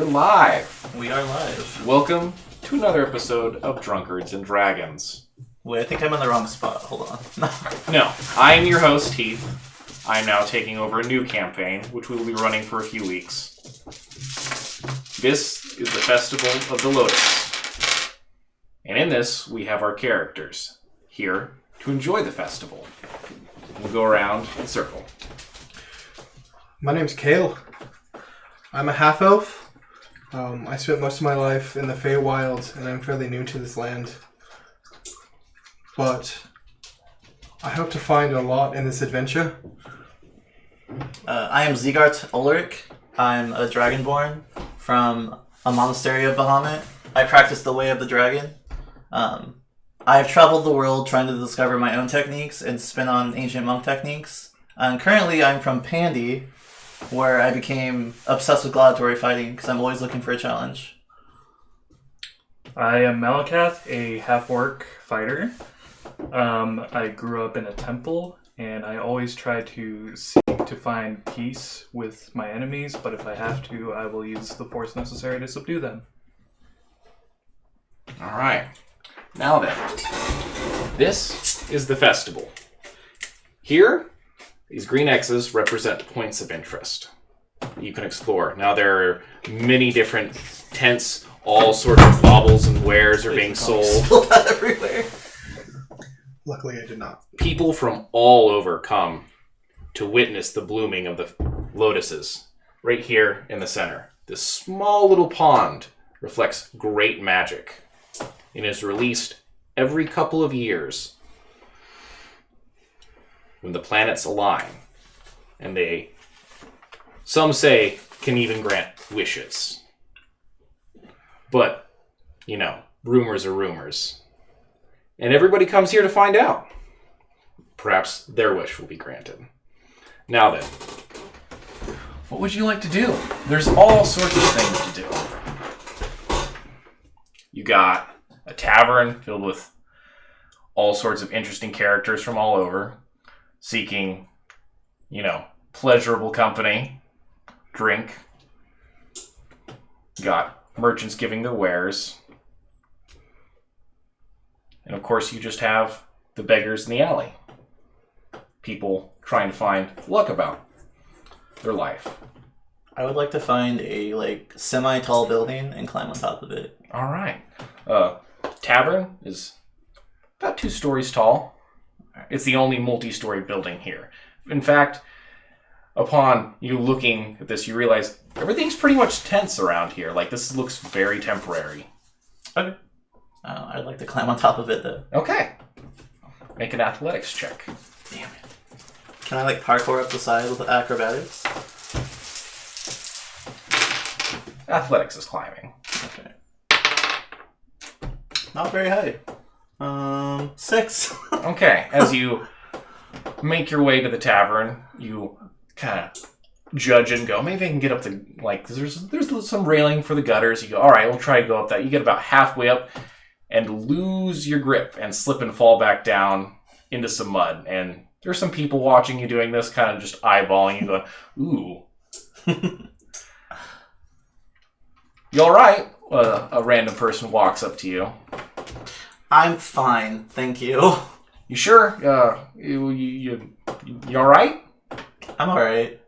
We're live. We are live. Welcome to another episode of Drunkards and Dragons. Wait, I think I'm in the wrong spot. Hold on. No, I am your host, Heath. I am now taking over a new campaign, which we will be running for a few weeks. This is the Festival of the Lotus. And in this, we have our characters here to enjoy the festival. We'll go around in circle. My name's Kale. I'm a half-elf. I spent most of my life in the Feywild, and I'm fairly new to this land. But I hope to find a lot in this adventure. I am Zegart Ulrich. I'm a dragonborn from a monastery of Bahamut. I practice the way of the dragon. I have traveled the world trying to discover my own techniques and spin on ancient monk techniques. Currently, I'm from Pandy, where I became obsessed with gladiatory fighting because I'm always looking for a challenge. I am Malakath, a half-orc fighter. I grew up in a temple, and I always try to seek to find peace with my enemies, but if I have to, I will use the force necessary to subdue them. Alright. Now then, this is the festival. Here, these green X's represent points of interest that you can explore. Now there are many different tents, all sorts of baubles and wares are being sold. Spill that everywhere. Luckily, I did not. People from all over come to witness the blooming of the lotuses right here in the center. This small little pond reflects great magic and is released every couple of years when the planets align, and they, some say, can even grant wishes. But, you know, rumors are rumors. And everybody comes here to find out. Perhaps their wish will be granted. Now then, what would you like to do? There's all sorts of things to do. You got a tavern filled with all sorts of interesting characters from all over, seeking, you know, pleasurable company, drink. You got merchants giving their wares. And of course, you just have the beggars in the alley. People trying to find luck about their life. I would like to find a semi-tall building and climb on top of it. All right. Tavern is about 2 stories tall. It's the only multi-story building here. In fact, upon you looking at this, you realize everything's pretty much tents around here. Like, this looks very temporary. Okay. I'd like to climb on top of it, though. Okay. Make an athletics check. Damn it. Can I, parkour up the side with acrobatics? Athletics is climbing. Okay. Not very high. 6. Okay. As you make your way to the tavern, you kind of judge and go, maybe I can get up the, there's some railing for the gutters. You go, all right, we'll try to go up that. You get about halfway up and lose your grip and slip and fall back down into some mud. And there's some people watching you doing this, kind of just eyeballing you, going, ooh. You all right? A random person walks up to you. I'm fine, thank you. You sure? You all right? I'm alright.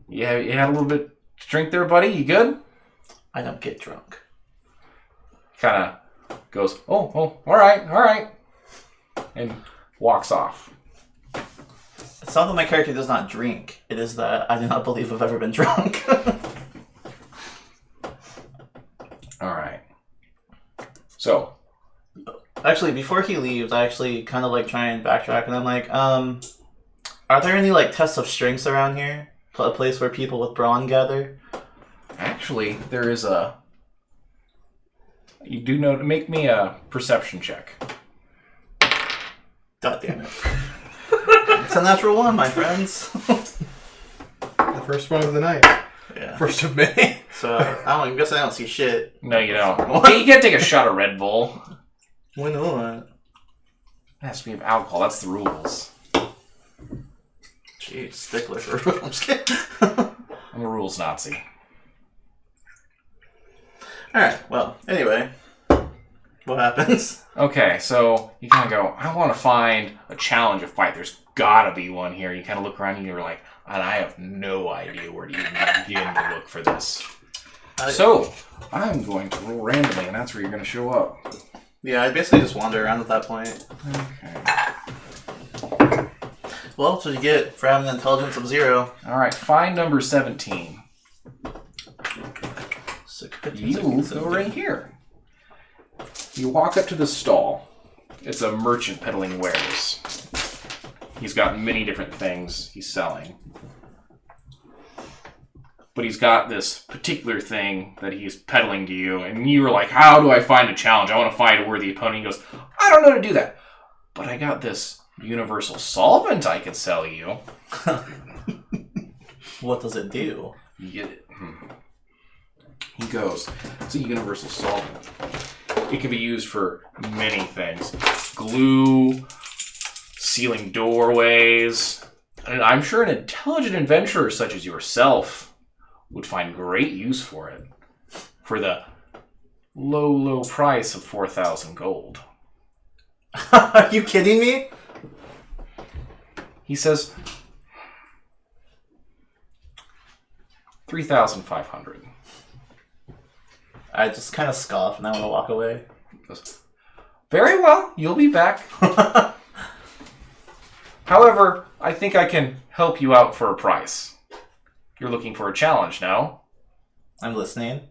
You had a little bit to drink there, buddy? You good? I don't get drunk. Kind of goes, oh, all right. And walks off. It's not that my character does not drink. It is that I do not believe I've ever been drunk. All right. So. Actually, before he leaves, I actually kind of try and backtrack, and I'm like, are there any tests of strengths around here? A place where people with brawn gather? Actually, there is a... You do know... Make me a perception check. God damn it. It's a natural 1, my friends. The first one of the night. Yeah. First of many. So, I guess I don't see shit. No, you don't. Okay, you can't take a shot of Red Bull. Why not? It has to be of alcohol. That's the rules. Jeez, stickler for rules. I'm a rules Nazi. Alright, well, anyway. What happens? Okay, so you kind of go, I want to find a challenge, a fight. There's gotta be one here. You kind of look around and you're like, and I have no idea where to even begin to look for this. So, I'm going to roll randomly, and that's where you're going to show up. Yeah, I basically just wander around at that point. Okay. Well, that's what you get for having an intelligence of 0. Alright, find number 17. You go right here. You walk up to the stall. It's a merchant peddling wares. He's got many different things he's selling. But he's got this particular thing that he's peddling to you, and you were like, how do I find a challenge? I want to find a worthy opponent. He goes, I don't know how to do that. But I got this universal solvent I could sell you. What does it do? You get it. He goes, it's a universal solvent. It can be used for many things. Glue, sealing doorways. And I'm sure an intelligent adventurer such as yourself would find great use for it. For the low, low price of 4,000 gold. Are you kidding me? He says, 3,500. I just kind of scoff and I want to walk away. He goes, very well, you'll be back. However, I think I can help you out for a price. You're looking for a challenge now. I'm listening.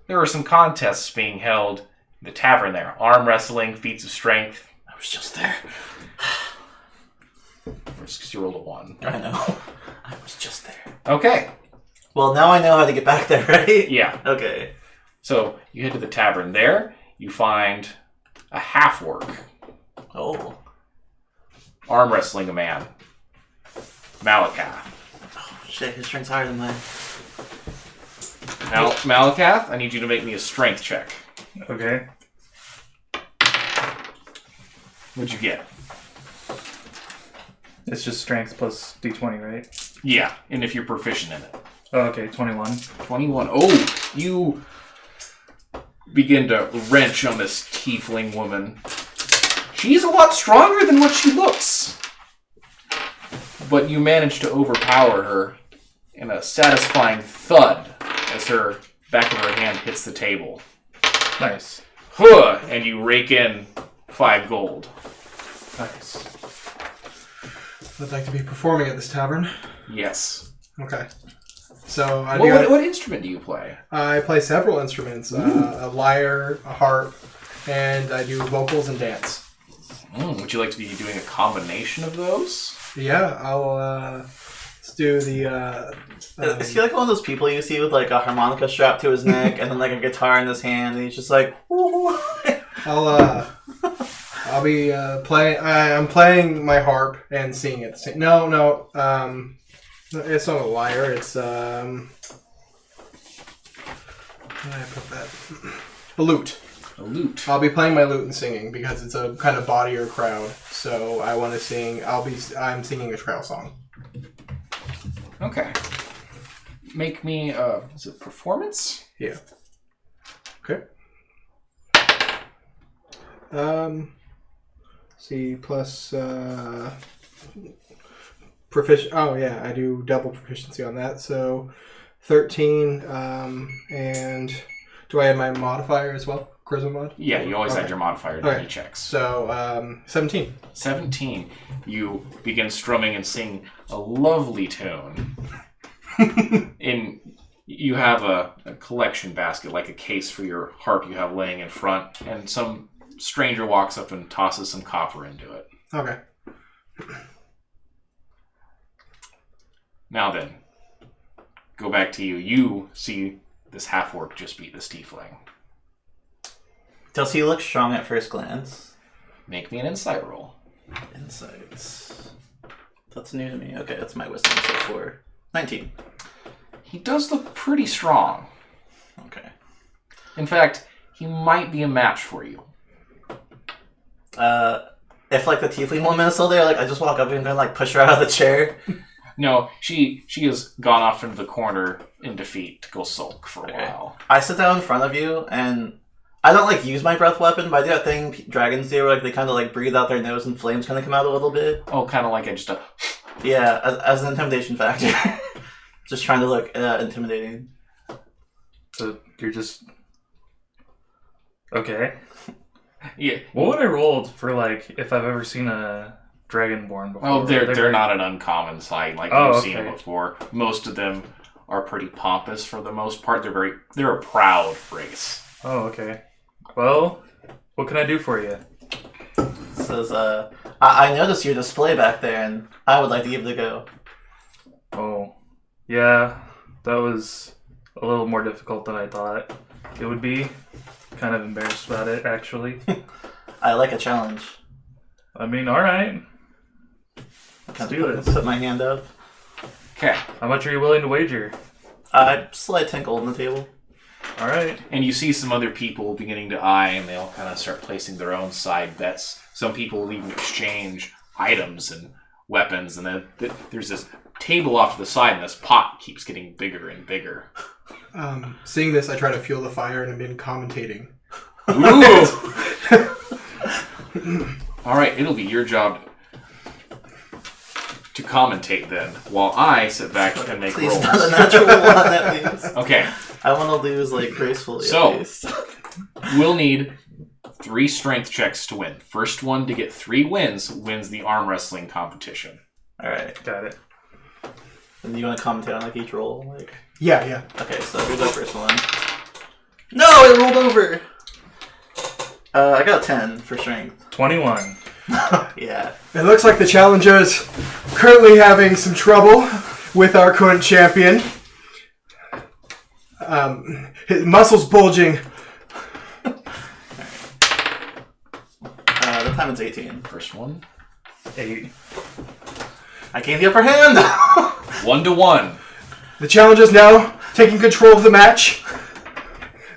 There are some contests being held in the tavern there. Arm wrestling, feats of strength. I was just there. Because you rolled a 1. I know. I was just there. Okay. Well, now I know how to get back there, right? Yeah. Okay. So you head to the tavern there. You find a half-orc. Oh. Arm wrestling a man. Malakath. Oh, shit. His strength's higher than mine. Malakath, I need you to make me a strength check. Okay. What'd you get? It's just strength plus d20, right? Yeah, and if you're proficient in it. Oh, okay, 21. 21. Oh, you begin to wrench on this tiefling woman. She's a lot stronger than what she looks. But you manage to overpower her in a satisfying thud as her back of her hand hits the table. Nice. Huh! And you rake in 5 gold. Nice. I'd like to be performing at this tavern. Yes. Okay. So What instrument do you play? I play several instruments: a lyre, a harp, and I do vocals and dance. Would you like to be doing a combination of those? Yeah, I'll let's do the. Is he like one of those people you see with like a harmonica strapped to his neck and then like a guitar in his hand and he's just like, ooh. I'll be playing. I'm playing my harp and singing at the same. No. It's not a lyre. It's Where did I put that? A lute. A lute. I'll be playing my lute and singing because it's a kind of bodier crowd. So I want to sing. I'm singing a trail song. Okay. Make me is it performance? Yeah. Okay. See plus proficient. Oh yeah, I do double proficiency on that. So 13. And do I have my modifier as well? Charisma mod? Yeah, you always add your modifier to any checks. So 17. 17. You begin strumming and sing a lovely tune. You have a collection basket, like a case for your harp you have laying in front, and some stranger walks up and tosses some copper into it. Okay. Now then, go back to you. You see this half-orc just beat this tiefling. Does he look strong at first glance? Make me an insight roll. Insights. That's new to me. Okay, that's my wisdom so far. 19. He does look pretty strong. Okay. In fact, he might be a match for you. If like the tiefling woman is still there, like I just walk up and kind of like push her out of the chair. No, she has gone off into the corner in defeat to go sulk for a while. I sit down in front of you, and I don't like use my breath weapon, but I do that thing dragons do, where like they kind of like breathe out their nose and flames kind of come out a little bit. Oh, kind of like just a... Yeah, as an intimidation factor. Just trying to look intimidating. So you're just okay. Yeah. What would I roll for like if I've ever seen a dragonborn before? Oh, they're like... not an uncommon sight like you've seen them before. Most of them are pretty pompous for the most part. They're a proud race. Oh, okay. Well, what can I do for you? Says, I noticed your display back there, and I would like to give it a go. Oh, yeah, that was a little more difficult than I thought it would be. Kind of embarrassed about it, actually. I like a challenge. I mean, alright. Let's do this. Put my hand up. Okay. How much are you willing to wager? I slide tinkle on the table. Alright. And you see some other people beginning to eye, and they all kind of start placing their own side bets. Some people will even exchange items and weapons, and then there's this table off to the side, and this pot keeps getting bigger and bigger. Seeing this, I try to fuel the fire and begin commentating. Ooh! All right, it'll be your job to commentate then, while I sit back and make Please, rolls. not a natural one, at least. Okay. I want to lose, like, gracefully, So, at least. we'll need 3 strength checks to win. First one to get 3 wins wins the arm wrestling competition. Alright. Got it. And you want to commentate on, like, each roll? Like... Yeah. Okay, so here's our first one. No, it rolled over! I got a 10 for strength. 21. Yeah. It looks like the challenger's currently having some trouble with our current champion. His muscles bulging. The time it's 18. First one. 8. I gained the upper hand! 1-1. The challenger's now taking control of the match.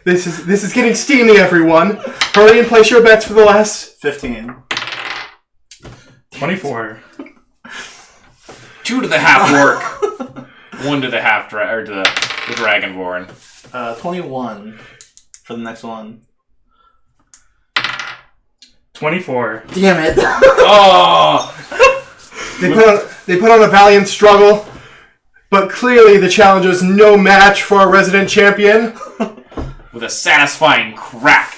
This is getting steamy, everyone. Hurry and place your bets for the last 15. 24. 2 to the half orc. 1 to the half the dragonborn. 21 for the next one. 24. Damn it! Oh! They put on a valiant struggle, but clearly the challenger's no match for our resident champion. With a satisfying crack,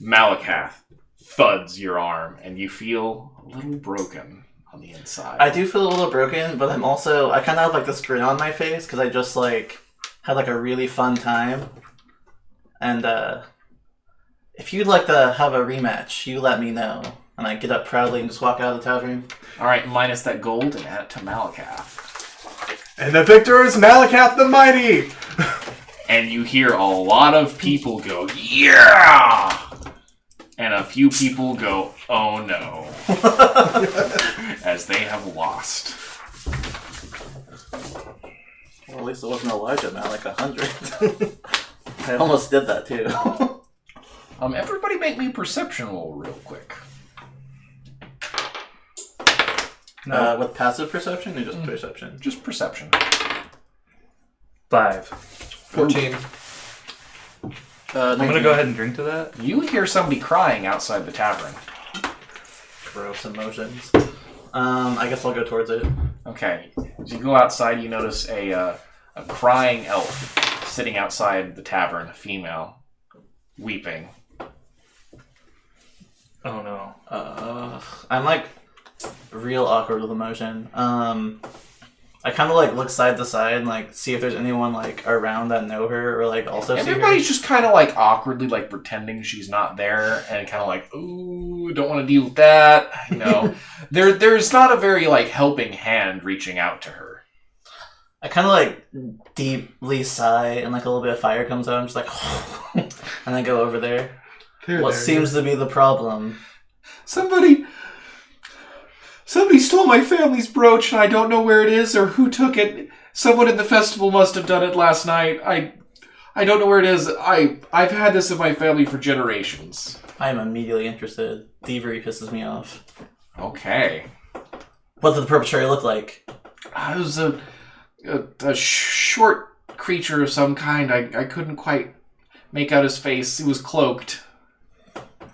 Malakath thuds your arm, and you feel a little broken on the inside. I do feel a little broken, but I kind of have like this grin on my face because I just like had like a really fun time. And if you'd like to have a rematch, you let me know. And I get up proudly and just walk out of the tavern. Alright, minus that gold and add it to Malakath. And the victor is Malakath the Mighty! And you hear a lot of people go, yeah! And a few people go, oh no. As they have lost. Well, at least it wasn't Elijah, man, like 100. I almost did that too. Everybody make me a perception roll real quick. No. With passive perception or just perception? Just perception. 5. 14. I'm going to go ahead and drink to that. You hear somebody crying outside the tavern. Gross emotions. I guess I'll go towards it. Okay. As you go outside, you notice a crying elf sitting outside the tavern, a female, weeping. Oh no. I'm like real awkward with emotion. I kind of like look side to side and like see if there's anyone like around that know her or like also see her. Everybody's just kind of like awkwardly like pretending she's not there and kind of like, ooh, don't want to deal with that. You know, there's not a very like helping hand reaching out to her. I kind of like deeply sigh and like a little bit of fire comes out. I'm just like, and I go over there. What seems to be the problem? Somebody stole my family's brooch and I don't know where it is or who took it. Someone in the festival must have done it last night. I don't know where it is. I've had this in my family for generations. I am immediately interested. Thievery pisses me off. Okay. What did the perpetrator look like? It was a short creature of some kind. I couldn't quite make out his face. He was cloaked.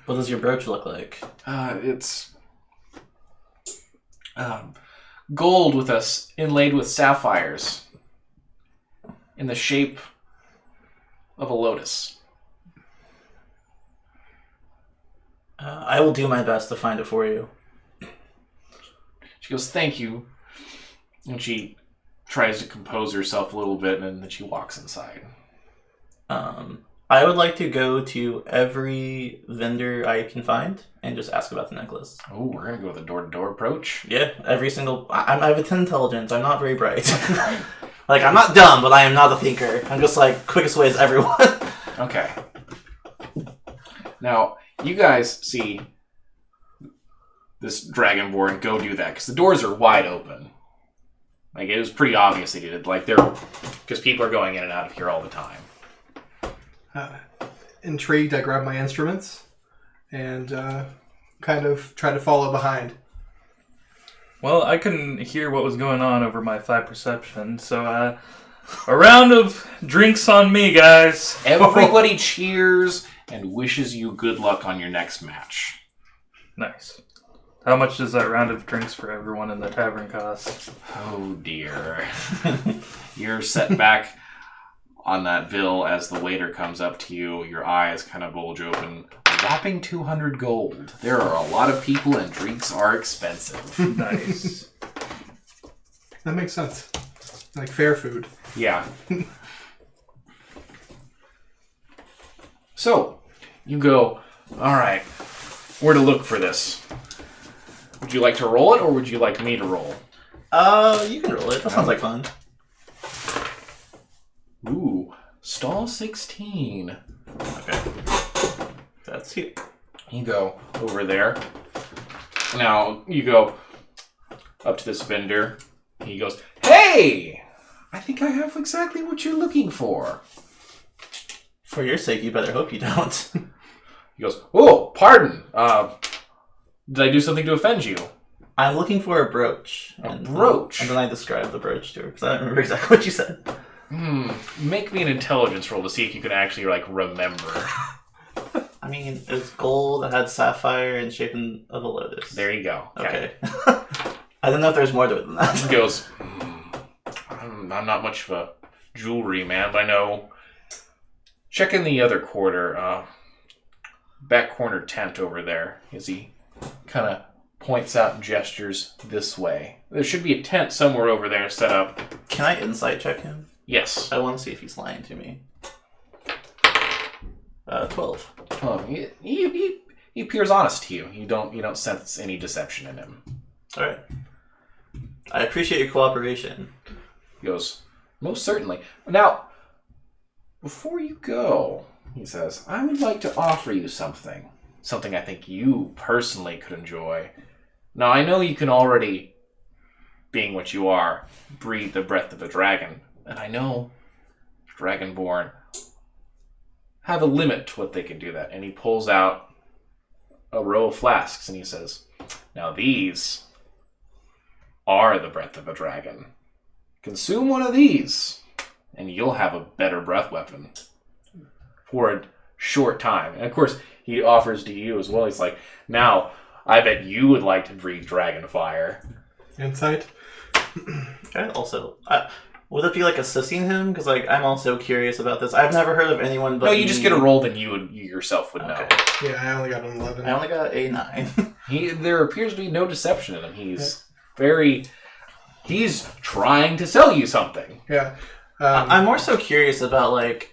What does your brooch look like? It's gold with us inlaid with sapphires in the shape of a lotus. I will do my best to find it for you. She goes, thank you. And she tries to compose herself a little bit, and then she walks inside. I would like to go to every vendor I can find and just ask about the necklace. Oh, we're going to go with a door-to-door approach? Yeah, every single... I have a 10 intelligence. I'm not very bright. Like, I'm not dumb, but I am not a thinker. I'm just like, quickest way is everyone. Okay. Now, you guys see this Dragonborn go do that, because the doors are wide open. Like, it was pretty obvious they did it. Like, because people are going in and out of here all the time. Intrigued, I grab my instruments and kind of try to follow behind. Well, I couldn't hear what was going on over my 5 perception, so a round of drinks on me, guys. Everybody cheers and wishes you good luck on your next match. Nice. How much does that round of drinks for everyone in the tavern cost? Oh, dear. You're set back on that bill as the waiter comes up to you. Your eyes kind of bulge open. A whopping 200 gold. There are a lot of people and drinks are expensive. Nice. That makes sense. Like fair food. Yeah. So, you go, all right, where to look for this? Would you like to roll it, or would you like me to roll? You can roll it. That sounds like fun. Ooh, stall 16. Okay. That's here. You go over there. Now, you go up to this vendor. He goes, hey! I think I have exactly what you're looking for. For your sake, you better hope you don't. He goes, oh, pardon. Did I do something to offend you? I'm looking for a brooch. Brooch? And then I described the brooch to her, because I don't remember exactly what you said. Make me an intelligence roll to see if you can actually, remember. I mean, it was gold, it had sapphire, and shape of a lotus. There you go. Okay. I don't know if there's more to it than that. He goes, I'm not much of a jewelry man, but I know. Check in the other quarter, back corner tent over there, as he kind of points out and gestures this way. There should be a tent somewhere over there set up. Can I insight check him? Yes. I want to see if he's lying to me. 12. He appears honest to you. You don't sense any deception in him. All right. I appreciate your cooperation. He goes, most certainly. Now, before you go, he says, I would like to offer you something. Something I think you personally could enjoy. Now, I know you can already, being what you are, breathe the breath of a dragon. And I know Dragonborn have a limit to what they can do that. And he pulls out a row of flasks and he says, now these are the breath of a dragon. Consume one of these and you'll have a better breath weapon for a short time. And of course, he offers to you as well. He's like, now, I bet you would like to breathe dragon fire. Insight? Okay, also, would it be assisting him? Because I'm also curious about this. I've never heard of anyone but No, you just get a roll that you yourself would know. Okay. Yeah, I only got an 11. I only got a 9. There appears to be no deception in him. He's trying to sell you something. Yeah. I'm more so curious about,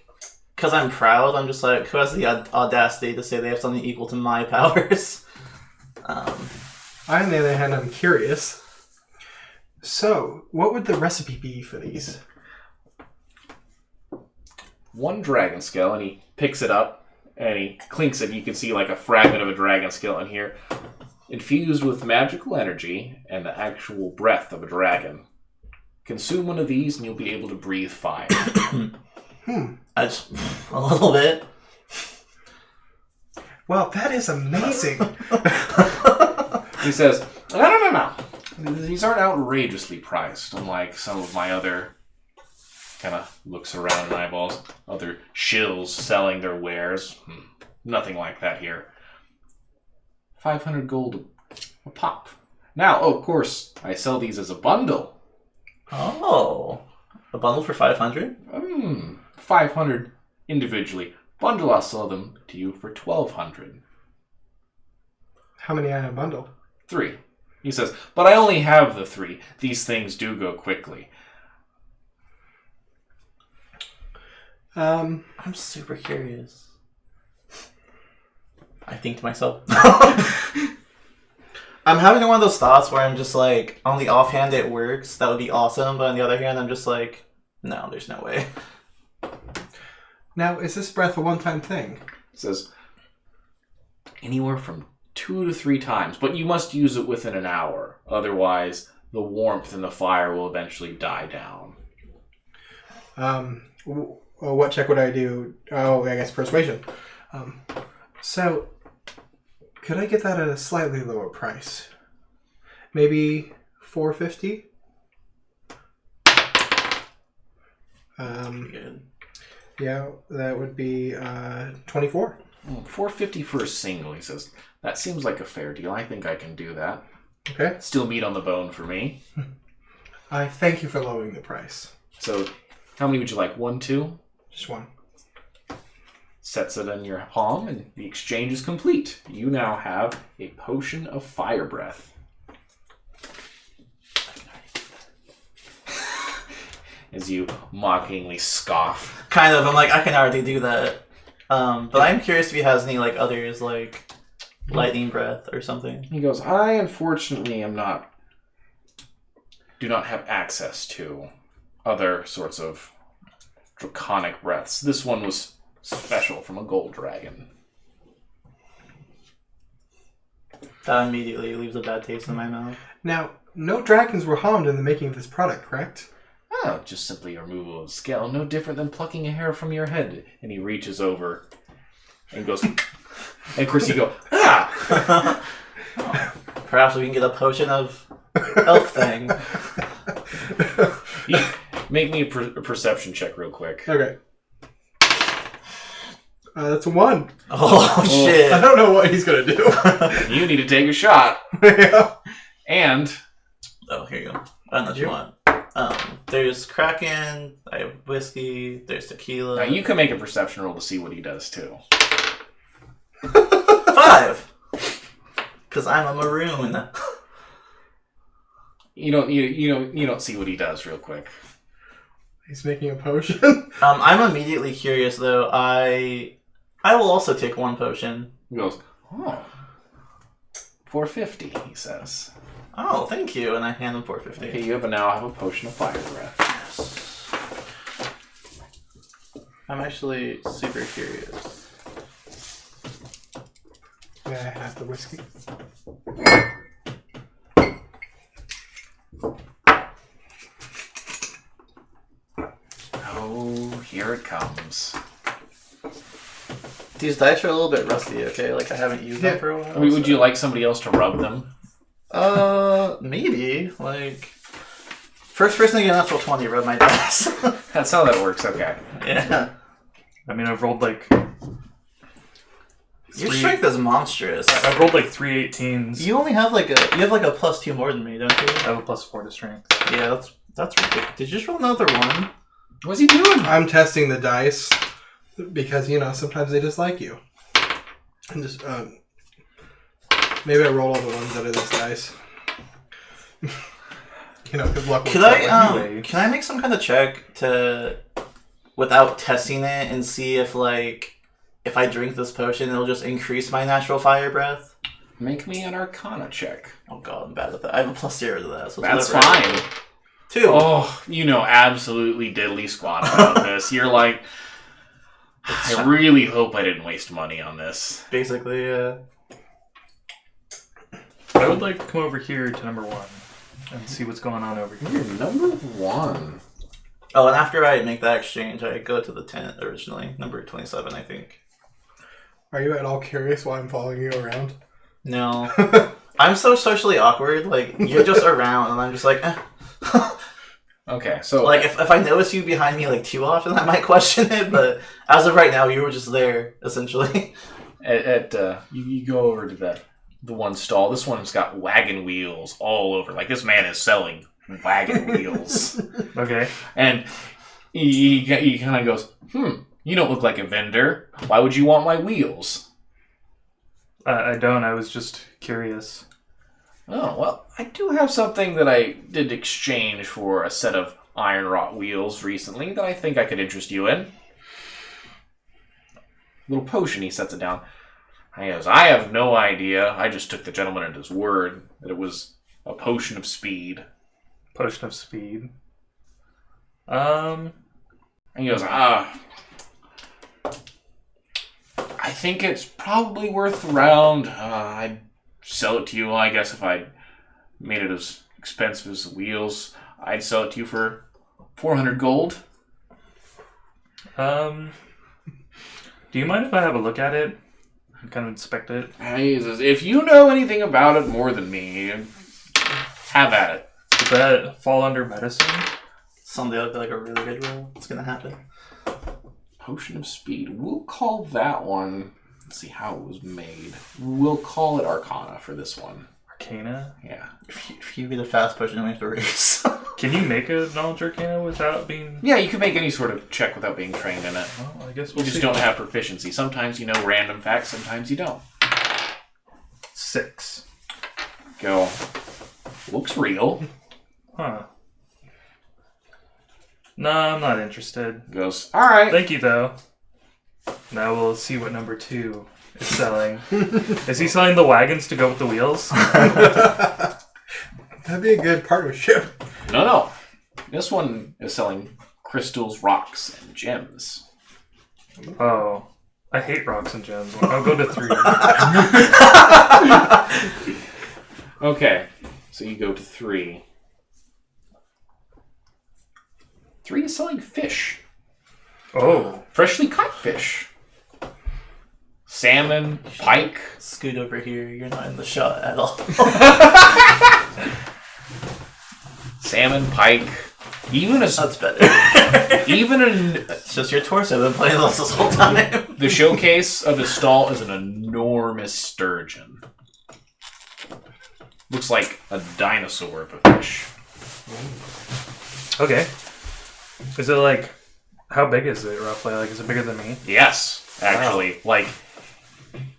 because I'm proud, I'm just who has the audacity to say they have something equal to my powers? I, on the other hand, I'm curious. So, what would the recipe be for these? One dragon scale, and he picks it up, and he clinks it. You can see a fragment of a dragon scale in here. Infused with magical energy and the actual breath of a dragon. Consume one of these, and you'll be able to breathe fire. That's a little bit. Wow, that is amazing. He says, no. These aren't outrageously priced, unlike some of my other, kind of looks around and eyeballs, other shills selling their wares. Nothing like that here. 500 gold a pop. Now, of course, I sell these as a bundle. Oh, a bundle for 500? 500 individually. Bundle, I'll sell them to you for 1,200. How many in a bundle? 3. He says, but I only have the 3. These things do go quickly. I'm super curious. I think to myself. I'm having one of those thoughts where I'm just like, on the offhand it works, that would be awesome, but on the other hand I'm just like, no, there's no way. Now, is this breath a one-time thing? It says, anywhere from 2 to 3 times, but you must use it within an hour. Otherwise, the warmth in the fire will eventually die down. What check would I do? Oh, I guess persuasion. So, could I get that at a slightly lower price? Maybe 450? Good. Yeah, that would be 24. 450 for a single, he says. That seems like a fair deal. I think I can do that. Okay. Still meat on the bone for me. I thank you for lowering the price. So, how many would you like? 1, 2? Just one. Sets it in your palm, and the exchange is complete. You now have a potion of fire breath. As you mockingly scoff. Kind of, I'm like, I can already do that. But I'm curious if he has any, like, others, like, lightning breath or something. He goes, I unfortunately do not have access to other sorts of draconic breaths. This one was special from a gold dragon. That immediately leaves a bad taste in my mouth. Now, no dragons were harmed in the making of this product, correct? Oh, just simply a removal of scale, no different than plucking a hair from your head. And he reaches over and goes, and of course you go, ah! Perhaps we can get a potion of elf thing. Make me a perception check real quick. Okay. That's a 1. Oh, shit. I don't know what he's going to do. You need to take a shot. Yeah. And... Oh, here you go. I don't know what you want. There's Kraken, I have whiskey, there's tequila. Now you can make a perception roll to see what he does too. 5! Because I'm a maroon. You don't see what he does real quick. He's making a potion. I'm immediately curious though. I will also take one potion. He goes, oh, 450, he says. Oh, thank you. And I hand him 450. Okay, you now have a potion of fire breath. I'm actually super curious. May I have the whiskey? Oh, here it comes. These dice are a little bit rusty, okay? Like, I haven't used them for a while. I mean, would you like somebody else to rub them? Maybe. Like, first person to get a natural 20, rub my dice. That's how that works, okay. Yeah. I mean, I've rolled like... Your strength is monstrous. I've rolled like 3 18s. You only have like a +2 more than me, don't you? I have a +4 to strength. Yeah, that's ridiculous. Did you just roll another one? What's he doing? I'm testing the dice because, sometimes they just like you. And just, maybe I roll all the ones out of this dice. Because luck will Can I make some kind of check without testing it and see if if I drink this potion, it'll just increase my natural fire breath? Make me an Arcana check. Oh god, I'm bad at that. I have a +0 to that. So That's whatever. fine. 2. Oh, absolutely diddly squat about this. You're like, I really hope I didn't waste money on this. Basically, yeah. I would like to come over here to number 1 and see what's going on over here. Number 1. Oh, and after I make that exchange, I go to the tent originally. Number 27, I think. Are you at all curious why I'm following you around? No. I'm so socially awkward. Like, you're just around, and I'm just like, eh. Okay, so Like, if I notice you behind me, like, too often, I might question it, but as of right now, you were just there, essentially. you go over to the one stall. This one's got wagon wheels all over. Like, this man is selling wagon wheels. Okay. And he kind of goes, you don't look like a vendor. Why would you want my wheels? I don't. I was just curious. Oh, well, I do have something that I did exchange for a set of iron wrought wheels recently that I think I could interest you in. Little potion, he sets it down. He goes, I have no idea. I just took the gentleman at his word that it was a potion of speed. Potion of speed. And he goes, I think it's probably worth around, I'd sell it to you, I guess if I made it as expensive as the wheels, I'd sell it to you for 400 gold. Do you mind if I have a look at it? And kind of inspect it? He says, if you know anything about it more than me, have at it. Does that fall under medicine? Someday I'll be like a really good roll. It's gonna happen. Potion of speed. We'll call that one... Let's see how it was made. We'll call it Arcana for this one. Arcana? Yeah. If you get a fast potion, we have to race. Can you make a knowledge arcana without being... Yeah, you can make any sort of check without being trained in it. Well, I guess You we'll just see. don't have proficiency. Sometimes you know random facts, sometimes you don't. 6. Go. Looks real. Huh. No, I'm not interested. Goes, alright. Thank you, though. Now we'll see what number 2 is selling. Is he selling the wagons to go with the wheels? That'd be a good partnership. No. This one is selling crystals, rocks, and gems. Oh. I hate rocks and gems. I'll go to 3. Okay. So you go to 3. 3 is selling fish. Oh. Freshly caught fish. Salmon, pike. Scoot over here. You're not in the shot at all. Salmon, pike. Even a... That's better. Even It's just your torso been playing this whole time. the showcase of his stall is an enormous sturgeon. Looks like a dinosaur of a fish. Okay. Is it like... How big is it, roughly? Like, is it bigger than me? Yes, actually. Wow. Like,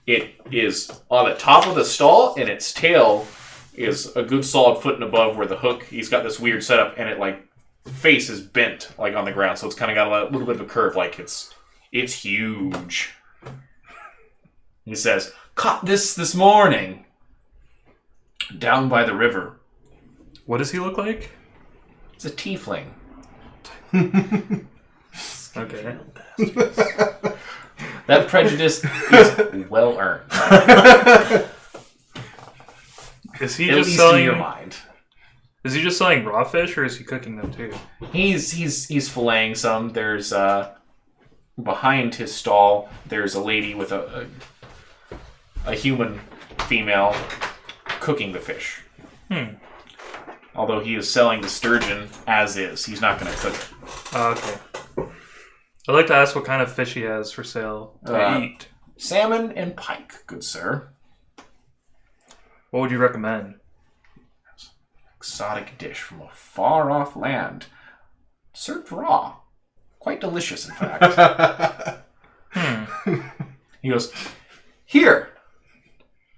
it is on the top of the stall, and its tail is a good solid foot and above where the hook, he's got this weird setup, and it, like, face is bent, like, on the ground, so it's kind of got a little bit of a curve. Like, it's huge. He says, caught this morning down by the river. What does he look like? It's a tiefling. Okay. That prejudice is well earned. Is he At just least selling in your mind. Is he just selling raw fish, or is he cooking them too? He's filleting some. There's behind his stall. There's a lady with a human female cooking the fish. Although he is selling the sturgeon as is. He's not going to cook it. Okay. I'd like to ask what kind of fish he has for sale to eat. Salmon and pike, good sir. What would you recommend? Exotic dish from a far-off land. Served raw. Quite delicious, in fact. He goes, here,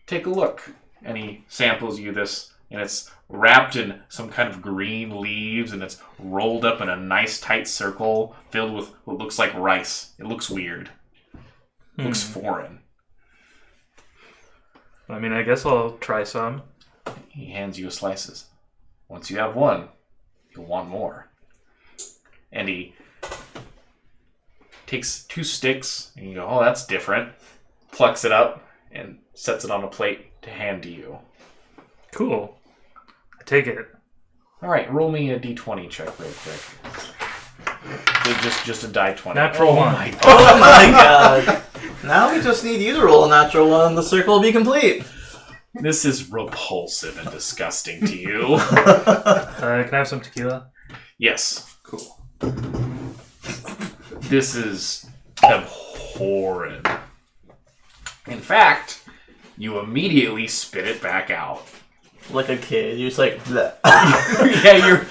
take a look. And he samples you this, and it's wrapped in some kind of green leaves, and it's rolled up in a nice tight circle filled with what looks like rice. It looks weird. It looks foreign. I mean, I guess I'll try some. He hands you a slices. Once you have one, you'll want more. And he takes 2 sticks, and you go, oh, that's different. Plucks it up, and sets it on a plate to hand to you. Cool. I take it. All right, roll me a d20 check real quick. Just a die 20. Natural one. My God. Oh my god. Now we just need you to roll a natural one and the circle will be complete. This is repulsive and disgusting to you. Can I have some tequila? Yes. Cool. This is abhorrent. In fact, you immediately spit it back out. Like a kid, you're just like, bleh. Yeah,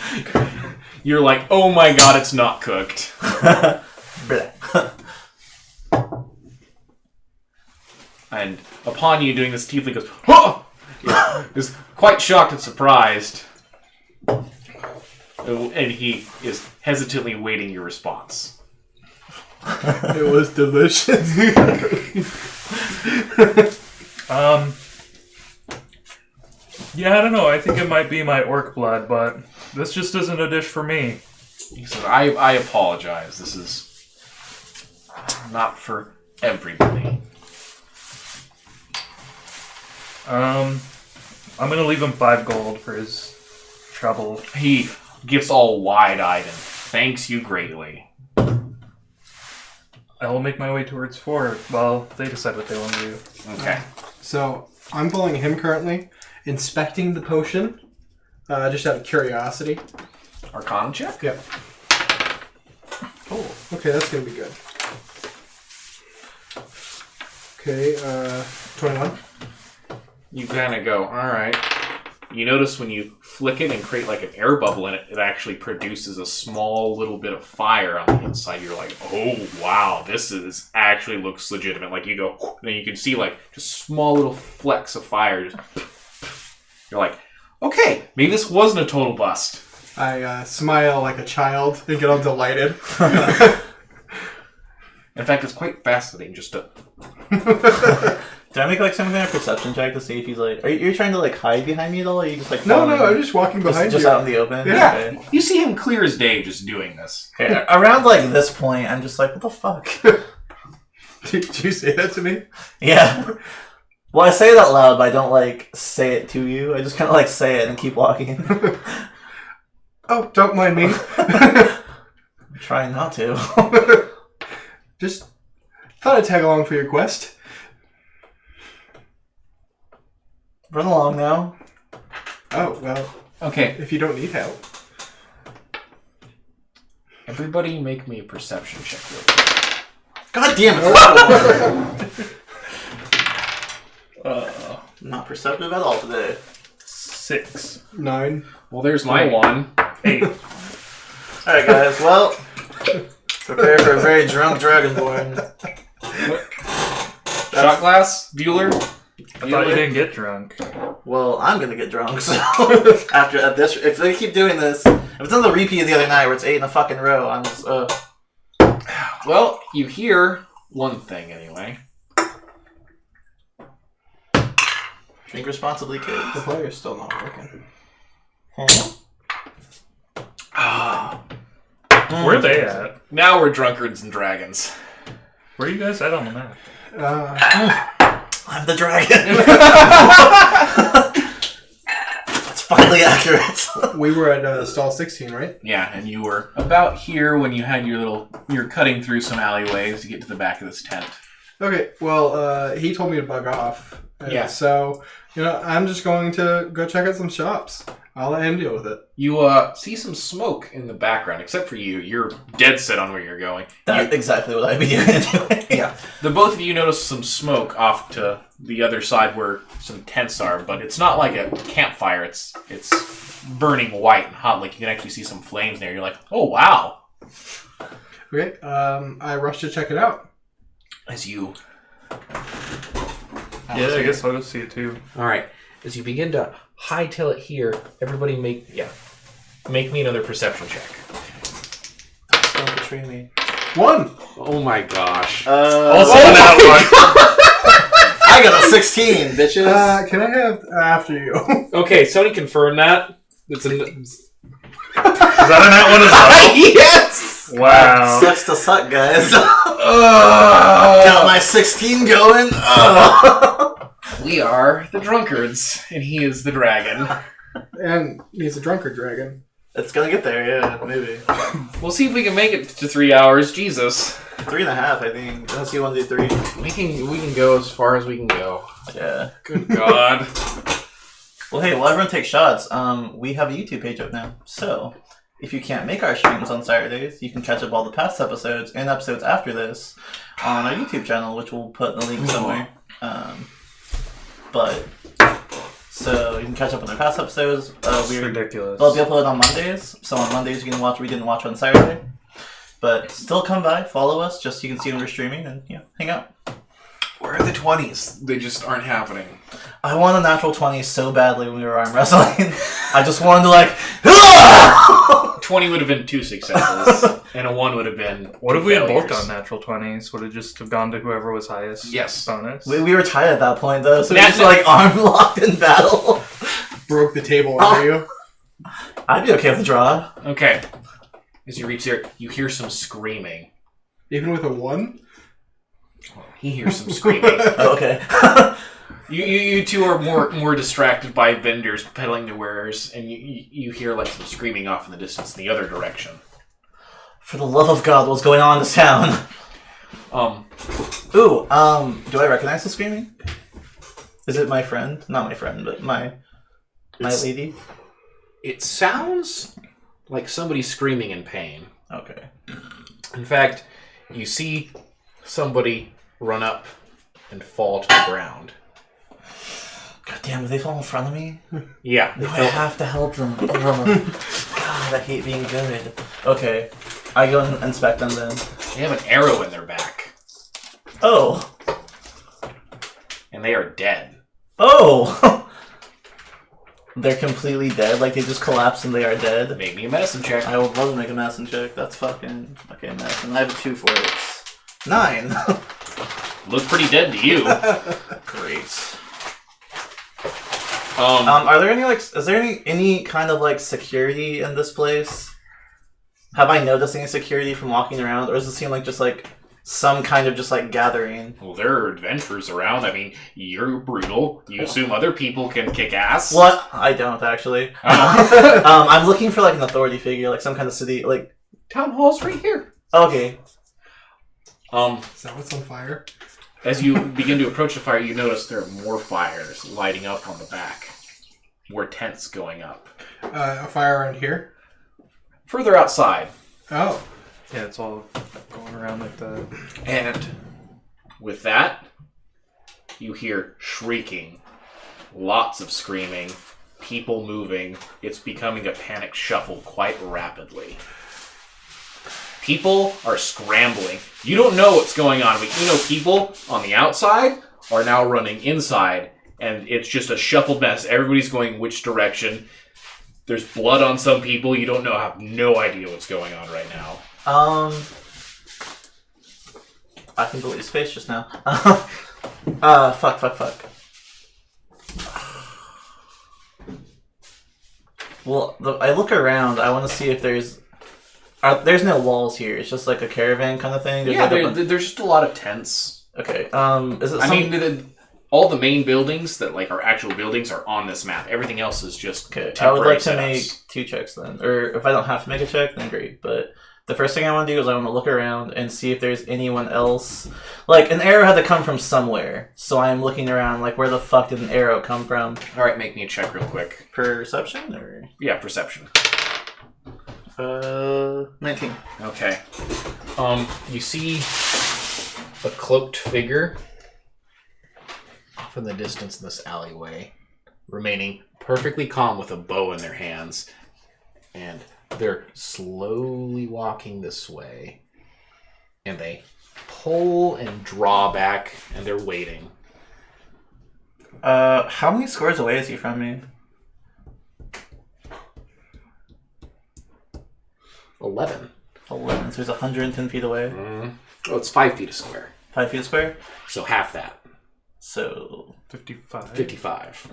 you're like, oh my god, it's not cooked. Bleh. And upon you doing this, Tiefling goes, oh! Is quite shocked and surprised. And he is hesitantly waiting your response. It was delicious. Yeah, I don't know. I think it might be my orc blood, but this just isn't a dish for me. He said, I apologize. This is not for everybody. I'm gonna leave him 5 gold for his trouble. He gets all wide-eyed and thanks you greatly. I will make my way towards 4 while they decide what they want to do. Okay. So I'm following him currently, inspecting the potion, just out of curiosity. Arcana check? Yep. Oh, okay, that's gonna be good. Okay, 21. You kind of go, alright. You notice when you flick it and create like an air bubble in it, it actually produces a small little bit of fire on the inside. You're like, oh wow, this is actually looks legitimate. Like you go, and then you can see like just small little flecks of fire. You're like, okay, maybe this wasn't a total bust. I smile like a child and get all delighted. In fact, it's quite fascinating just to... Did I make like some kind of perception check to see if he's like... Are you trying to like hide behind me at all? Or are you just like... No, I'm just walking behind just you. out in the open? Yeah. Okay. You see him clear as day just doing this. Okay. Around like this point, I'm just like, what the fuck? Did you say that to me? Yeah. Well, I say it out loud, but I don't like say it to you. I just kind of like say it and keep walking. Oh, don't mind me. I'm trying not to. Just thought I'd tag along for your quest. Run along now. Oh, well, Okay, if you don't need help. everybody make me a perception check real quick. God damn it. Not perceptive at all today. 6. 9. Well, there's my one. 8. Alright guys, well, prepare for a very drunk dragonborn. Shot glass? Bueller? I thought you didn't get drunk. Well, I'm gonna get drunk, so after this, if they keep doing this, if it's on the repeat of the other night where it's 8 in a fucking row, I'm just, Well, you hear one thing anyway. drink responsibly, The kids. player's still not working. Where are they at? Now we're Drunkards and Dragons. Where are you guys at on the map? I'm the dragon. That's finally accurate. We were at stall 16, right? Yeah, and you were about here when you had you're cutting through some alleyways to get to the back of this tent. Okay, well, he told me to bug off. Yeah. So, I'm just going to go check out some shops. I'll let him deal with it. You see some smoke in the background, except for you. You're dead set on where you're going. That's exactly what I'd be doing anyway. Yeah. The both of you notice some smoke off to the other side where some tents are, but it's not like a campfire. It's burning white and hot. Like you can actually see some flames there. You're like, oh wow. Okay, I rushed to check it out. As you... Yeah, I guess I'll go see it too. All right. As you begin to hightail it here, everybody make me another perception check. Don't betray me. 1! Oh my gosh. Also that I got a 16, bitches. Can I have after you? Okay, somebody confirm that. It's a... one. Is that a nat one as well? Yes! Wow. Sucks to suck, guys. Got my 16 going. We are the Drunkards, and he is the dragon. And he's a drunkard dragon. It's gonna get there, yeah, maybe. We'll see if we can make it to 3 hours. Jesus. 3.5, I think. Unless you want to do 3. We can go as far as we can go. Yeah. Good God. Well, hey, while everyone takes shots, we have a YouTube page up now. So, if you can't make our streams on Saturdays, you can catch up all the past episodes and episodes after this on our YouTube channel, which we'll put in the link somewhere. So you can catch up on our past episodes. It's ridiculous. They'll be uploaded on Mondays. So on Mondays you can watch what we didn't watch on Saturday. But still come by, follow us, just so you can see when we're streaming and hang out. Where are the 20s? They just aren't happening. I want a natural 20 so badly when we were arm wrestling. I just wanted to 20 would have been 2 successes, and a 1 would have been. What if we had both failures. gone natural 20s? Would it just have gone to whoever was highest? Yes. Bonus? we were tied at that point though, so we were just arm locked in battle. Broke the table under you. I'd be okay with a draw. Okay. As you reach there, you hear some screaming. Even with a 1? He hears some screaming. Oh, okay. You two are more distracted by vendors peddling their wares, and you hear like some screaming off in the distance in the other direction. For the love of God, what's going on in this town? Do I recognize the screaming? Is it my friend? Not my friend, but my lady? It sounds like somebody screaming in pain. Okay. In fact, you see somebody run up and fall to the ground. God damn, did they fall in front of me? Yeah. No, I have to help them. God, I hate being good. Okay. I go and inspect them then. They have an arrow in their back, Oh! and they are dead. Oh! They're completely dead? Like they just collapse and they are dead? Make me a medicine check. I would love to make a medicine check. That's fucking... Okay, medicine. I have a 2 for it. 9! Look pretty dead to you. Great. Are there any is there any kind of security in this place? Have I noticed any security from walking around, or does it seem like just some kind of just gathering? Well, there are adventurers around. I mean, you're brutal. You assume other people can kick ass. What? I don't actually. Oh. I'm looking for an authority figure, some kind of city, Town hall's right here. Okay. Is that what's on fire? As you begin to approach the fire, you notice there are more fires lighting up on the back. More tents going up. A fire around here? Further outside. Oh. Yeah, it's all going around like that. And with that, you hear shrieking, lots of screaming, people moving. It's becoming a panic shuffle quite rapidly. People are scrambling. You don't know what's going on, but you know people on the outside are now running inside, and it's just a shuffled mess. Everybody's going which direction. There's blood on some people. You don't know, have no idea what's going on right now. I can delete space just now. Fuck. Well, I look around. I want to see if there's no walls here. It's just like a caravan kind of thing. There's just a lot of tents. Okay. Is it? All the main buildings that are actual buildings are on this map. Everything else is just okay. Temporary I would like to setups. make 2 checks then, or if I don't have to make a check, then great. But the first thing I want to do is I want to look around and see if there's anyone else. An arrow had to come from somewhere, so I'm looking around. Where the fuck did an arrow come from? All right, make me a check real quick. Perception or? Yeah, perception. 19. Okay. You see a cloaked figure off in the distance in this alleyway, remaining perfectly calm with a bow in their hands, and they're slowly walking this way, and they pull and draw back, and they're waiting. How many squares away is he from me? 11. 11, so he's 110 feet away. Oh, it's 5 feet a square. 5 feet a square? So half that. So 55. 55.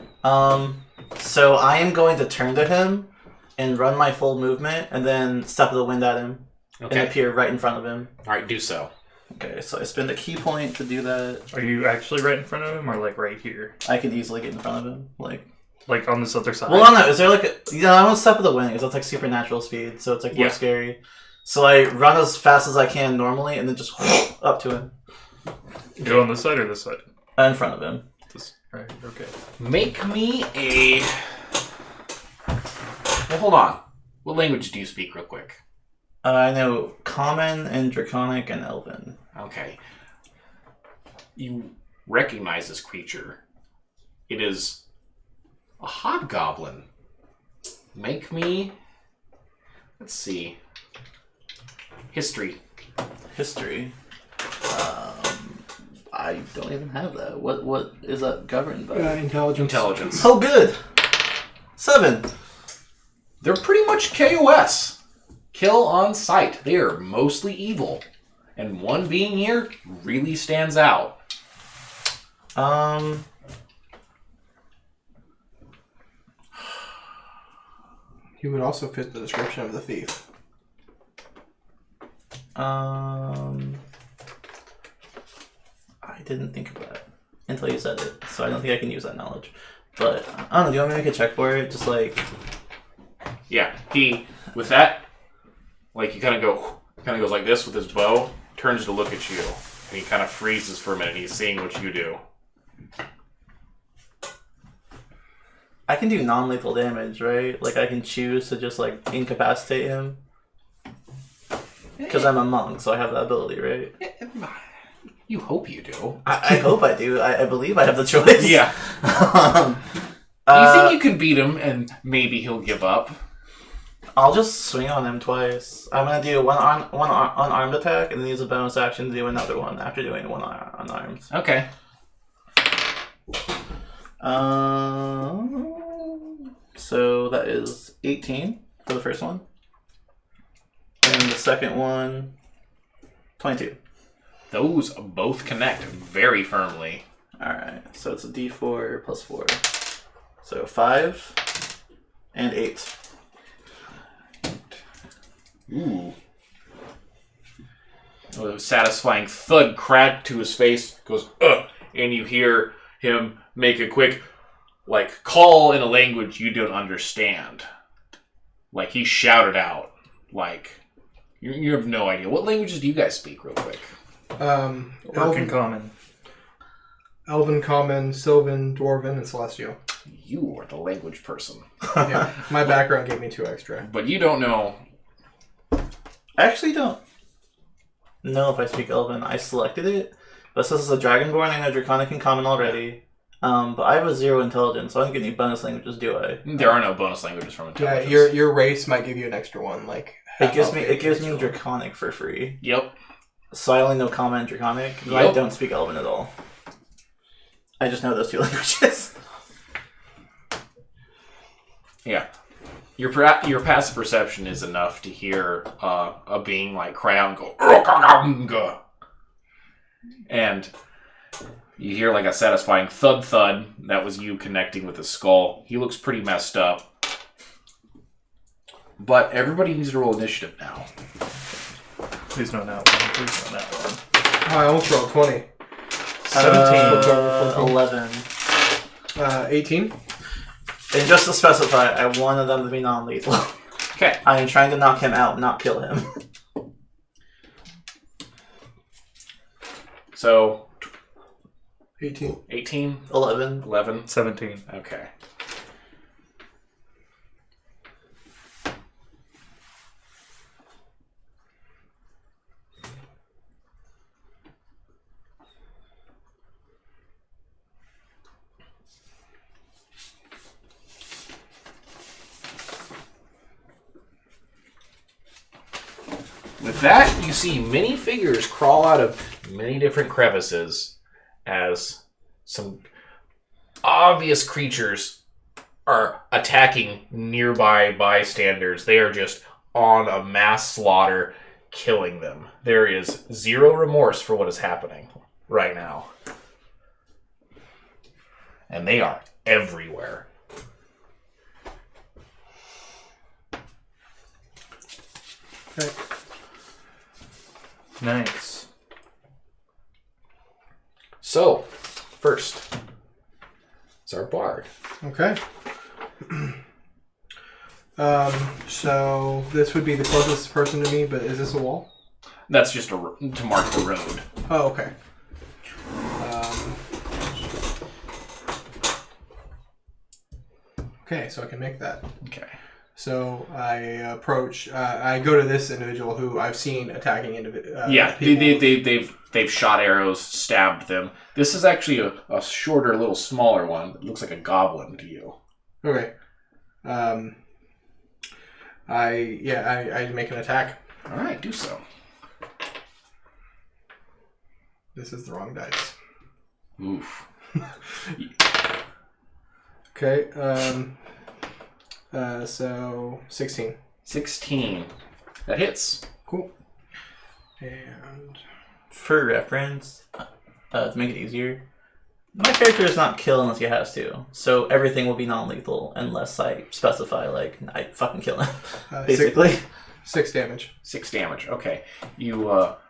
So I am going to turn to him and run my full movement and then step of the wind at him and Okay. appear right in front of him. Alright, do so. Okay, so I spend a key point to do that. Are you actually right in front of him or right here? I could easily get in front of him. On this other side? Well, I don't know. Is there I want to step of the wind because that's supernatural speed, so it's more Yeah. scary. So I run as fast as I can normally, and then just up to him. Go on this side or this side? In front of him. Right, okay. Make me a... Well, hold on. What language do you speak real quick? I know Common and Draconic and Elven. Okay. You recognize this creature. It is a hobgoblin. Make me... Let's see. History. History. I don't even have that. What is that governed by? Intelligence. Intelligence. Oh, good. 7. They're pretty much KOS. Kill on sight. They are mostly evil. And one being here really stands out. He would also fit the description of the thief. I didn't think of that until you said it, so I don't think I can use that knowledge. But I don't know. Do you want me to make a check for it? Just like, Yeah, he, with that, like, he kind of goes like this with his bow, turns to look at you, and he kind of freezes for a minute. He's seeing what you do. I can do non-lethal damage, right? Like I can choose to just like incapacitate him because I'm a monk, so I have that ability, right? You hope you do. I hope I do. I believe I have the choice. Yeah. You think you can beat him, and maybe he'll give up? I'll just swing on him twice. I'm gonna do one unarmed attack, and then use a bonus action to do another one after doing one unarmed. Okay. So that is 18 for the first one, and the second one, 22. Those both connect very firmly. All right, so it's a D4 plus 4, so 5 and 8. Ooh. A satisfying thud crack to his face. Goes, ugh, and you hear him make a quick, like, call in a language you don't understand. Like, he shouted out. Like, you have no idea. What languages do you guys speak, real quick? Orc in common. Elven, Common, Sylvan, Dwarven, and Celestial. You are the language person. Yeah, my background gave me 2 extra. But you don't know. I actually don't know if I speak Elven. I selected it, but since it's a Dragonborn, I know Draconic and Common already. But I have a 0 intelligence, so I don't get any bonus languages, do I? There are no bonus languages from Yeah, intelligence. your race might give you an extra one. Like It gives me Draconic for free. Yep. So I only know Common and Draconic. But I Yep. don't speak Elven at all. I just know those 2 languages. Yeah. Your passive perception is enough to hear a being like cry out and go, "Urgh-gah-gah-gah." And you hear like a satisfying thud thud. That was you connecting with his skull. He looks pretty messed up. But everybody needs to roll initiative now. Please no that one. Please no that one. Oh, I almost rolled 20. 17. 11. 18. And just to specify, I wanted them to be non-lethal. Okay. I am trying to knock him out, not kill him. So 18. 18, 11. 11. 17. Okay. With that, you see many figures crawl out of many different crevices as some obvious creatures are attacking nearby bystanders. They are just on a mass slaughter, killing them. There is zero remorse for what is happening right now. And they are everywhere. Okay. Nice. So, first, it's our bard. Okay. So this would be the closest person to me, but is this a wall? That's just to mark the road. Oh, okay. Okay, so I can make that. Okay. So I approach. I go to this individual who I've seen attacking individuals. Yeah, they've shot arrows, stabbed them. This is actually a shorter, little smaller one that looks like a goblin to you. Okay. I make an attack. All right, do so. This is the wrong dice. Oof. Okay. So 16. 16. That hits. Cool. And For reference, to make it easier, my character does not kill unless he has to. So everything will be non-lethal unless I specify, like, I fucking kill him. Basically. 6 damage. 6 damage. Okay. You, what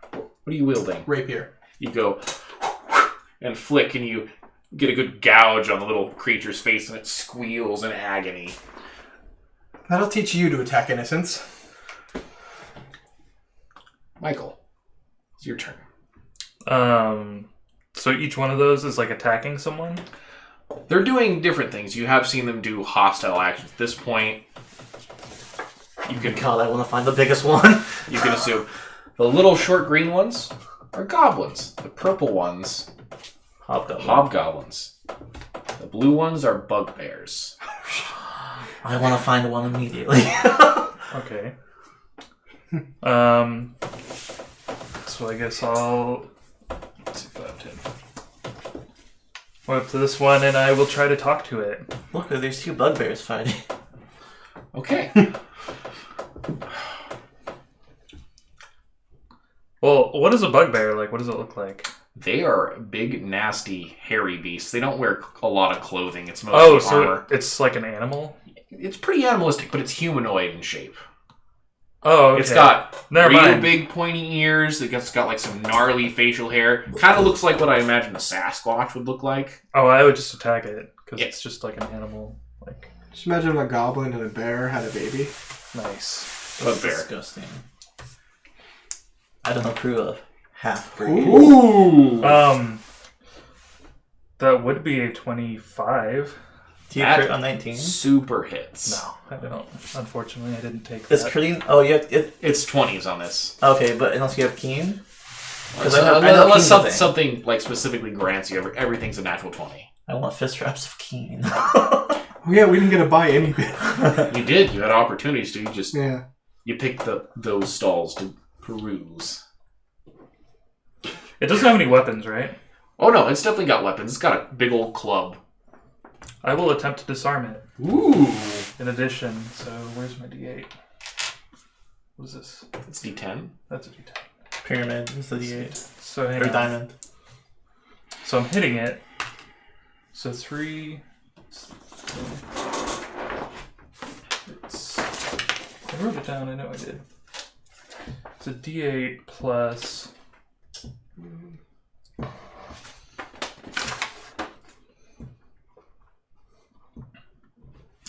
are you wielding? Rapier. You go and flick, and you get a good gouge on the little creature's face, and it squeals in agony. That'll teach you to attack innocents. Michael, it's your turn. So each one of those is like attacking someone? They're doing different things. You have seen them do hostile actions. At this point, you can God, I want to find the biggest one. You can assume the little short green ones are goblins. The purple ones, hobgoblins. The blue ones are bugbears. I want to find one immediately. Okay. So I guess I'll... Let's see, 5, 10. Go up to this one and I will try to talk to it. Look, there's 2 bugbears fighting. Okay. Well, what is a bugbear like? What does it look like? They are big, nasty, hairy beasts. They don't wear a lot of clothing. It's mostly armor. It's like an animal? It's pretty animalistic, but it's humanoid in shape. Oh, okay. It's got Never real mind. big pointy ears. It's got like some gnarly facial hair. Kind of looks like what I imagine a Sasquatch would look like. Oh, I would just attack it because Yeah. it's just like an animal. Like, Just imagine a goblin and a bear had a baby. nice. That's Bugbear. disgusting. I don't approve of half-breed. Ooh. That would be a 25. Do you That- crit on 19? Super hits. No, I don't. Unfortunately, I didn't take It's that. critting. Oh, you have it. It's 20s on this. Okay, but unless you have keen. Unless Keen's a thing. something like specifically grants you everything's a natural 20. I want fist wraps of keen. Oh yeah, we didn't get to buy any bit. You did. You had opportunities to. You just Yeah. you picked those stalls to peruse. It doesn't have any weapons, right? Oh no, it's definitely got weapons. It's got a big old club. I will attempt to disarm it. Ooh. In addition, so where's my D8? What is this? It's D10. That's a D10. Pyramid is the D8. So hang Or on. diamond. So I'm hitting it. So 3. I wrote it down. I know I did. It's a D8 plus.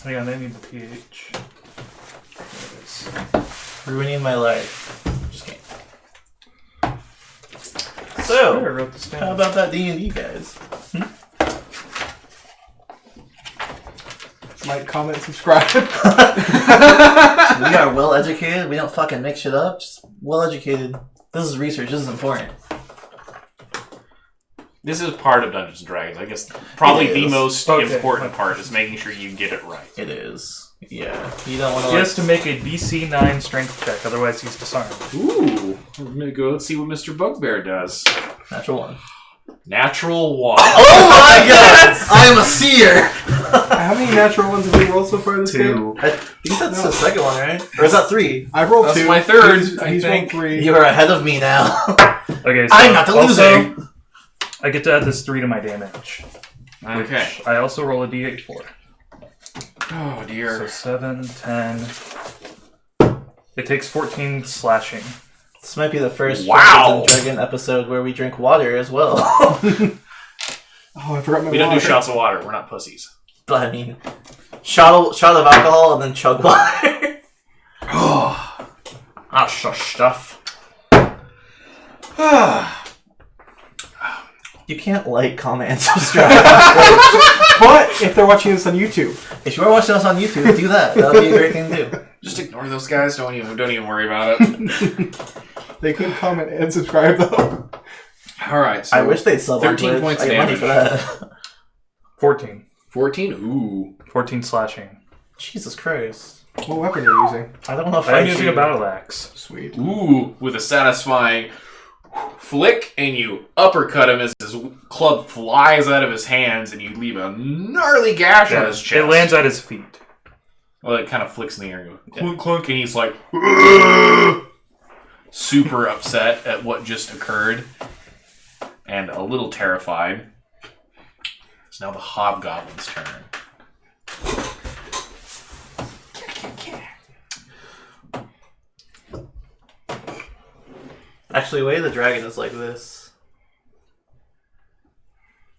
Hang on, I need the pH. There it is. Ruining my life. Just kidding. Sure, I So, wrote this down. how about that D&D, guys? Like, comment, subscribe. We are well educated. We don't fucking make shit up. Just well educated. This is research. This is important. This is part of Dungeons and Dragons. I guess probably It the is. most Okay. important part is making sure you get it right. It is. Yeah. You don't want to He has to make a DC 9 strength check, otherwise he's disarmed. Ooh. We're gonna go and see what Mr. Bugbear does. Natural 1. Natural 1. Oh my god! I am a seer! How many natural ones have we rolled so far this game? 2. I think that's the second one, right? Or is that 3? I've rolled That's 2. my third, He's I rolled think. 3. You are ahead of me now. Okay, so I'm not the also, loser! I get to add this 3 to my damage. Okay. Which I also roll a D8 for. Oh So dear. 7, 10. It takes 14 slashing. This might be the first Wow. Drunkards and Dragon episode where we drink water as well. Oh, I forgot my We don't do water. shots of water. We're not pussies. But I mean, shot of alcohol and then chug water. Oh, that's the stuff. You can't like, comment, and subscribe. But if they're watching this on YouTube, If you are watching us on YouTube, do that. That would be a great thing to do. Just ignore those guys. Don't even worry about it. they could comment and subscribe though. All right. So I wish they'd sub 13 on Twitch. points I get money damage. for that. 14. 14. Ooh. 14 slashing. Jesus Christ. What weapon are you using? I don't want to I'm fight using you. a battle axe. Sweet. Ooh, with a satisfying flick, and you uppercut him as his club flies out of his hands, and you leave a gnarly gash on his chest. It lands at his feet. Well, it kind of flicks in the air and goes Yeah. clunk, clunk, and he's like super upset at what just occurred and a little terrified. It's now the hobgoblin's turn. Actually, Way of the Dragon is like this.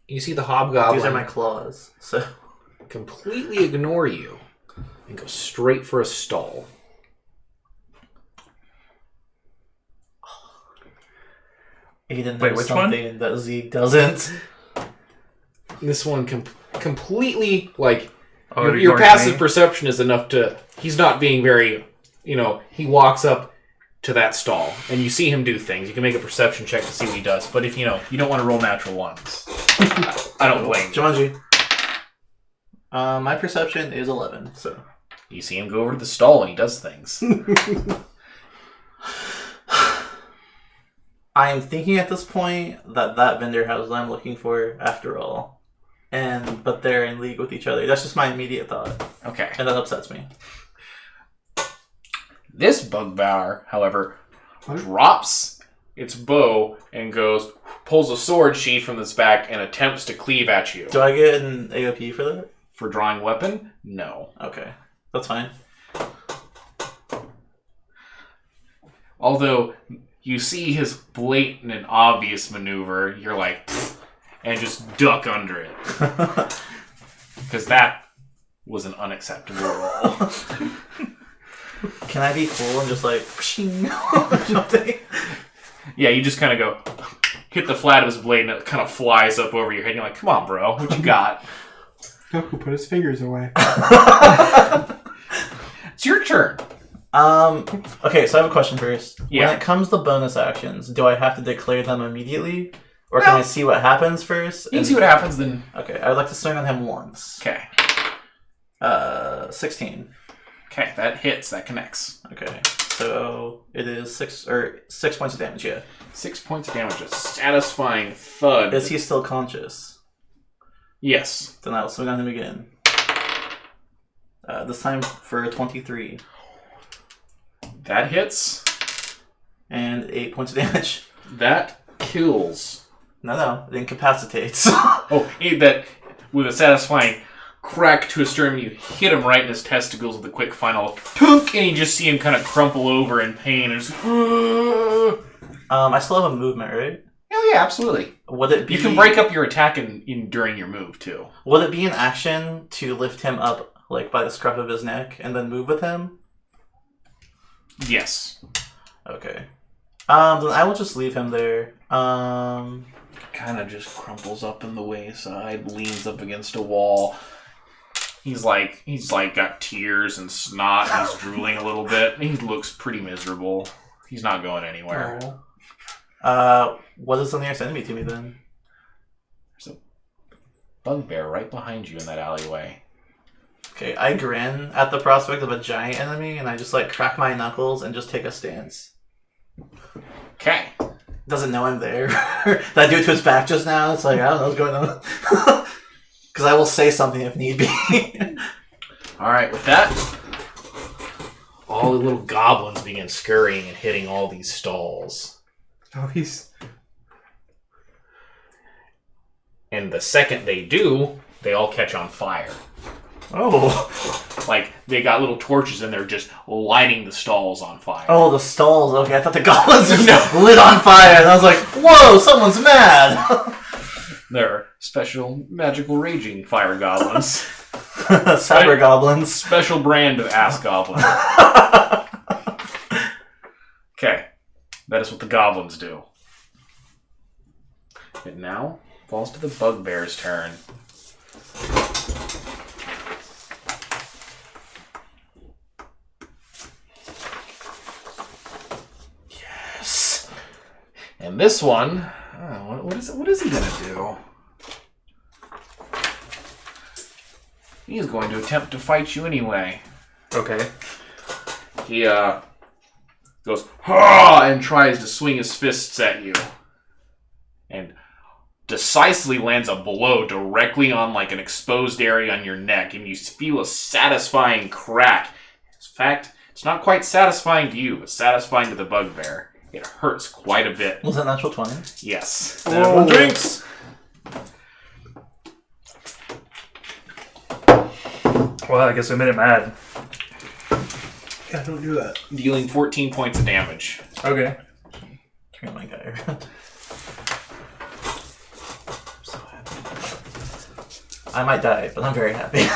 You see the hobgoblin These are my claws. So completely ignore you and go straight for a stall. Aiden Wait, knows which one? something that Zeke doesn't. This one completely, like, Oh, your it ignores passive me? perception is enough to... He's not being very... he walks up to that stall, and you see him do things. You can make a perception check to see what he does, but if, you don't want to roll natural ones. I don't blame you. Jumanji. My perception is 11, so... You see him go over to the stall, and he does things. I am thinking at this point that vendor has what I'm looking for after all. But they're in league with each other. That's just my immediate thought. Okay. And that upsets me. This bugbear, however, drops its bow and pulls a sword sheath from its back and attempts to cleave at you. Do I get an AOP for that? For drawing weapon? No. Okay. That's fine. Although you see his blatant and obvious maneuver, you're like, "Pfft," and just duck under it. Because that was an unacceptable roll. Can I be cool and just like, or something? Yeah, you just kind of go, hit the flat of his blade and it kind of flies up over your head. You're like, come on, bro, what you got? Goku put his fingers away. It's your turn. Okay, so I have a question first. Yeah. When it comes to bonus actions, do I have to declare them immediately? Or can No. I see what happens first? You can see what happens then. Okay, I would like to swing on him once. Okay. 16. Okay, that hits. That connects. Okay, so it is 6 points of damage, yeah. 6 points of damage. A satisfying thud. Is he still conscious? Yes. Then I'll swing on him again. This time for 23. That hits. And 8 points of damage. That kills. No, it incapacitates. Oh, that with a satisfying crack to his sternum, you hit him right in his testicles with a quick final tunk, and you just see him kind of crumple over in pain and just. I still have a movement, right? Oh yeah, absolutely. Would it be? You can break up your attack during your move too. Would it be an action to lift him up, like by the scruff of his neck, and then move with him? Yes. Okay. Then I will just leave him there. Kind of just crumples up in the wayside, leans up against a wall. He's like got tears and snot, and he's drooling a little bit. He looks pretty miserable. He's not going anywhere. What is the nearest enemy to me then? There's a bugbear right behind you in that alleyway. Okay, I grin at the prospect of a giant enemy, and I just like crack my knuckles and just take a stance. Okay. Doesn't know I'm there. Did I do it to his back just now? It's like, I don't know what's going on. Because I will say something if need be. Alright, with that, all the little goblins begin scurrying and hitting all these stalls. Oh, he's... And the second they do, they all catch on fire. Oh. Like, they got little torches and they're just lighting the stalls on fire. Oh, the stalls. Okay, I thought the goblins were lit on fire. And I was like, whoa, someone's mad. They're special magical raging fire goblins. Cyber goblins. Special brand of ass goblin. Okay. That is what the goblins do. It now falls to the bugbear's turn. Yes. And this one, what is he gonna do? He is going to attempt to fight you anyway. Okay. He goes, "Ha!" and tries to swing his fists at you. And decisively lands a blow directly on like an exposed area on your neck, and you feel a satisfying crack. In fact, it's not quite satisfying to you, but satisfying to the bugbear. It hurts quite a bit. Was that natural 20? Yes. Everyone drinks! Well, I guess I made it mad. Yeah, don't do that. Dealing 14 points of damage. Okay. Turn my guy around. I'm so happy. I might die, but I'm very happy.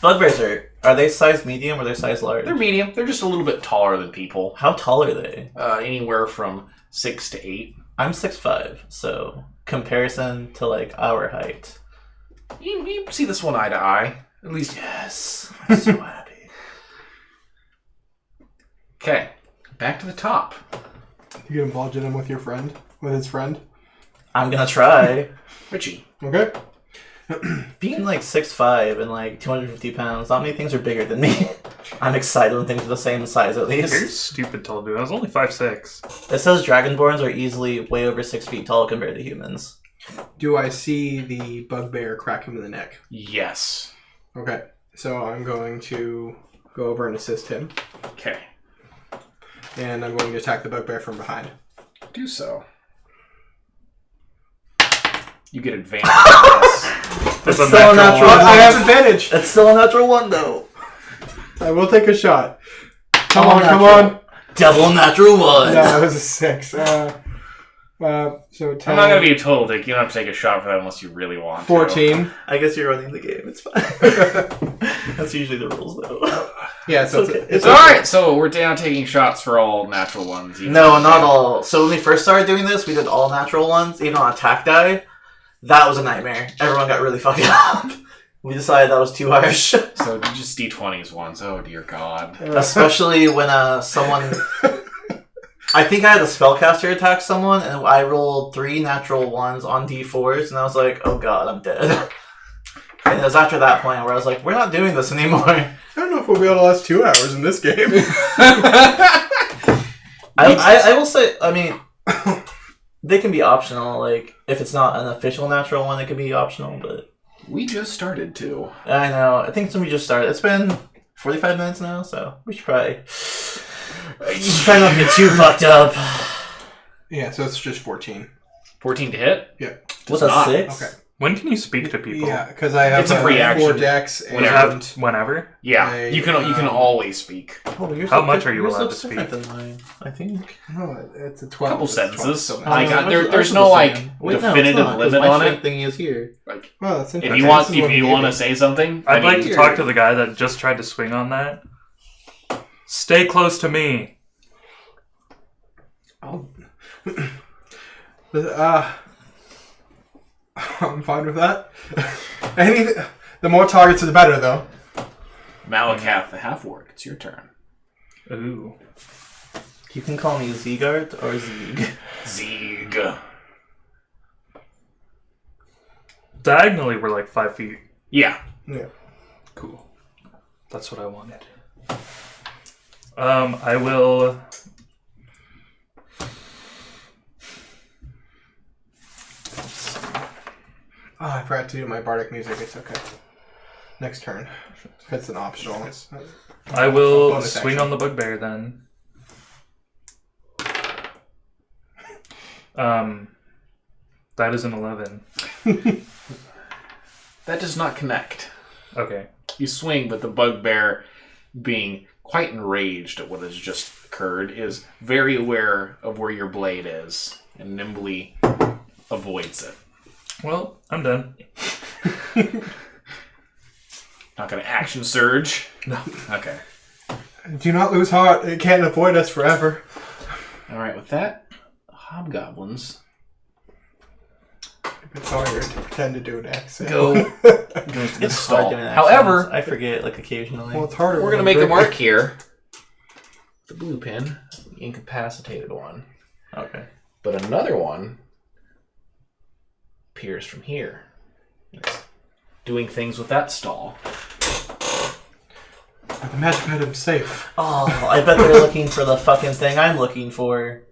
Bugbears are they size medium or are they size large? They're medium. They're just a little bit taller than people. How tall are they? Anywhere from 6 to 8. I'm 6'5", so comparison to like our height. You see this one eye to eye. At least. Yes. I'm so happy. Okay. Back to the top. You gonna bludgeon him with your friend? With his friend? I'm gonna try. Richie. Okay. Being like 6'5" and like 250 pounds, not many things are bigger than me. I'm excited when things are the same size at You're least. stupid tall, dude. I was only 5'6". It says Dragonborns are easily way over 6 feet tall compared to humans. Do I see the bugbear crack him in the neck? Yes. Okay. So I'm going to go over and assist him. Okay. And I'm going to attack the bugbear from behind. Do so. You get advantage on this. It's a still a natural one. one. I have advantage! It's still a natural one though. I will take a shot. Come Double on, come natural. on! Double natural one. No, it was a 6. So 10, I'm not going to be a total dick. You don't have to take a shot for that unless you really want to. 14. I guess you're running the game. It's fine. That's usually the rules though. Yeah, so It's okay. it's Alright, so we're down taking shots for all natural ones. No, not all. So when we first started doing this, we did all natural ones, even on attack die. That was a nightmare. Everyone got really fucked up. We decided that was too harsh. So just D20s ones. Oh, dear God. Especially when someone... I think I had a spellcaster attack someone, and I rolled 3 natural ones on D4s, and I was like, oh god, I'm dead. And it was after that point where I was like, we're not doing this anymore. I don't know if we'll be able to last 2 hours in this game. I will say, I mean, they can be optional. Like, if it's not an official natural one, it can be optional, but... We just started to. I know. I think we just started. It's been 45 minutes now, so we should probably... try not to get too fucked up. Yeah, so it's just 14. 14 to hit? Yeah. What's a not. 6? Okay. When can you speak to people? Yeah, because I have It's a free 4 action. decks and... Whenever? Yeah. You can always speak. Oh, you're How so much diff- are you you're allowed so to different than mine, I think. No, it's a 12. Couple It's 12, sentences. so Like, that's- there's no, like, definitive no, limit my on strength it. thing is here. Like, Oh, that's if interesting. you want, This is what if he you gave want me. to say something, I'd like mean, to talk to the guy that just tried to swing on that. Stay close to me. Oh. I'm fine with that. The more targets, the better, though. Malakath, the half-orc. It's your turn. Ooh. You can call me Zegard or Zeeg. Zeeg. Diagonally, we're like 5 feet. Yeah. Yeah. Cool. That's what I wanted. I will... Oh, I forgot to do my bardic music. It's okay. Next turn. It's an optional. I will Bonus swing action. on the bugbear then. That is an 11. That does not connect. Okay. You swing, but the bugbear, being quite enraged at what has just occurred, is very aware of where your blade is and nimbly avoids it. Well, I'm done. Not gonna action surge? No. Okay. Do not lose heart. It can't avoid us forever. Alright, with that, hobgoblins It's harder to pretend to do an accent. go to the It's stall. hard doing However, accents. I forget like occasionally. Well, it's harder. we're when gonna make a I'm mark here. The blue pin, the incapacitated one. Okay. But another one appears from here. It's doing things with that stall. The magic item's safe. Oh, I bet they're looking for the fucking thing I'm looking for.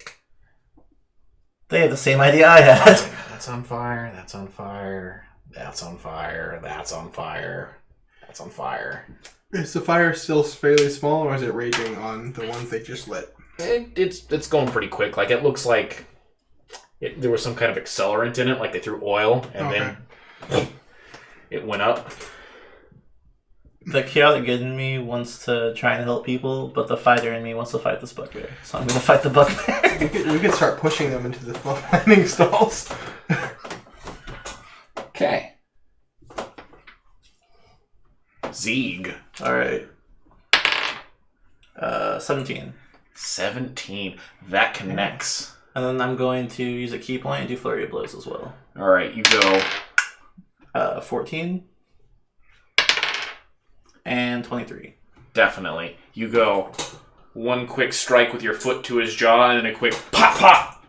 They have the same idea I had. That's on fire, that's on fire, that's on fire, that's on fire, that's on fire. Is the fire still fairly small, or is it raging on the ones they just lit? It's going pretty quick. Like, it looks like there was some kind of accelerant in it, like they threw oil, and then it went up. The chaotic good in me wants to try and help people, but the fighter in me wants to fight this bugbear. So I'm going to fight the bugbear. We could start pushing them into the mining stalls. Okay. Zeeg. Alright. 17. 17. That connects. And then I'm going to use a key point and do flurry of blows as well. Alright, you go. 14. And 23. Definitely. You go one quick strike with your foot to his jaw, and then a quick pop, pop.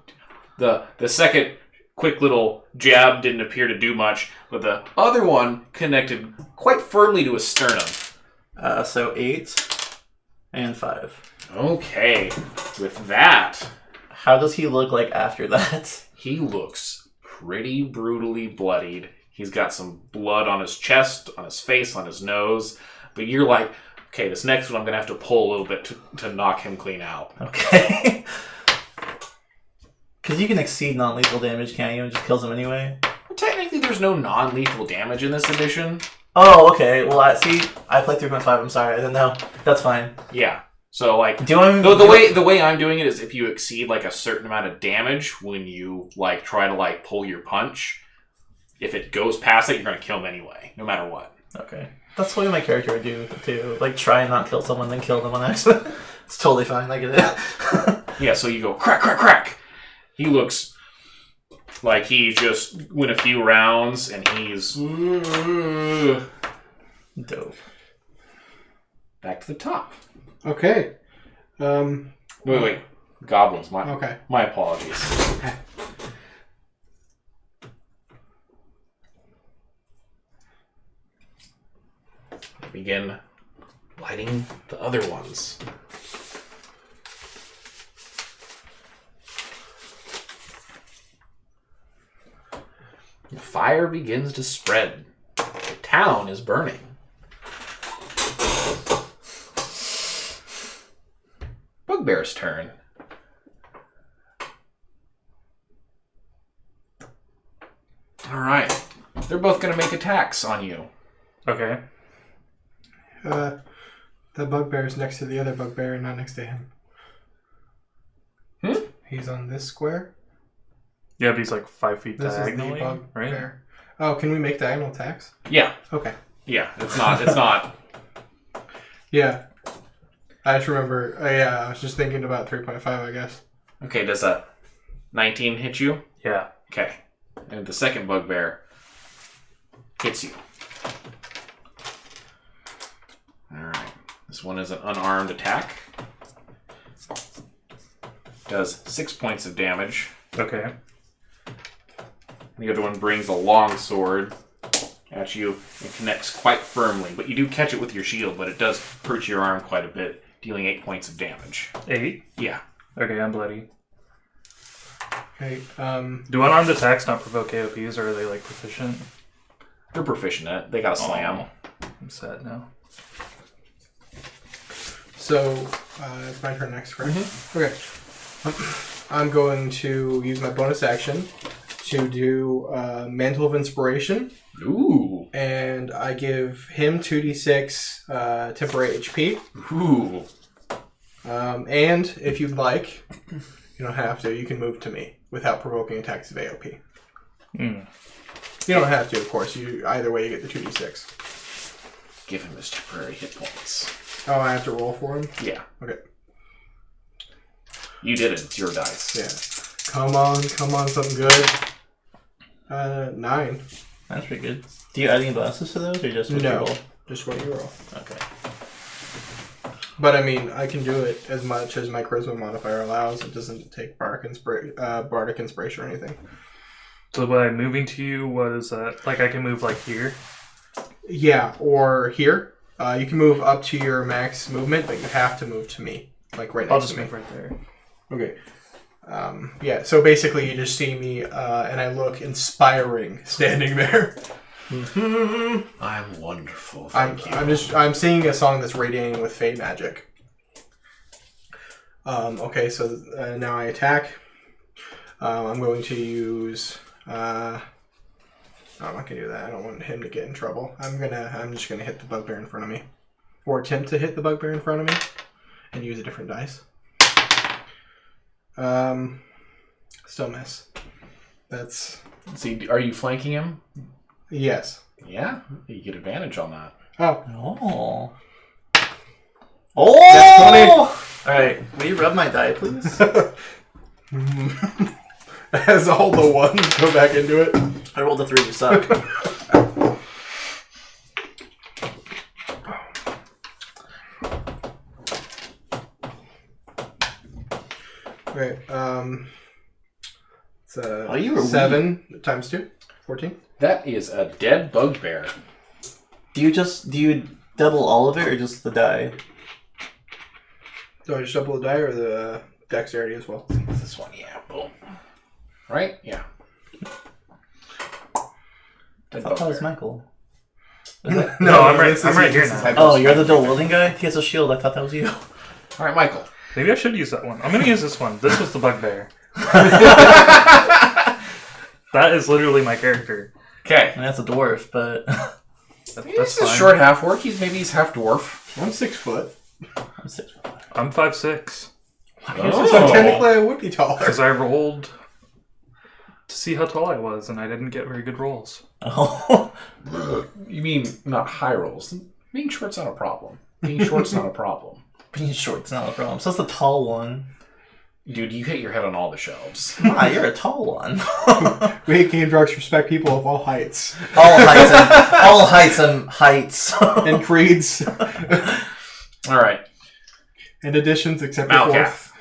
The second quick little jab didn't appear to do much, but the other one connected quite firmly to his sternum. So 8 and 5. Okay. With that, How does he look like after that? he looks pretty brutally bloodied. He's got some blood on his chest, on his face, on his nose. But you're like, okay, this next one I'm going to have to pull a little bit to knock him clean out. Okay. Because you can exceed non-lethal damage, can't you? And just kills him anyway. Technically, there's no non-lethal damage in this edition. Oh, okay. Well, I played 3.5. I'm sorry. I didn't know. That's fine. Yeah. So, like, Do I... the way I'm doing it is if you exceed, like, a certain amount of damage when you, like, try to, like, pull your punch, if it goes past it, you're going to kill him anyway, no matter what. Okay. That's what my character would do, too. Like, try and not kill someone, then kill them on accident. It's totally fine. I get it. Yeah, so you go crack, crack, crack. He looks like he just went a few rounds, and he's Dope. back to the top. Okay. Wait. Goblins. Okay. My apologies. Begin lighting the other ones. The fire begins to spread. The town is burning. Bugbear's turn. Alright. They're both going to make attacks on you. Okay. The bugbear is next to the other bugbear and not next to him. He's on this square. Yeah, but he's like 5 feet This diagonally, is the bugbear. right? Oh, can we make diagonal attacks? Yeah. Okay. Yeah. It's not. Yeah. I just remember. I was just thinking about 3.5, I guess. Okay, does a 19 hit you? Yeah. Okay. And the second bugbear hits you. Alright. This one is an unarmed attack. Does 6 points of damage. Okay. The other one brings a long sword at you and connects quite firmly. But you do catch it with your shield, but it does hurt your arm quite a bit, dealing 8 points of damage. 8? Yeah. Okay, I'm bloody. Okay. Do unarmed attacks not provoke AOPs, or are they like proficient? They're proficient at it. They got a slam. Oh, I'm sad now. So, it's my turn next, correct? Okay. I'm going to use my bonus action to do Mantle of Inspiration. Ooh. And I give him 2d6 temporary HP. Ooh. And if you'd like, you don't have to, you can move to me without provoking attacks of AOP. You don't have to, of course. Either way, you get the 2d6. give him his temporary hit points. Oh, I have to roll for him? Yeah. Okay. You did it. It's your dice. Yeah. Come on, something good. 9. That's pretty good. Do you add any bonuses to those, or just what you No. roll? Just what you roll. Okay. But I mean, I can do it as much as my charisma modifier allows. It doesn't take bardic inspiration or anything. So by moving to you was like I can move like here. Yeah, or here. You can move up to your max movement, but you have to move to me, like right I'll next just to me. move right there. Okay. Yeah. So basically, you just see me, and I look inspiring standing there. I'm wonderful. I'm singing a song that's radiating with fey magic. Okay, so now I attack. I'm going to use. No, I'm not gonna do that. I don't want him to get in trouble. I'm just gonna hit the bugbear in front of me, or attempt to hit the bugbear in front of me, and use a different dice. Still miss. That's See, are you flanking him? yes. Yeah, you get advantage on that. Oh. Oh! Alright, will you rub my die, please? As all the ones go back into it. I rolled a 3, you suck. Okay, it's you were 7 times 2, 14. That is a dead bugbear. Do you double all of it, or just the die? Do I just double the die or the dexterity as well? This one, yeah. Boom. Right? Yeah. I thought that was Michael. No, I'm right here now. Oh, you're the dual wielding guy? He has a shield. I thought that was you. All right, Michael. Maybe I should use that one. I'm gonna use this one. This was the bugbear. That is literally my character. Okay. I mean, that's a dwarf, but That's a fine. short half orc. Maybe he's half dwarf. I'm 6 foot. I'm 6 foot. I'm 5'6". Oh. So technically I would be taller. Because I rolled to see how tall I was, and I didn't get very good rolls. Oh. You mean not high rolls? Being short's not a problem. Being short's not a problem. Being short's not a problem. So that's the tall one. Dude, you hit your head on all the shelves. Ah, you're a tall one. We hate game drugs respect people of all heights. all heights and heights. And creeds. All right. And additions except for Malkath. fourth.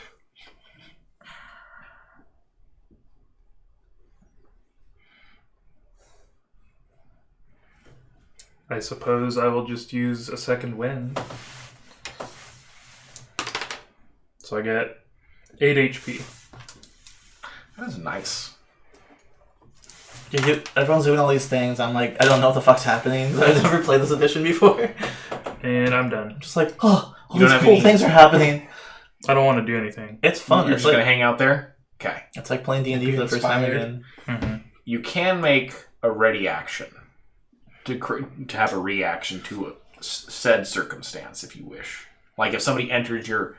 I suppose I will just use a second wind. So I get 8 HP. That is nice. Everyone's doing all these things. I'm like, I don't know what the fuck's happening. I've never played this edition before. And I'm done. Just like, oh, all You don't these have cool any- things are happening. I don't want to do anything. It's fun. You're It's just like, going to hang out there? Okay. it's like playing D&D for the first time Inspired. again. You can make a ready action to have a reaction to a said circumstance if you wish. Like if somebody enters your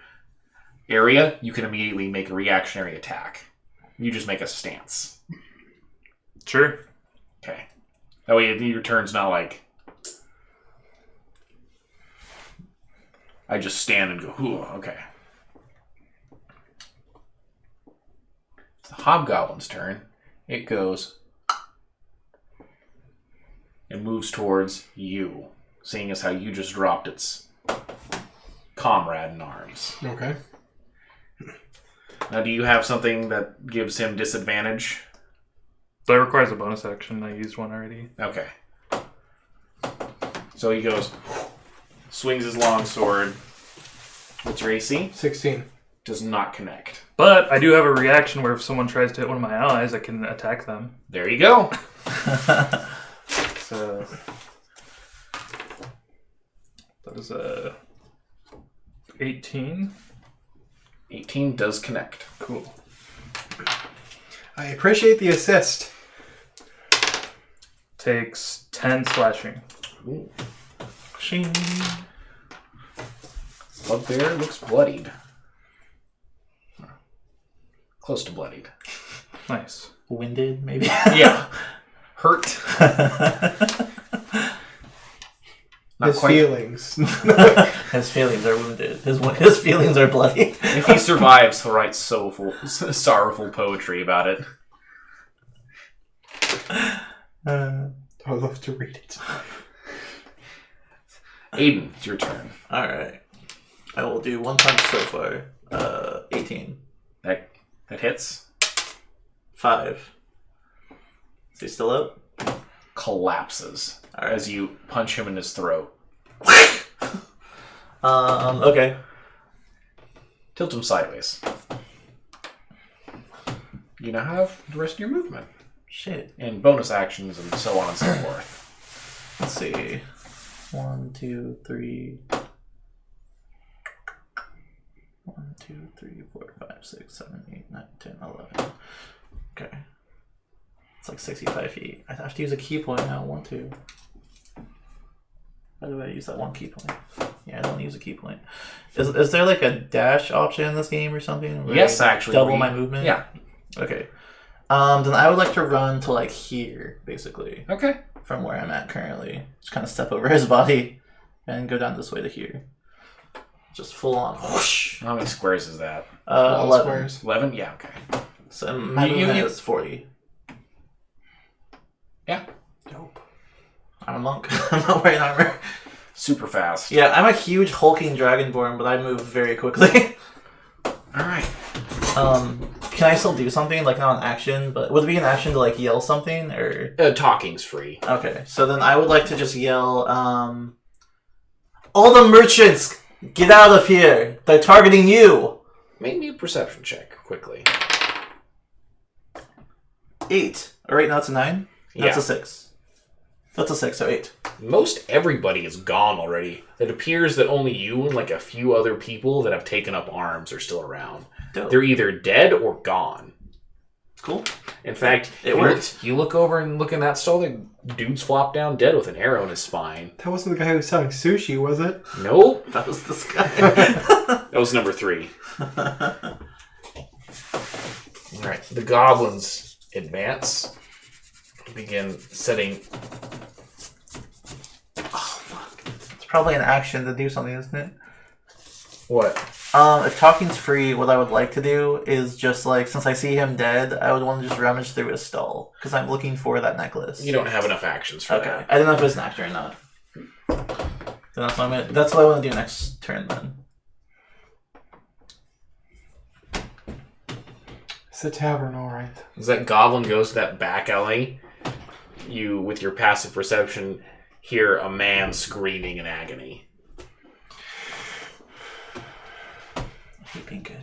area, you can immediately make a reactionary attack. You just make a stance. Sure. Okay. That way your turn's not like I just stand and go, ooh, okay. It's the hobgoblin's turn. It goes and moves towards you, seeing as how you just dropped its comrade in arms. Okay. Now, do you have something that gives him disadvantage? That requires a bonus action. I used one already. Okay. So he goes, swings his longsword. What's your AC? 16. Does not connect. But I do have a reaction where if someone tries to hit one of my allies, I can attack them. There you go. So that is a 18. 18 does connect. Cool. I appreciate the assist. Takes 10 slashing. Ooh. Shing. Bugbear looks bloodied. Close to bloodied. Nice. Winded, maybe? Yeah. Hurt. His feelings. His feelings are wounded. His feelings are bloody. If he survives, he'll write sorrowful poetry about it. I would love to read it. Aiden, it's your turn. Alright. I will do 1 punch so far. 18. That hits. 5. Is he still up? Collapses as you punch him in his throat. Okay. Tilt him sideways. You now have the rest of your movement. Shit. And bonus actions and so on and so forth. Let's see. 1, 2, 3. 1, 2, 3, 4, 5, 6, 7, 8, 9, 10, 11. Okay. It's like 65 feet. I have to use a key point now. 1, 2. How do I use that 1 key point? Yeah, I don't use a key point. Is there like a dash option in this game or something? Yes, actually. Double my movement? Yeah. Okay. Then I would like to run to like here, basically. Okay. From where I'm at currently. Just kind of step over his body and go down this way to here. Just full on whoosh. How many squares is that? 11. Squares. 11? Yeah, okay. So my movement is 40. Yeah. Dope. I'm a monk. I'm not wearing armor. Super fast. Yeah, I'm a huge hulking dragonborn, but I move very quickly. Alright. Can I still do something, like not an action, but would it be an action to like yell something, or? Talking's free. Okay, so then I would like to just yell, all the merchants, get out of here! They're targeting you! Make me a perception check, quickly. 8. Or right now it's a 9? That's Yeah. a 6. That's a 6, so 8. Most everybody is gone already. It appears that only you and like a few other people that have taken up arms are still around. Dope. They're either dead or gone. Cool. In fact, It worked. You look over and look in that stall, the dude's flopped down dead with an arrow in his spine. That wasn't the guy who was selling sushi, was it? Nope. That was this guy. That was number 3. Alright, the goblins advance. Begin setting... Oh, fuck. It's probably an action to do something, isn't it? What? If talking's free, what I would like to do is just like, since I see him dead, I would want to just rummage through his stall. Because I'm looking for that necklace. You don't have enough actions for Okay. that. I didn't know if it was an action or not. Then that's what I want to do next turn then. It's a tavern, alright. As that goblin goes to that back alley, you, with your passive perception, hear a man screaming in agony. I hate being good.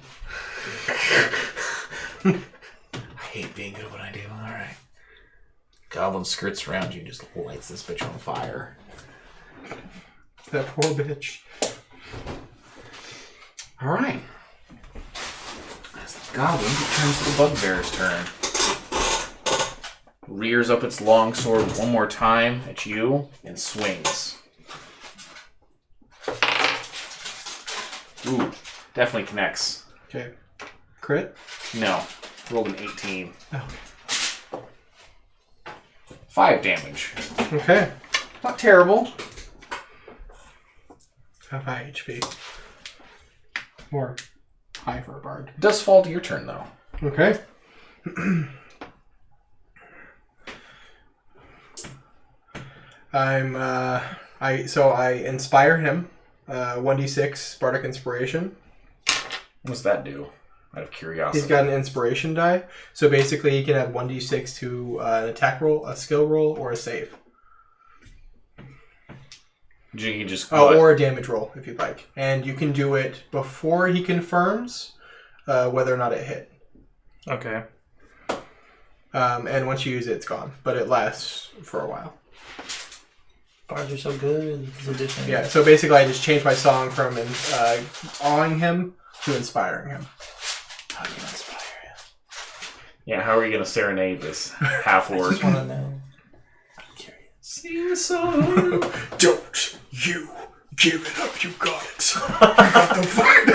I hate being good at what I do. Alright. Goblin skirts around you and just lights this bitch on fire. That poor bitch. Alright. As the goblin, it turns to the bugbear's turn. Rears up its long sword one more time at you and swings. Ooh, definitely connects. Okay. Crit? No, rolled an 18. Oh. 5 damage. Okay. Not terrible. How high HP? More high for a bard. It does fall to your turn though. Okay. I inspire him. 1d6 Bardic Inspiration. What's that do? Out of curiosity. He's got an inspiration die, so basically he can add 1d6 to an attack roll, a skill roll, or a save. You can just Or a damage roll if you'd like, and you can do it before he confirms whether or not it hit. Okay. And once you use it, it's gone, but it lasts for a while. Bards are so good. This addition. Yeah, so basically I just changed my song from awing him to inspiring him. How do you inspire him? Yeah, how are you gonna serenade this half I orc? just want to know. I'm curious. Sing a song. Don't you give it up, you got it. You got the fight.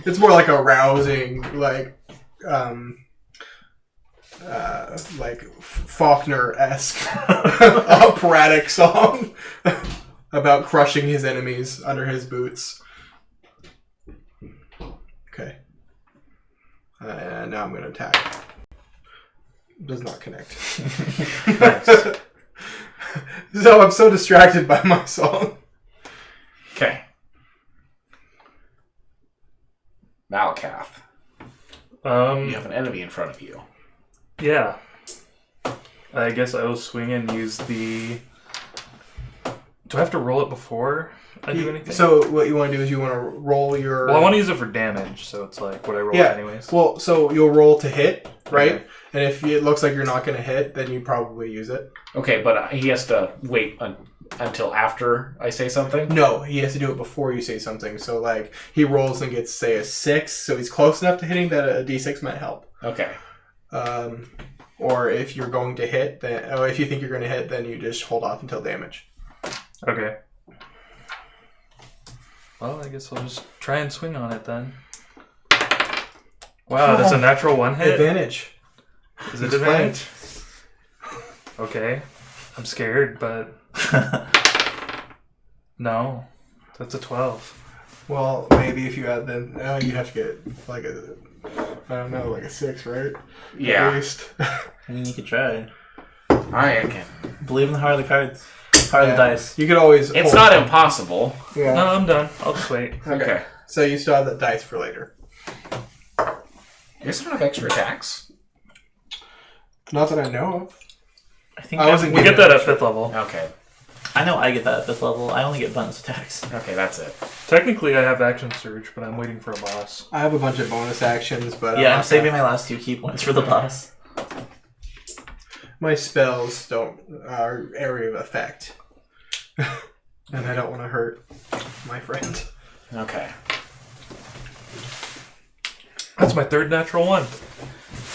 It's more like a rousing, like, like Faulkner-esque operatic song about crushing his enemies under his boots. Okay. And now I'm going to attack. Does not connect. Nice. So I'm so distracted by my song. Okay. Malakath, you have an enemy in front of you. Yeah. I guess I will swing and use the... Do I have to roll it before I do anything? So what you want to do is you want to roll your... Well, I want to use it for damage, so it's like what I roll anyways. Well, so you'll roll to hit, right? Okay. And if it looks like you're not going to hit, then you probably use it. Okay, but he has to wait until after I say something? No, he has to do it before you say something. So, like, he rolls and gets, say, a 6, so he's close enough to hitting that a d6 might help. Okay. Or if you're going to hit, then if you think you're going to hit, then you just hold off until damage. Okay. Well, I guess I'll just try and swing on it then. Wow, that's a natural 1 hit? Advantage. Is it advantage? Okay. I'm scared, but... No. That's a 12. Well, maybe if you add then... you'd have to get, like, I don't know, like a 6, right? Yeah. At least. I mean, you could try. I can. Believe in the heart of the cards. Heart of the dice. You could always... It's not impossible. Yeah. No, I'm done. I'll just wait. Okay. So you still have that dice for later. Is there enough extra attacks? Not that I know of. I think I wasn't We given get that at 5th level. Okay. I know I get that at 5th level. I only get bonus attacks. Okay, that's it. Technically, I have action surge, but I'm waiting for a boss. I have a bunch of bonus actions, but... Yeah, I'm saving my last 2 key points for the boss. My spells are area of effect. And I don't want to hurt my friend. Okay. That's my 3rd natural 1.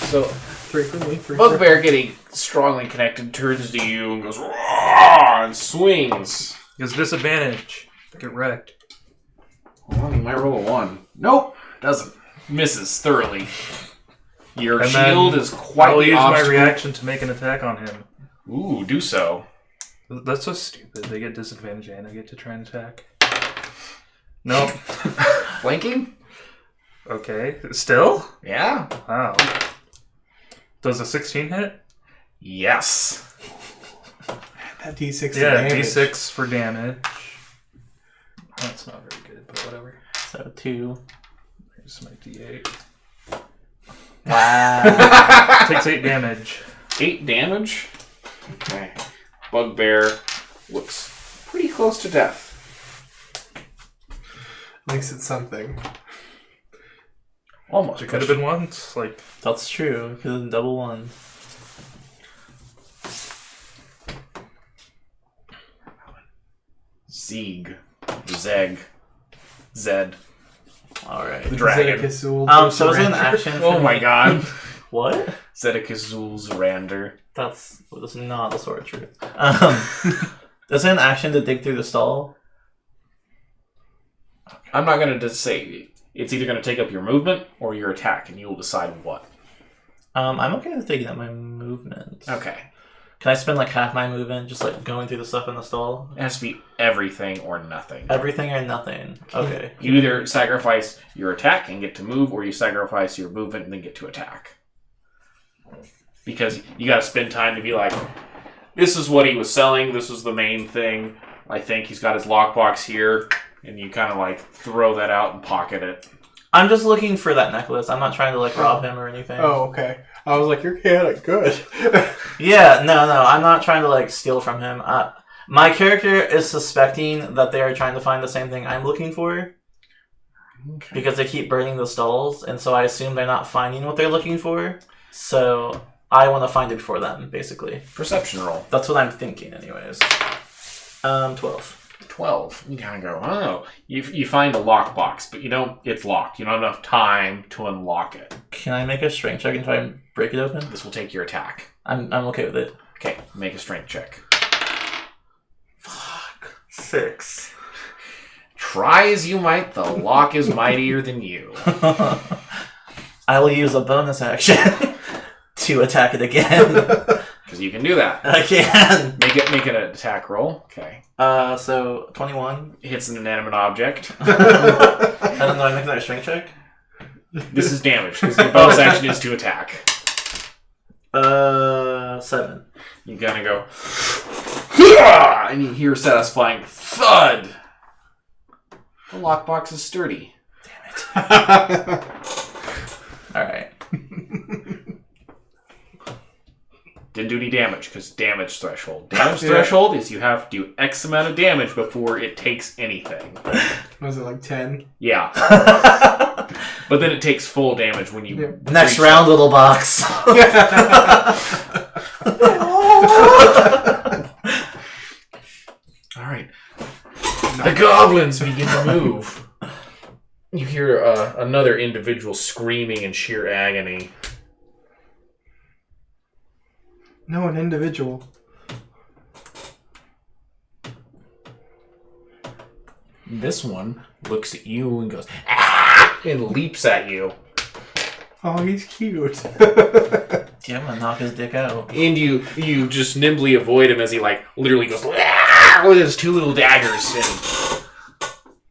So, 3 for me, 3 for... Bugbear getting strongly connected turns to you and goes, "Roar!" and swings. Is disadvantage. Get wrecked. Well, you might roll a 1. Nope, doesn't. Misses thoroughly. Your And shield then is quite I'll the use my obstacle. reaction to make an attack on him. Ooh, do so. That's so stupid. They get disadvantage and I get to try and attack. Nope. Flanking? Okay. Still? Yeah. Wow. Does a 16 hit? Yes. That D6 Yeah, damage. D6 for damage. That's not very good, but whatever. So 2. Here's my D8. Wow. Takes 8 damage. 8 damage? Okay. Bugbear looks pretty close to death. At least it's something. Almost. It could have been once. Like, That's true, because it's double 1. Zeg. Zed. Alright. The dragon. Zedekazul So is it an action? Oh for my me? god. What? Zedekazul's Rander. That's not the sword of truth. Is it an action to dig through the stall? I'm not going to just say it's either going to take up your movement or your attack, and you will decide what. I'm okay with taking up my movement. Okay. Can I spend like half my movement just like going through the stuff in the stall? It has to be everything or nothing. Everything or nothing. Okay. You either sacrifice your attack and get to move, or you sacrifice your movement and then get to attack. Because you got to spend time to be like, this is what he was selling, this is the main thing. I think he's got his lockbox here, and you kind of like throw that out and pocket it. I'm just looking for that necklace. I'm not trying to like rob him or anything. Oh, okay. I was like, you're chaotic. Good. Yeah, no. I'm not trying to like steal from him. My character is suspecting that they are trying to find the same thing I'm looking for. Okay. Because they keep burning the stalls, and so I assume they're not finding what they're looking for. So I want to find it before them, basically. Perception roll. That's what I'm thinking, anyways. 12. 12. You kind of go, oh. You find a lockbox, but you don't. It's locked. You don't have enough time to unlock it. Can I make a strength check and try and break it open? This will take your attack. I'm okay with it. Okay, make a strength check. Fuck. 6. Try as you might, the lock is mightier than you. I will use a bonus action to attack it again. Because you can do that. I can. Make it an attack roll. Okay. So 21. Hits an inanimate object. And then do I make another strength check? This is damage, because your bonus action is to attack. 7. You kind of go, "Hurrah!" and you hear a satisfying thud. The lockbox is sturdy. Alright. Didn't do any damage, because damage threshold. Damage threshold is you have to do X amount of damage before it takes anything. Was it like 10? Yeah. But then it takes full damage when you... Next round, little box. Alright. The goblins begin to move. You hear another individual screaming in sheer agony. No, an individual. This one looks at you and goes, "Ah!" and leaps at you. Oh, he's cute. Yeah, I'm gonna knock his dick out. And you just nimbly avoid him as he like literally goes, "Ah!" with his two little daggers, and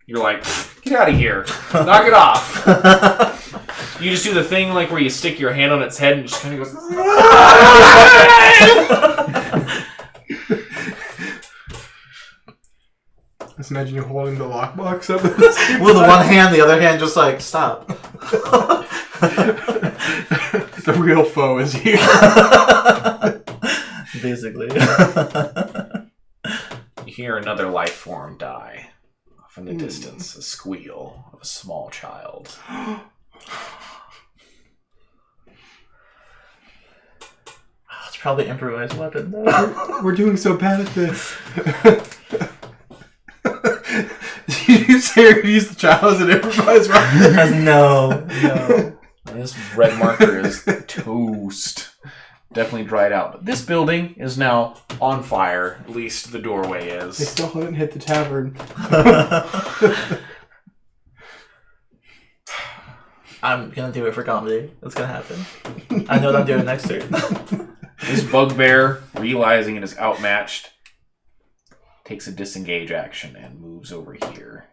you're like, "Get out of here. Knock it off." You just do the thing like where you stick your hand on its head and just kind of goes. Just imagine you holding the lockbox up. With one hand, the other hand just like, stop. The real foe is here. Basically. You hear another life form die. Off in the distance, a squeal of a small child. It's probably improvised weapon though. We're doing so bad at this. Did you say you're use the child as an improvised weapon? No. This red marker is toast. Definitely dried out. But this building is now on fire. At least the doorway They is. still haven't hit the tavern. I'm gonna do it for comedy. It's gonna happen. I know what I'm doing next turn. This bugbear, realizing it is outmatched, takes a disengage action and moves over here.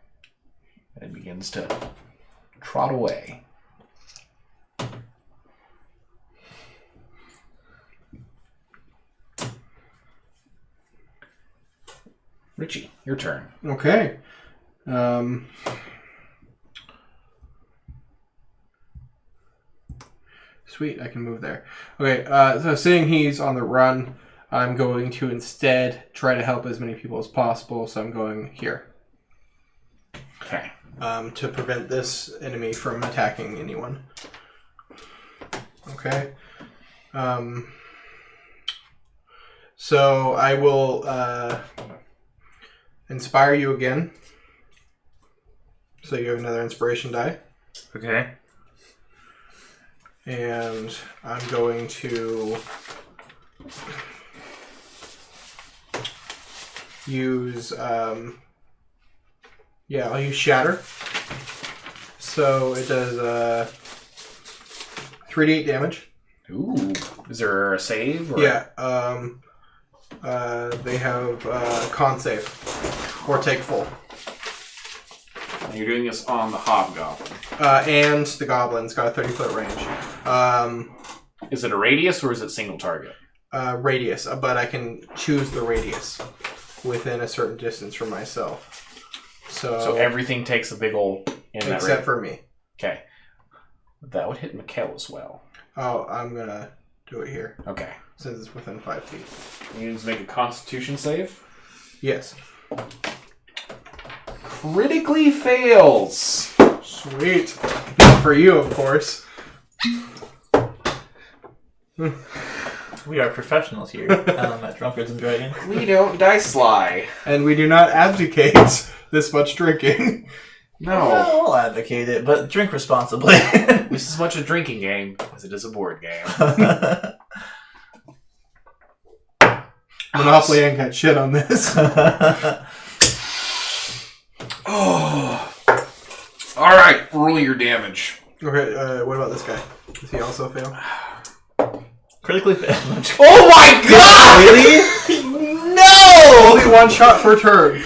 And begins to trot away. Richie, your turn. Okay. Sweet, I can move there. Okay, so seeing he's on the run, I'm going to instead try to help as many people as possible, so I'm going here. Okay. To prevent this enemy from attacking anyone. Okay. So I will inspire you again. So you have another inspiration die. Okay. And I'm going to use, I'll use Shatter. So it does 3d8 damage. Ooh. Is there a save? Or? Yeah. They have con save. Or take full. And you're doing this on the hobgoblin. And the goblin's got a 30-foot range. Is it a radius or is it single target? Radius, but I can choose the radius within a certain distance from myself. So everything takes a big ol' in that except radius. for me. Okay. That would hit Mikkel as well. Oh, I'm gonna do it here Okay. since it's within 5 feet. You need to make a Constitution save. Yes. Critically fails. Sweet. Not for you, of course. We are professionals here at Drunkards and Dragons. We don't dice lie. And we do not advocate this much drinking. No. Well, I'll advocate it, but drink responsibly. This is as much a drinking game as it is a board game. Monopoly ain't got shit on this. Oh. Alright, roll your damage. Okay, what about this guy? Does he also fail? Critically fail. Oh my god! Really? No! Only one shot per turn.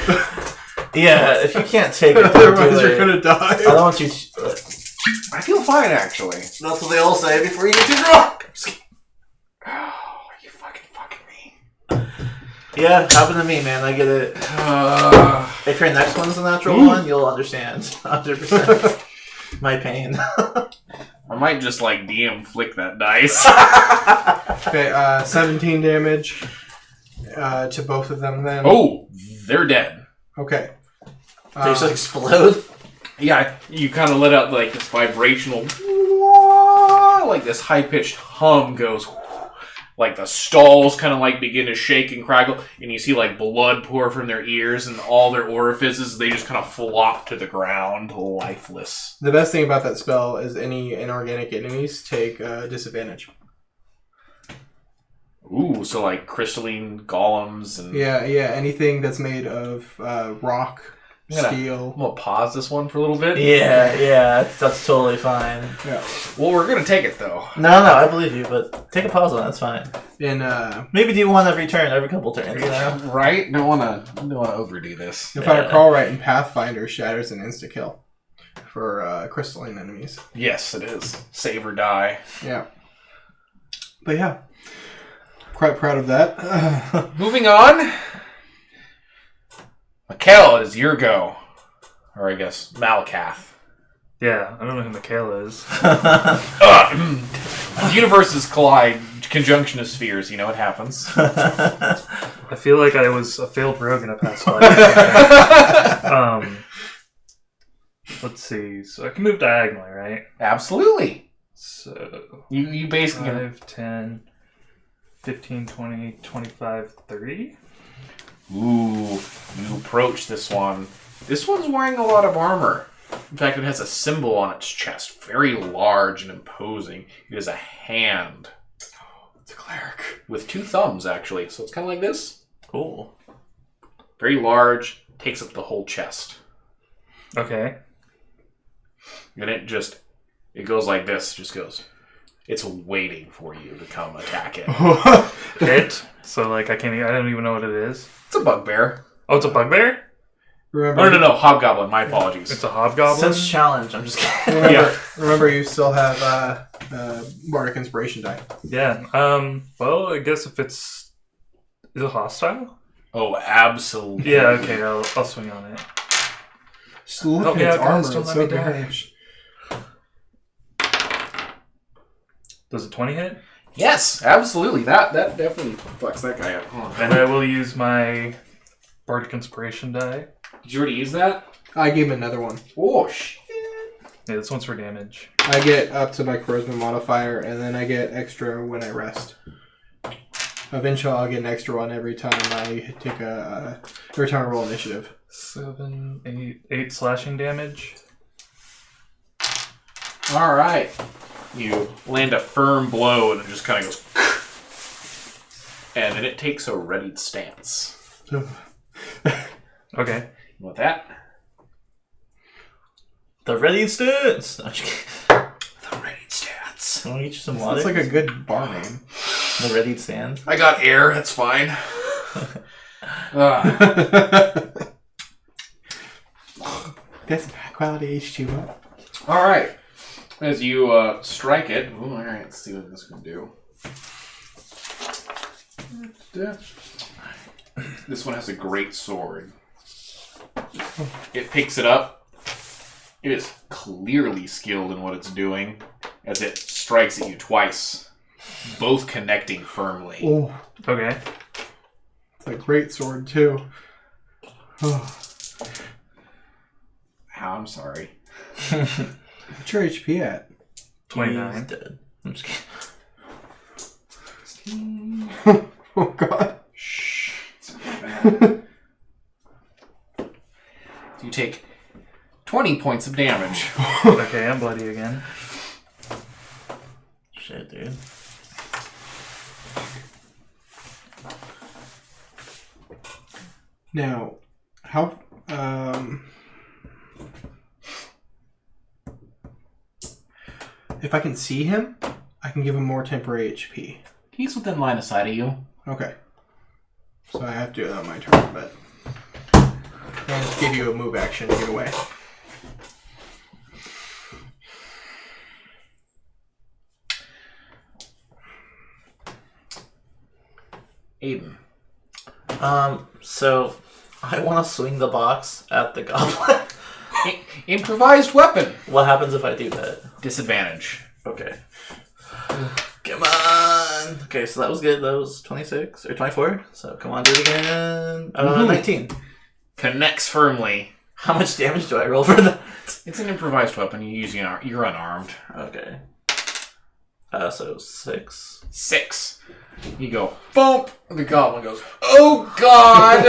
Yeah, if you can't take it, don't do Otherwise you're it. gonna die. I don't want you to... I feel fine, actually. That's what they all say before you get too drunk. Oh, are you fucking me? Yeah, happened to me, man. I get it. If your next one's a natural one, you'll understand. 100%. My pain. I might just like DM flick that dice. Okay, 17 damage to both of them then. Oh, they're dead. Okay. They just explode. Yeah, you kind of let out like this vibrational, like this high-pitched hum goes, like the stalls kind of like begin to shake and crackle, and you see like blood pour from their ears and all their orifices, they just kind of flop to the ground, lifeless. The best thing about that spell is any inorganic enemies take disadvantage. Ooh, so like crystalline golems and... Yeah, anything that's made of rock, steel. I'm gonna pause this one for a little bit. Yeah, that's totally fine. Yeah. Well, we're gonna take it though. No, I believe you, but take a pause on it, that's fine. And Maybe do one every turn, every couple turns, you know? Right? Don't wanna overdo this. if I recall right, in Pathfinder, Shatter's an insta-kill for crystalline enemies. Yes, it is. Save or die. Yeah. But yeah. Quite proud of that. Moving on. Mikhail, it is your go. Or I guess Malakath. Yeah, I don't know who Mikhail is. Universes collide. Conjunction of spheres. You know what happens. I feel like I was a failed rogue in a past life. Let's see. So I can move diagonally, right? Absolutely. So You basically... 5, 10, 15, 20, 25, 30. Ooh, you approach this one. This one's wearing a lot of armor. In fact, it has a symbol on its chest. Very large and imposing. It is a hand. It's a cleric. With 2 thumbs, actually. So it's kind of like this. Cool. Very large. Takes up the whole chest. Okay. And it goes like this. Just goes. It's waiting for you to come attack it. Hit. So like I don't even know what it is. It's a bugbear. Oh, it's a bugbear? Remember, No, hobgoblin. My apologies. It's a hobgoblin? Sense challenge, I'm just kidding. Remember, you still have Bardic Inspiration die. Yeah. Well, I guess if it's... Is it hostile? Oh, absolutely. Yeah, okay, I'll swing on it. Just look Help at me its out, guys, armor. don't It's let so me die. garish. Does a 20 hit? Yes, absolutely. That definitely fucks that guy up. Hold on. And I will use my Bardic Inspiration die. Did you already use that? I gave him another one. Oh, shit. Yeah, this one's for damage. I get up to my charisma modifier, and then I get extra when I rest. Eventually, I'll get an extra one every time I take every time I roll initiative. 7, 8 slashing damage. All right. You land a firm blow, and it just kind of goes... And then it takes a readied stance. Okay. You want that? The ready stance. No, I'm just kidding. The readied stance. Can we get you some water? That's like a good bar name. The ready stand. I got air. That's fine. That's high quality H2O. All right. As you strike it... Ooh, all right, let's see what this can do. This one has a great sword. It picks it up. It is clearly skilled in what it's doing as it strikes at you twice, both connecting firmly. Oh, Okay. it's a great sword too. Oh. Ow, I'm sorry. What's your HP at? 29. He's dead. I'm just kidding. Oh god. Shh. It's not bad. You take 20 points of damage. Okay, I'm bloody again. Shit, dude. Now, how if I can see him, I can give him more temporary HP. He's within line of sight of you. Okay. So I have to do that on my turn, but I'll just give you a move action to get away. Aiden. So I want to swing the box at the goblin. Improvised weapon. What happens if I do that? Disadvantage. Okay. Come on. Okay, so that was good. That was 26 or 24. So come on, do it again. 19. Connects firmly. How much damage do I roll for that? It's an improvised weapon. You're unarmed. Okay. So 6. 6. You go, bump. The goblin goes, oh god.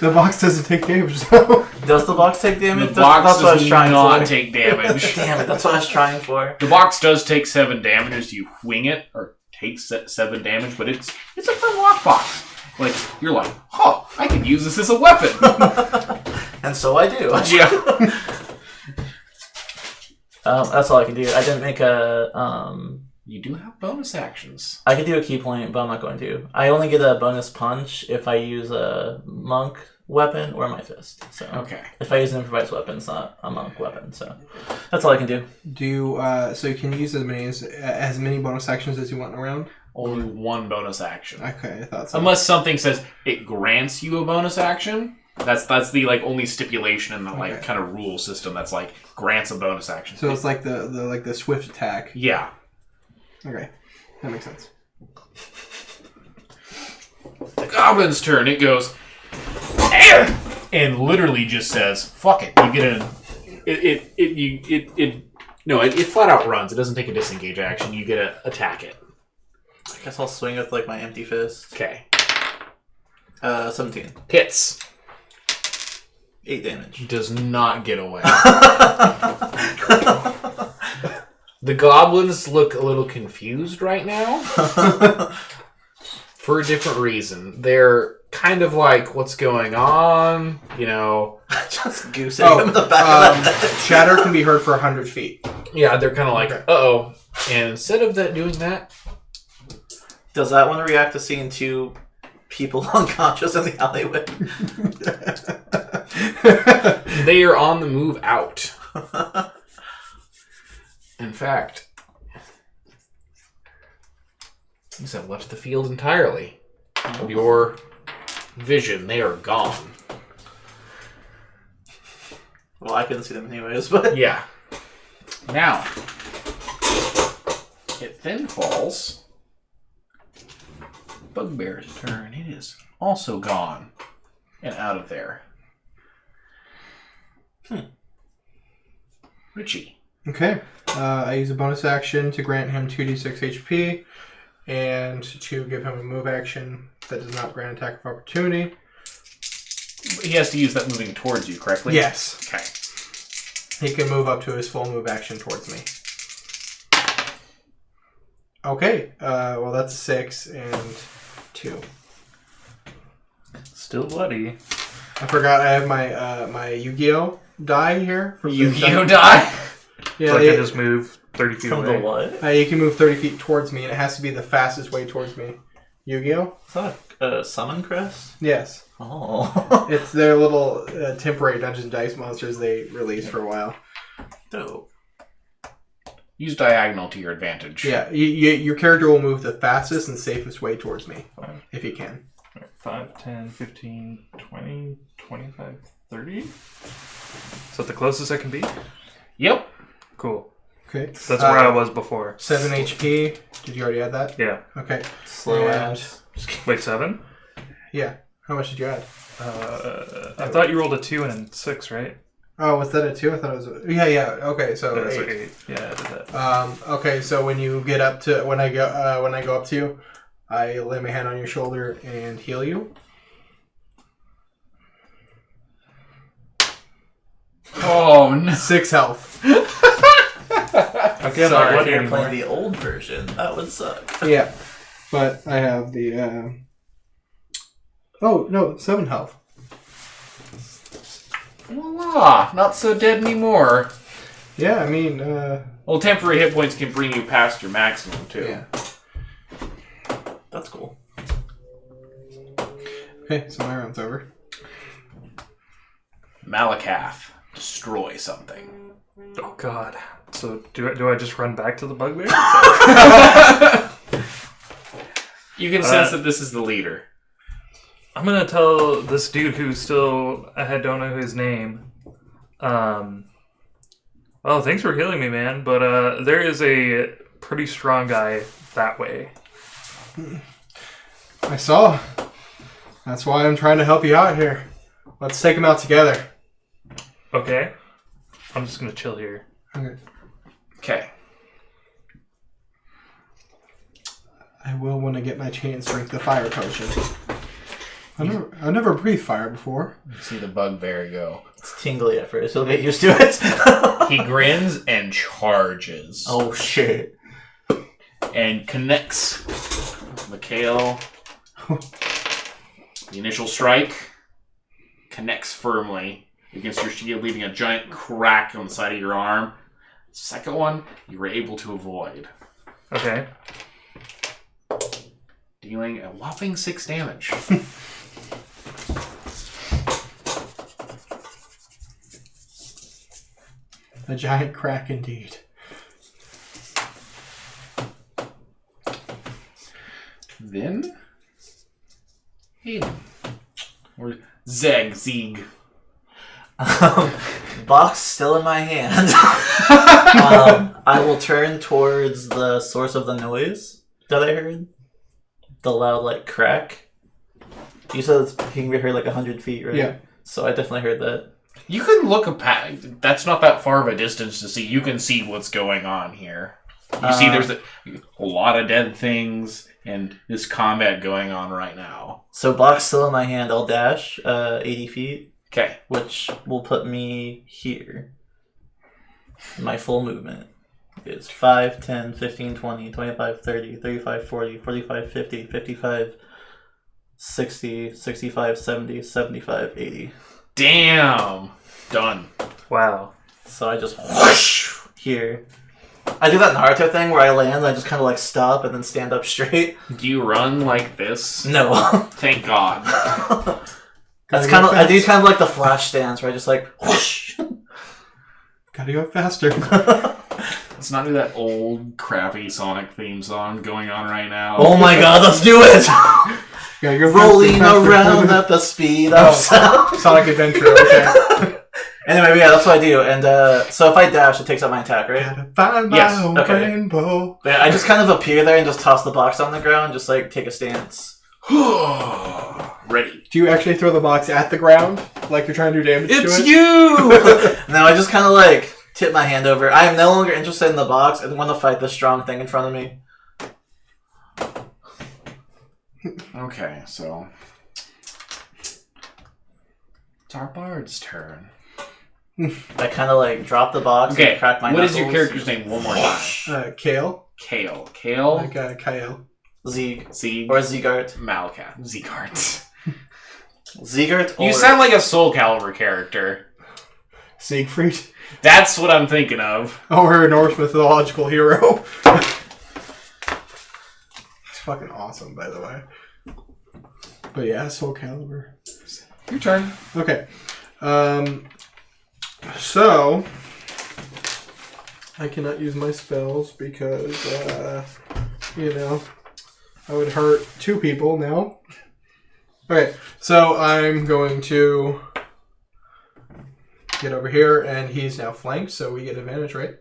The box doesn't take damage, though. Does the box take damage? The box that's what I was does trying not for. take damage. Damn it, that's what I was trying for. The box does take 7 damage as you wing it, or takes 7 damage, but it's a fun lockbox. Like, you're like, huh, I can use this as a weapon. And so I do. Yeah. That's all I can do. I didn't make a... You do have bonus actions. I could do a key point, but I'm not going to. I only get a bonus punch if I use a monk weapon or my fist. So Okay. if I use an improvised weapon, it's not a monk weapon. So that's all I can do. Do you, so you can use as many bonus actions as you want in a round? Only 1 bonus action. Okay, I thought so. Unless something says it grants you a bonus action. That's the like only stipulation in the like kind of rule system that's like grants a bonus action. So it's like the swift attack. Yeah. Okay, that makes sense. The goblin's turn. It goes, "Air!" and literally just says, "Fuck it." You get it flat out runs. It doesn't take a disengage action. You get to attack it. I guess I'll swing with like my empty fist. Okay. 17. Hits. 8 damage. Does not get away. The goblins look a little confused right now. For a different reason. They're kind of like, what's going on? You know. Just goosing him in the back of the head. Shatter can be heard for 100 feet. Yeah, they're kind of like, uh-oh. And instead of doing that... Does that one react to seeing 2 people unconscious in the alleyway? They are on the move out. In fact, these have left the field entirely. Of your vision, they are gone. Well, I couldn't see them anyways, but... Yeah. Now, it then falls. Bugbear's turn. It is also gone and out of there. Richie. Okay. I use a bonus action to grant him 2d6 HP and to give him a move action that does not grant attack of opportunity. He has to use that moving towards you, correctly? Yes. Okay. He can move up to his full move action towards me. Okay. Well, that's 6 and 2. Still bloody. I forgot I have my Yu-Gi-Oh die here. Yu-Gi-Oh die? Yeah, So I can just move 30 feet From away. the what? you can move 30 feet towards me, and it has to be the fastest way towards me. Yu-Gi-Oh? Is that a summon crest? Yes. Oh. It's their little temporary Dungeons Dice monsters they released for a while. Dope. Use diagonal to your advantage. Yeah, your character will move the fastest and safest way towards me, if he can. 5, 10, 15, 20, 25, 30? Is that the closest I can be? Yep. Cool. Okay. That's where I was before. 7 HP. Did you already add that? Yeah. Okay. Slow And- ass. Wait, 7? Yeah. How much did you add? I thought you rolled a 2 and 6, right? Oh, was that a 2? I thought it was yeah. Okay, so Yeah, so 8. 8. Yeah, I did that. Okay, so when you get up to when I go up to you, I lay my hand on your shoulder and heal you. Oh, no. 6 health. Again, Sorry, I'm if you're bloody playing anymore. the old version, that would suck. Yeah, but I have the. Oh no, 7 health. Voila! Not so dead anymore. Yeah, I mean. Well, temporary hit points can bring you past your maximum, too. Yeah. That's cool. Okay, so my round's over. Malakath, destroy something. Oh God. So do I just run back to the bugbear? You can sense that this is the leader. I'm gonna tell this dude who's still I don't know his name. Oh, thanks for healing me, man. But there is a pretty strong guy that way. I saw. That's why I'm trying to help you out here. Let's take him out together. Okay. I'm just gonna chill here. Okay. Okay. I will when I get my chance drink the fire potion. I've never breathed fire before. You see the bugbear go. It's tingly at first. He'll get used to it. He grins and charges. Oh, shit. And connects Mikhail. The initial strike connects firmly against your shield, leaving a giant crack on the side of your arm. Second one, you were able to avoid. Okay. Dealing a whopping 6 damage. A giant crack indeed. Then, Hayden. Or Zeg. Box still in my hand. I will turn towards the source of the noise that I heard. The loud, like, crack. You said it can be heard like 100 feet, right? Yeah. So I definitely heard that. You can look that's not that far of a distance to see. You can see what's going on here. You see there's a lot of dead things and this combat going on right now. So box still in my hand. I'll dash 80 feet, Okay. which will put me here. My full movement is 5, 10, 15, 20, 25, 30, 35, 40, 45, 50, 55, 60, 65, 70, 75, 80. Damn. Done. Wow. So I just whoosh here. I do that Naruto thing where I land and I just kind of like stop and then stand up straight. Do you run like this? No. Thank God. That's kind of, I do kind of like the flash stance where I just like whoosh. Gotta go faster. Let's not do that old crappy Sonic theme song going on right now. Oh my god, let's do it! Gotta go Rolling faster. around at the speed of sound. Sonic Adventure, okay. Anyway, yeah, that's what I do. And so if I dash, it takes out my attack, right? Gotta find my Yes, own okay. rainbow. Yeah, I just kind of appear there and just toss the box on the ground, just like take a stance. Ready. Do you actually throw the box at the ground? Like you're trying to do damage to it? You! No, I just kind of like tip my hand over. I am no longer interested in the box. I want to fight the strong thing in front of me. Okay, so it's our bard's turn. I kind of like drop the box Okay, and crack my what knuckles. is your character's name one more time? Kale. Kale. Kale. Like Kyle. Zieg. Sieg. Or Ziegart. Malakath. Zegart. Ziegart or... You sound like a Soul Calibur character. Siegfried. That's what I'm thinking of. Or a Norse mythological hero. It's fucking awesome, by the way. But yeah, Soul Calibur. Your turn. Okay. So I cannot use my spells because I would hurt 2 people now. Okay, so I'm going to get over here, and he's now flanked, so we get advantage, right?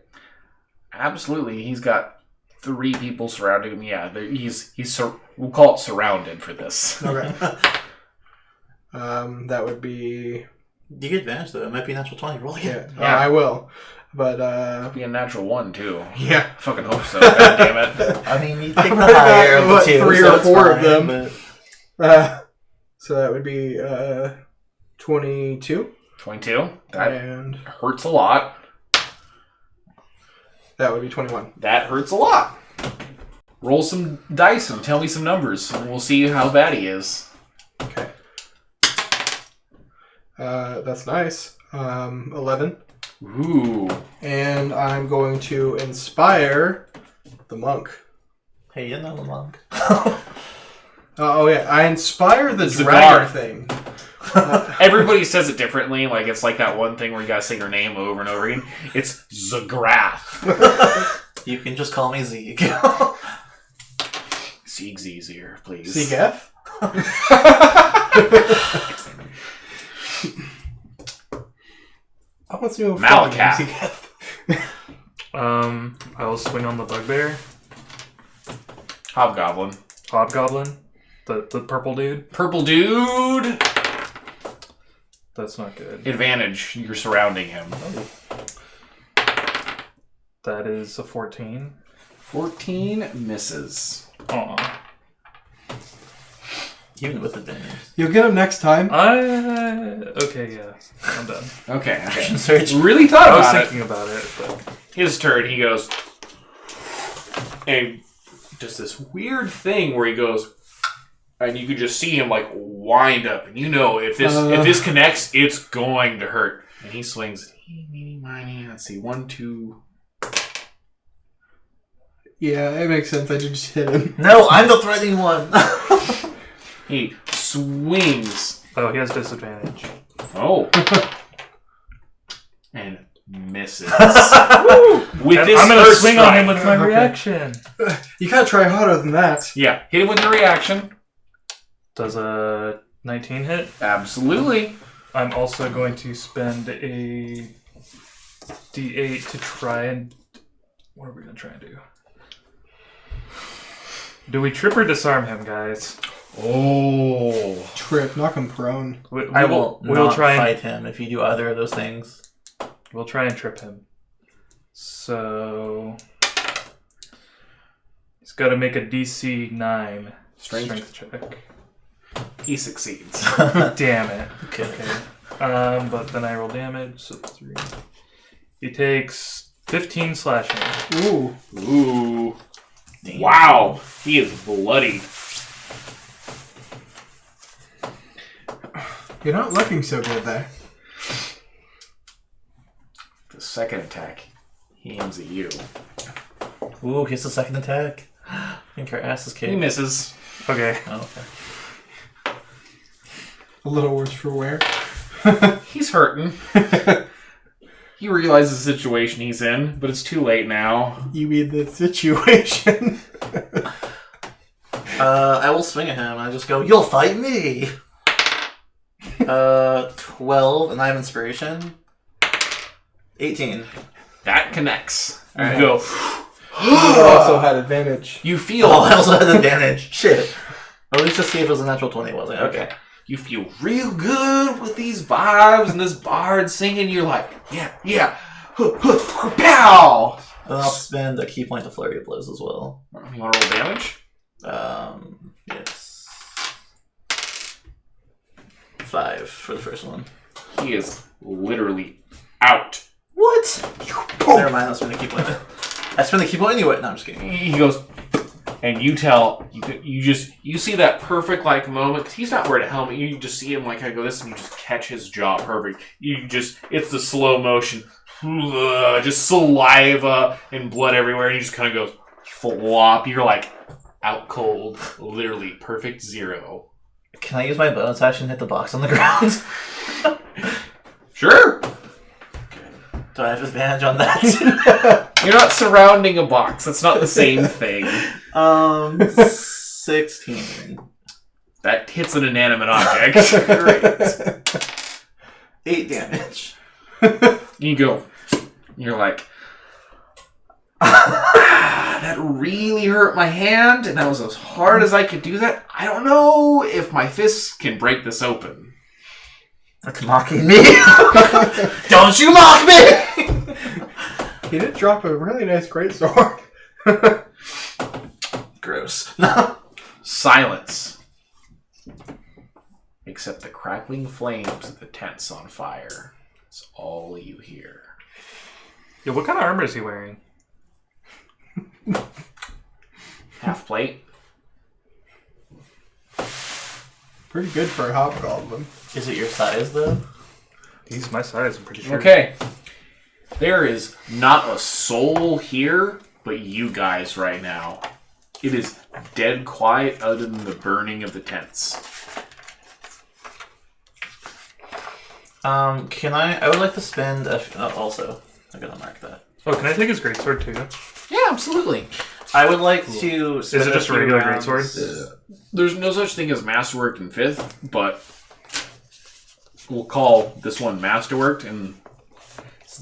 Absolutely. He's got 3 people surrounding him. Yeah, we'll call it surrounded for this. Okay. That would be... You get advantage though. It might be a natural 20. Roll again. Yeah, I will. But, Be a natural 1 too. yeah. I fucking hope so. God damn it. I mean, you take the higher of the 2. 3 so or it's 4 of fine, them. but- So that would be 22. 22. That And hurts a lot. that would be 21. That hurts a lot. Roll some dice and tell me some numbers, and we'll see how bad he is. Okay. That's nice. 11. Ooh. And I'm going to inspire the monk. Hey, you know the monk. Oh yeah, I inspire the Zagar. dragon thing. Everybody says it differently. Like it's like that one thing where you gotta say your name over and over again. It's Zagrath. You can just call me Zeke. Sieg's easier, please. Seageth? I want to know Malacath. I will swing on the bugbear. Hobgoblin. Hobgoblin. The purple dude. Purple dude. That's not good. Advantage. You're surrounding him. That is a 14. 14 misses. Aw. Even with advantage. You'll get him next time. Okay, yeah. I'm done. Okay. Action search. Really thought I was about it. thinking about it, but... His turn, he goes, and just this weird thing where he goes, and you could just see him like wind up, and you know if this connects, it's going to hurt. And he swings. Let's see, 1, 2. Yeah, it makes sense. I just hit him. No, I'm the threatening one. He swings. Oh, he has disadvantage. Oh, and misses. With And this I'm gonna first swing strike. on him with my Okay. reaction. You gotta try harder than that. Yeah, hit him with your reaction. Does a 19 hit? Absolutely. I'm also going to spend a D8 to try and... What are we going to try and do? Do we trip or disarm him, guys? Oh. Trip, knock him prone. I will we will not try and fight him if you do either of those things. we'll try and trip him. So he's got to make a DC 9 strength check. He succeeds. Damn it. Okay. But then I roll damage, so 3. He takes 15 slashing. Ooh. Ooh. Wow. He is bloody. You're not looking so good there. The second attack, he aims at you. Ooh, here's the second attack. I think your ass is kicked. He misses. Okay. Oh, okay. A little worse for wear. He's hurting. He realizes the situation he's in, but it's too late now. You mean the situation. I will swing at him. I just go, "You'll fight me." 12, and I have inspiration. 18. That connects. You Alright. go. You also had advantage. You feel. Oh, I also had advantage. Shit. At least just see if it was a natural 20, wasn't it? Okay. You feel real good with these vibes and this bard singing. You're like, yeah. Pow! Then I'll spend a key point to flurry of blows as well. You want to roll damage? Yes. 5 for the first one. He is literally out. What? Never mind, I'll spend a key point. I spend the key point anyway. No, I'm just kidding. He goes, and you see that perfect like moment because he's not wearing a helmet. You just see him like I go this, and you just catch his jaw perfect. It's the slow motion, just saliva and blood everywhere, and he just kind of goes flop. You're like out cold, literally perfect 0. Can I use my bonus action and hit the box on the ground? Sure. Do I have advantage on that? You're not surrounding a box. That's not the same thing. 16. That hits an inanimate object. Great. 8 damage. You go. You're like, that really hurt my hand, and that was as hard as I could do that. I don't know if my fists can break this open. That's mocking me. Don't you mock me! He did drop a really nice greatsword. Gross. Silence. Except the crackling flames of the tent's on fire. It's all you hear. Yeah, what kind of armor is he wearing? Half plate. Pretty good for a hobgoblin. Is it your size, though? He's my size, I'm pretty sure. Okay. There is not a soul here but you guys right now. It is dead quiet other than the burning of the tents. I would like to spend also, I'm gonna mark that. Oh, can I take his greatsword too? Yeah, absolutely. I would like to spend Is it just a regular greatsword? There's no such thing as masterworked in 5th, but we'll call this one masterworked, and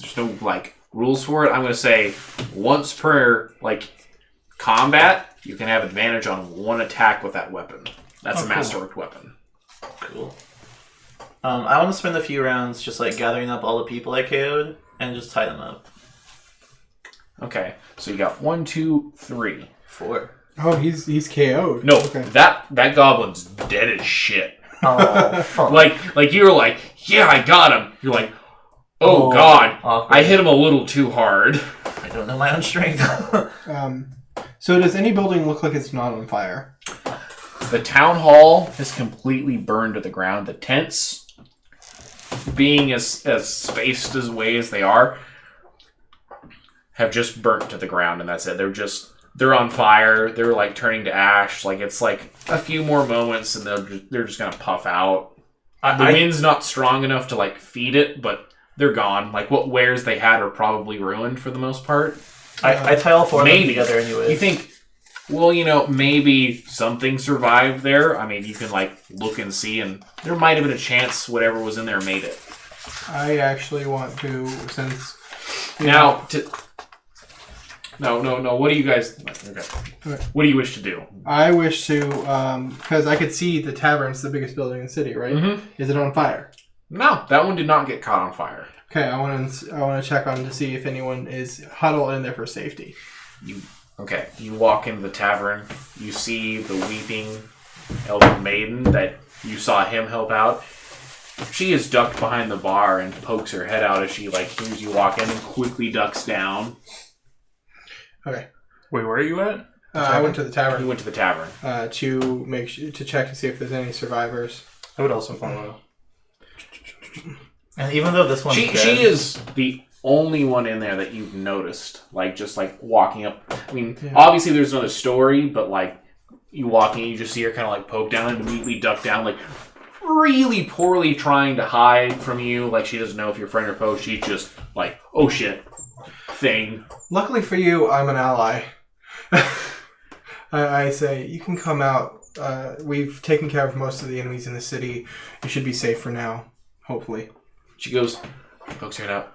there's no like rules for it. I'm gonna say once per like combat, you can have advantage on one attack with that weapon. That's a masterworked weapon. Cool. I want to spend a few rounds just like gathering up all the people I KO'd and just tie them up. Okay, so you got 1, 2, 3. 4. Oh, he's KO'd. No, Okay. that goblin's dead as shit. Oh, fuck. Like you were like, yeah, I got him. You're like, oh god, awkward. I hit him a little too hard. I don't know my own strength. So does any building look like it's not on fire? The town hall is completely burned to the ground. The tents, being as spaced away as they are, have just burnt to the ground, and that's it. They're on fire. They're like turning to ash. Like it's like a few more moments, and they're just gonna puff out. The wind's not strong enough to like feed it, but they're gone. Like what wares they had are probably ruined for the most part. I tie all 4 of them Maybe. together anyway. You think, well, maybe something survived there. I mean, you can like look and see, and there might have been a chance whatever was in there made it. I actually want to, since... Now, No. What do you guys... Okay. What do you wish to do? I wish to, because I could see the tavern's the biggest building in the city, right? Mm-hmm. Is it on fire? No, that one did not get caught on fire. Okay, I want to check on to see if anyone is huddled in there for safety. You walk into the tavern. You see the weeping elven maiden that you saw him help out. She is ducked behind the bar and pokes her head out as she like hears you walk in and quickly ducks down. Okay. Wait, where are you at? I went to the He tavern went to the tavern. to check to see if there's any survivors. I would also follow. And even though this one's She dead, is the only one in there that you've noticed. Like just like walking up. I mean, obviously there's another story, but like you walk in, you just see her kind of like poke down and immediately duck down, like really poorly trying to hide from you. Like she doesn't know if you're friend or foe. She's just like, oh shit, thing. Luckily for you, I'm an ally. I say, you can come out. We've taken care of most of the enemies in the city. You should be safe for now, hopefully. She goes, pokes her head out,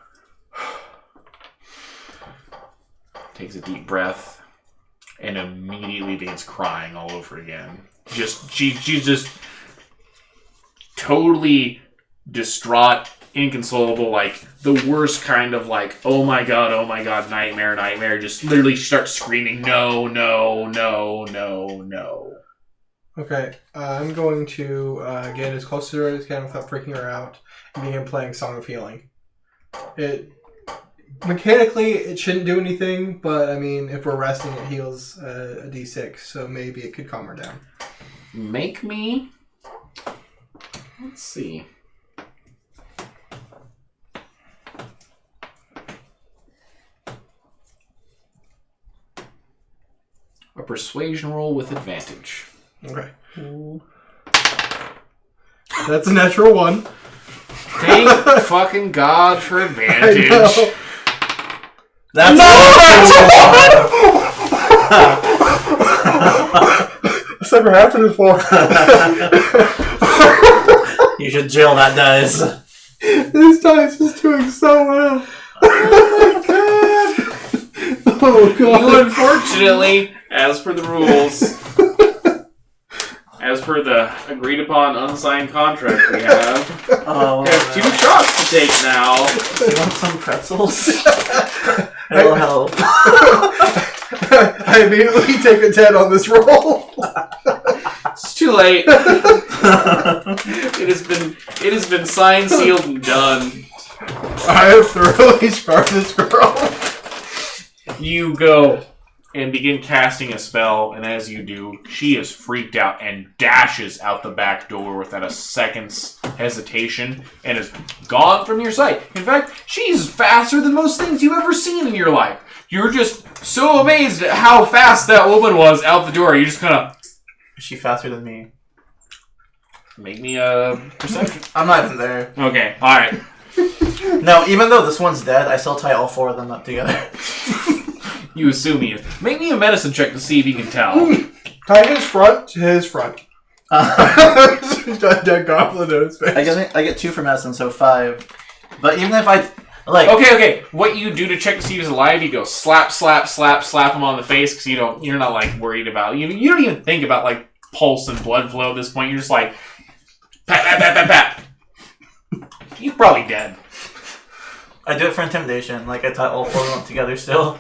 takes a deep breath, and immediately begins crying all over again. She's just totally distraught, inconsolable, like the worst kind of like, oh my god, nightmare. Just literally starts screaming, no. Okay, I'm going to get as close to her as I can without freaking her out and begin playing Song of Healing. Mechanically, it shouldn't do anything, but I mean, if we're resting, it heals a d6, so maybe it could calm her down. Make me... Let's see. A persuasion roll with advantage. Okay. That's a natural 1. Thank fucking God for advantage. That's That's never happened before. You should jail that dice. This dice is doing so well. Oh my god. Oh god. You unfortunately, as per the rules, as per the agreed upon unsigned contract we have, Oh, have 2 shots to take now. you want some pretzels? It'll help. I immediately take a 10 on this roll. It's too late. It has been signed, sealed, and done. I have thoroughly scarred this girl. You go and begin casting a spell, and as you do, she is freaked out and dashes out the back door without a second's hesitation and is gone from your sight. In fact, she's faster than most things you've ever seen in your life. You're just so amazed at how fast that woman was out the door. You just kind of... Is she faster than me? Make me a perception. I'm not even there. Okay, alright. No, even though this one's dead, I still tie all 4 of them up together. You assume he is. Make me a medicine check to see if you can tell. Tie his front to his front. He's got a dead goblin in his face. I get 2 for medicine, so 5. But even if I... Okay. What you do to check to see if he's alive, you go slap him on the face because you're not like worried about you don't even think about like pulse and blood flow at this point. You're just like pat. He's probably dead. I do it for intimidation. Like I tie all 4 of them together still.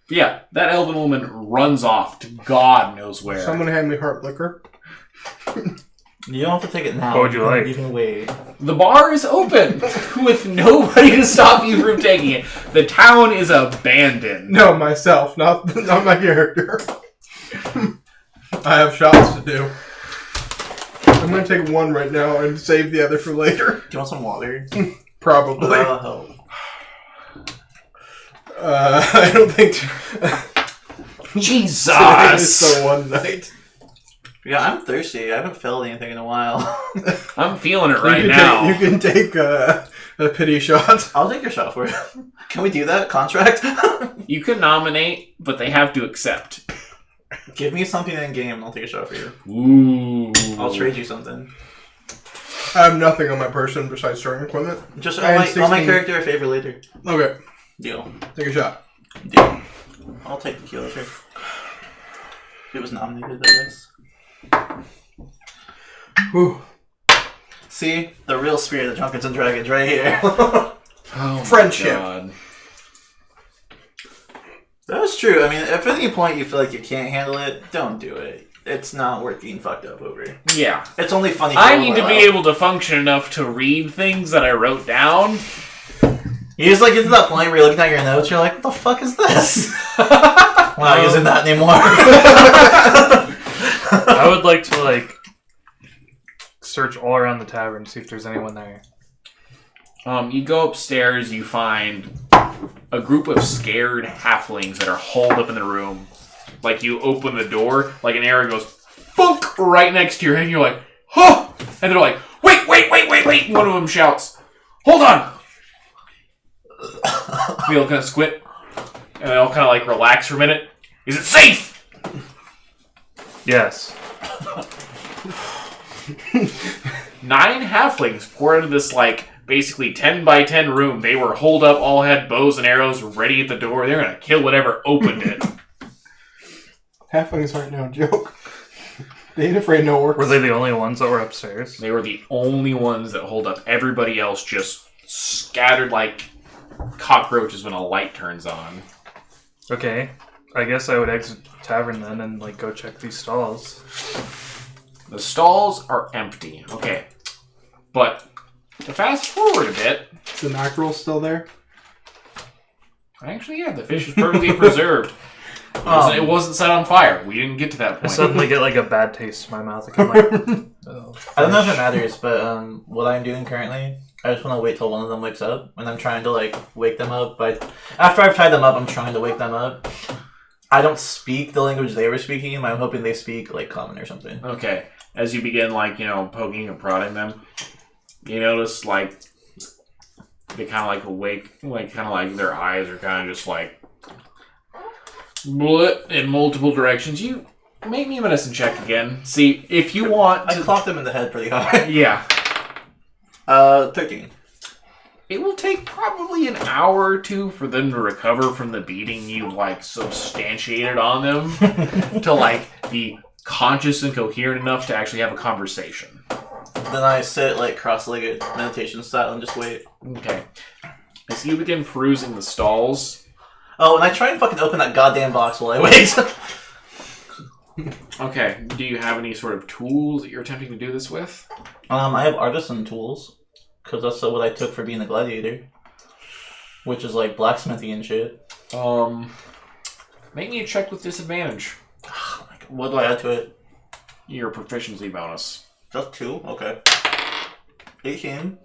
Yeah, that elven woman runs off to God knows where. Someone hand me heart liquor. You don't have to take it now. What would you like? You can wait. The bar is open with nobody to stop you from taking it. The town is abandoned. No, myself, not my character. I have shots to do. I'm gonna take 1 right now and save the other for later. Do you want some water? Probably. That'll help. I don't think. Jesus! Today is the one night. Yeah, I'm thirsty. I haven't felt anything in a while. I'm feeling it right now. You can take a pity shot. I'll take your shot for you. Can we do that? Contract? You can nominate, but they have to accept. Give me something in game and I'll take a shot for you. Ooh. I'll trade you something. I have nothing on my person besides starting equipment. Just I had I'll my 16. character a favor later. Okay, Deal. take a shot. Deal. I'll take the kilo, sure. It was nominated, I guess. Whew. See? The real spirit of Drunkards and Dragons right here. Oh, Friendship. God. That's true. I mean, if at any point you feel like you can't handle it, don't do it. It's not worth getting fucked up over. Yeah. It's only funny for I a need to while. be able to function enough to read things that I wrote down. You just like get to that point where you're looking at your notes, you're like, what the fuck is this? We're not using that anymore. I would like to like search all around the tavern, see if there's anyone there. You go upstairs, you find a group of scared halflings that are holed up in the room. Like, you open the door, like an arrow goes, funk, right next to your head, and you're like, huh! And they're like, wait! One of them shouts, hold on! They all kind of squint, and they all kind of like relax for a minute. Is it safe? Yes. 9 halflings pour into this, like, basically 10 by 10 room. They were holed up, all had bows and arrows ready at the door. They're gonna kill whatever opened it. Halflings aren't no joke. They ain't afraid no orcs. Were they the only ones that were upstairs? They were the only ones that hold up. Everybody else just scattered like cockroaches when a light turns on. Okay. I guess I would exit the tavern then and like go check these stalls. The stalls are empty. Okay. But to fast forward a bit, Is the mackerel still there? actually, yeah, the fish is perfectly preserved. It wasn't set on fire. We didn't get to that I point. suddenly get like a bad taste in my mouth. Like, I'm like, oh, I don't know if it matters, but what I'm doing currently, I just want to wait till one of them wakes up, and I'm trying to like wake them up. But after I've tied them up, I'm trying to wake them up. I don't speak the language they were speaking. I'm hoping they speak like common or something. Okay. As you begin, like, poking and prodding them, you notice, like, they kind of, like, awake, like, kind of like their eyes are kind of just, like, blit in multiple directions. You make me a medicine check again. See, if you want to... I clocked them in the head pretty hard. Yeah. 13. It will take probably an hour or two for them to recover from the beating you, like, substantiated on them to, like, be conscious and coherent enough to actually have a conversation. Then I sit like cross-legged meditation style and just wait. Okay. As you begin perusing the stalls... Oh, and I try and fucking open that goddamn box while I wait. Okay, do you have any sort of tools that you're attempting to do this with? I have artisan tools, because that's what I took for being a gladiator. Which is like blacksmithing and shit. Make me a check with disadvantage. What do I add to it? Your proficiency bonus. Just 2? Okay. 18.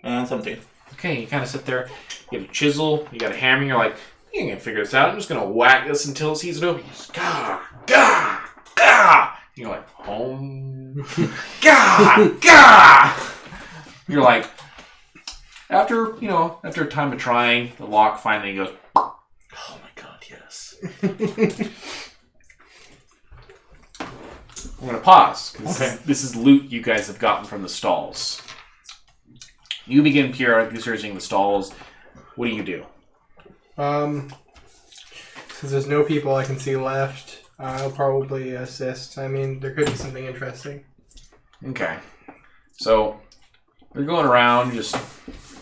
And 17. Okay, you kind of sit there. You get a chisel, you got a hammer, you're like, you can figure this out. I'm just going to whack this until it sees it open. Gah, gah, gah. You're like, home. Gah, gah. You're like, after a time of trying, the lock finally goes, oh my god, yes. I'm going to pause, because this is loot you guys have gotten from the stalls. You begin periodically searching the stalls. What do you do? Since there's no people I can see left, I'll probably assist. I mean, there could be something interesting. Okay. So, they're going around, just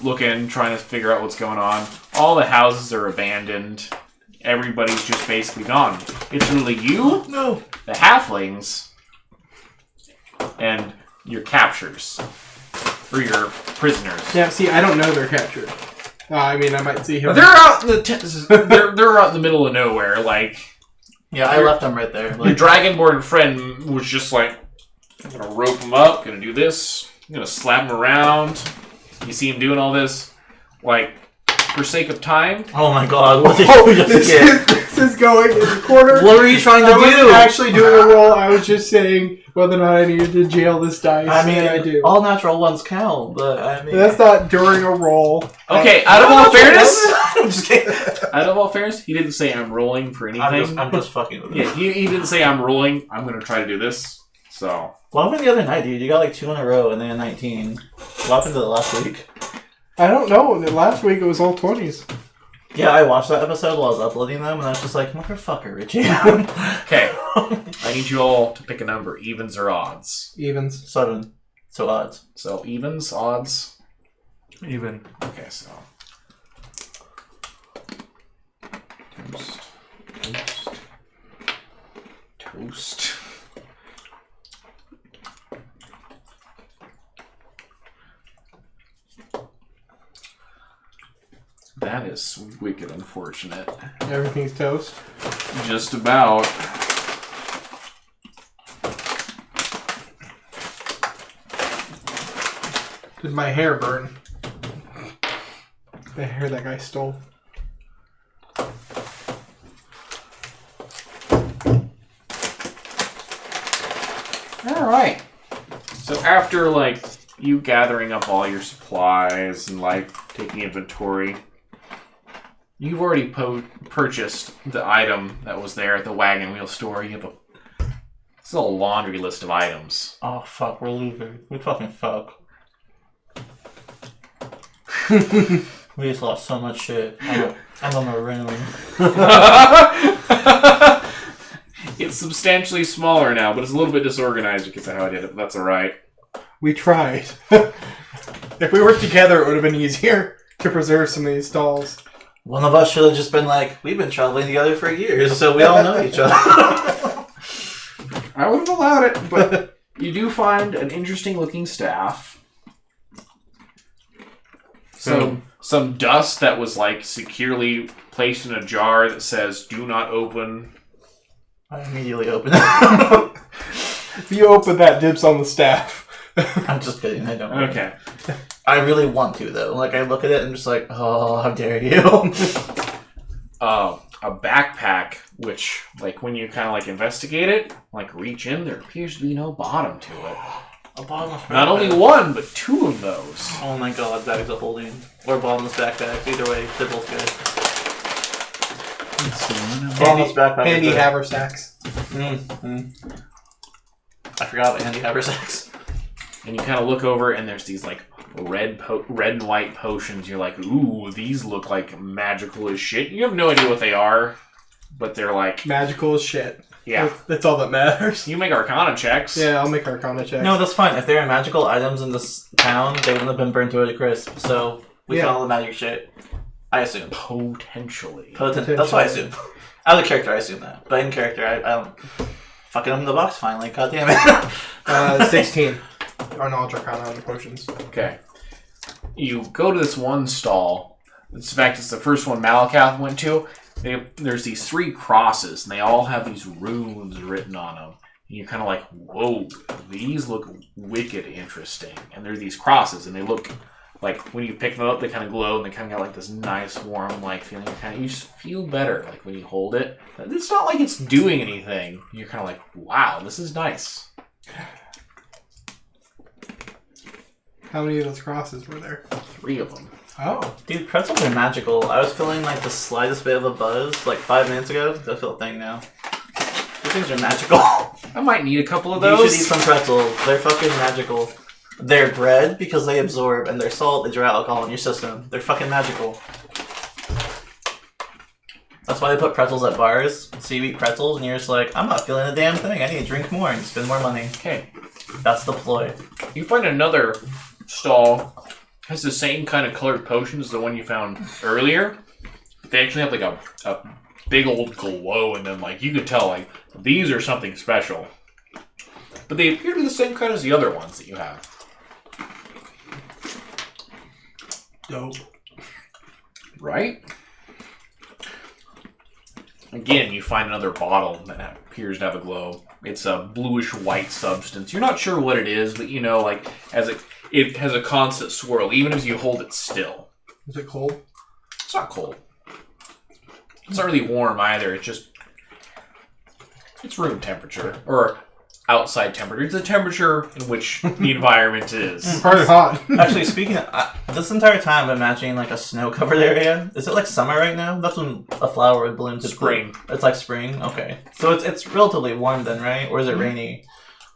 looking, trying to figure out what's going on. All the houses are abandoned. Everybody's just basically gone. It's really you, the halflings, and your captures. Or your prisoners. Yeah, see, I don't know they're captured. I mean, I might see him. They're out in the they're out in the middle of nowhere. Like, yeah, I left them right there. Your dragonborn friend was just like, I'm gonna rope him up, gonna do this, I'm gonna slap him around. You see him doing all this, like, for sake of time. Oh my god, what did you just get? This is going in the corner. What were you trying to I wasn't do? actually doing a roll. I was just saying whether or not I needed to jail this dice. I mean, I do. all natural ones count, but I mean... That's not during a roll. Okay, out of all fairness... I'm just kidding. Out of all fairness, he didn't say I'm rolling for anything. I'm just fucking with you. Yeah, he didn't say I'm rolling, I'm gonna try to do this, so... What happened the other night, dude? You got like 2 in a row and then 19. What happened to the last week? I don't know. Last week it was all 20s. Yeah, I watched that episode while I was uploading them, and I was just like, motherfucker, Richie. Okay, I need you all to pick a number, evens or odds. Evens. 7. So odds. So, evens, odds? Even. Okay, so... Toast. That is wicked unfortunate. Everything's toast. Just about. Did my hair burn? The hair that guy stole. Alright. So after, like, you gathering up all your supplies and, like, taking inventory, you've already purchased the item that was there at the wagon wheel store. You have it's a laundry list of items. Oh, fuck, we're losers. We fucking fuck. We just lost so much shit. I'm a maroon. It's substantially smaller now, but it's a little bit disorganized because of how I did it. But that's alright. We tried. If we worked together, it would have been easier to preserve some of these stalls. One of us should have just been like, we've been traveling together for years, so we all know each other. I would have allowed it, but you do find an interesting looking staff. Some dust that was like securely placed in a jar that says "Do not open." I immediately open it. If you open that, dibs on the staff. I'm just kidding, I don't. Okay. I really want to, though. Like, I look at it and I'm just like, oh, how dare you. A backpack, which, like, when you kind of, like, investigate it, like, reach in, there appears to be no bottom to it. A bottomless backpack. Not only one, but 2 of those. Oh my god, bags of holding. Or bottomless backpacks. Either way, they're both good. Bottomless backpack. Handy haversacks. I forgot about handy haversacks. And you kind of look over, and there's these, like, red and white potions. You're like, ooh, these look like magical as shit. You have no idea what they are, but they're like... Magical as shit. Yeah. That's all that matters. You make Arcana checks. Yeah, I'll make Arcana checks. No, that's fine. If they were magical items in this town, they wouldn't have been burnt to a crisp. So, we found all the magic shit. I assume. Potentially. That's what I assume. As a character, I assume that. But in character, I don't... Fucking open the box finally. God damn it. 16. Our knowledge Arcana on the potions. Okay. You go to this one stall. In fact, it's the first one Malakath went to. There's these 3 crosses, and they all have these runes written on them. And you're kind of like, whoa, these look wicked interesting. And they're these crosses, and they look like when you pick them up, they kind of glow and they kind of got like this nice warm like feeling. You just feel better like when you hold it. It's not like it's doing anything. You're kind of like, wow, this is nice. How many of those crosses were there? 3 of them. Oh. Dude, pretzels are magical. I was feeling like the slightest bit of a buzz like 5 minutes ago. Don't feel a thing now. These things are magical. I might need a couple of You those. should eat some pretzels. They're fucking magical. They're bread because they absorb, and they're salt, they draw alcohol in your system. They're fucking magical. That's why they put pretzels at bars. So you eat pretzels, and you're just like, I'm not feeling a damn thing. I need to drink more and spend more money. Okay. That's the ploy. You find another stall has the same kind of colored potion as the one you found earlier. They actually have like a big old glow in them. Like you could tell like these are something special. But they appear to be the same kind as the other ones that you have. Dope. Right? Again, you find another bottle that appears to have a glow. It's a bluish white substance. You're not sure what it is, but you know, like as it has a constant swirl, even as you hold it still. Is it cold? It's not cold. It's not really warm either. It's room temperature or outside temperature. It's the temperature in which the environment is. Probably hot. Actually, speaking of... this entire time, I'm imagining like a snow-covered area. Is it like summer right now? That's when a flower would bloom. Spring. It's like spring? Okay. So it's relatively warm then, right? Or is it rainy?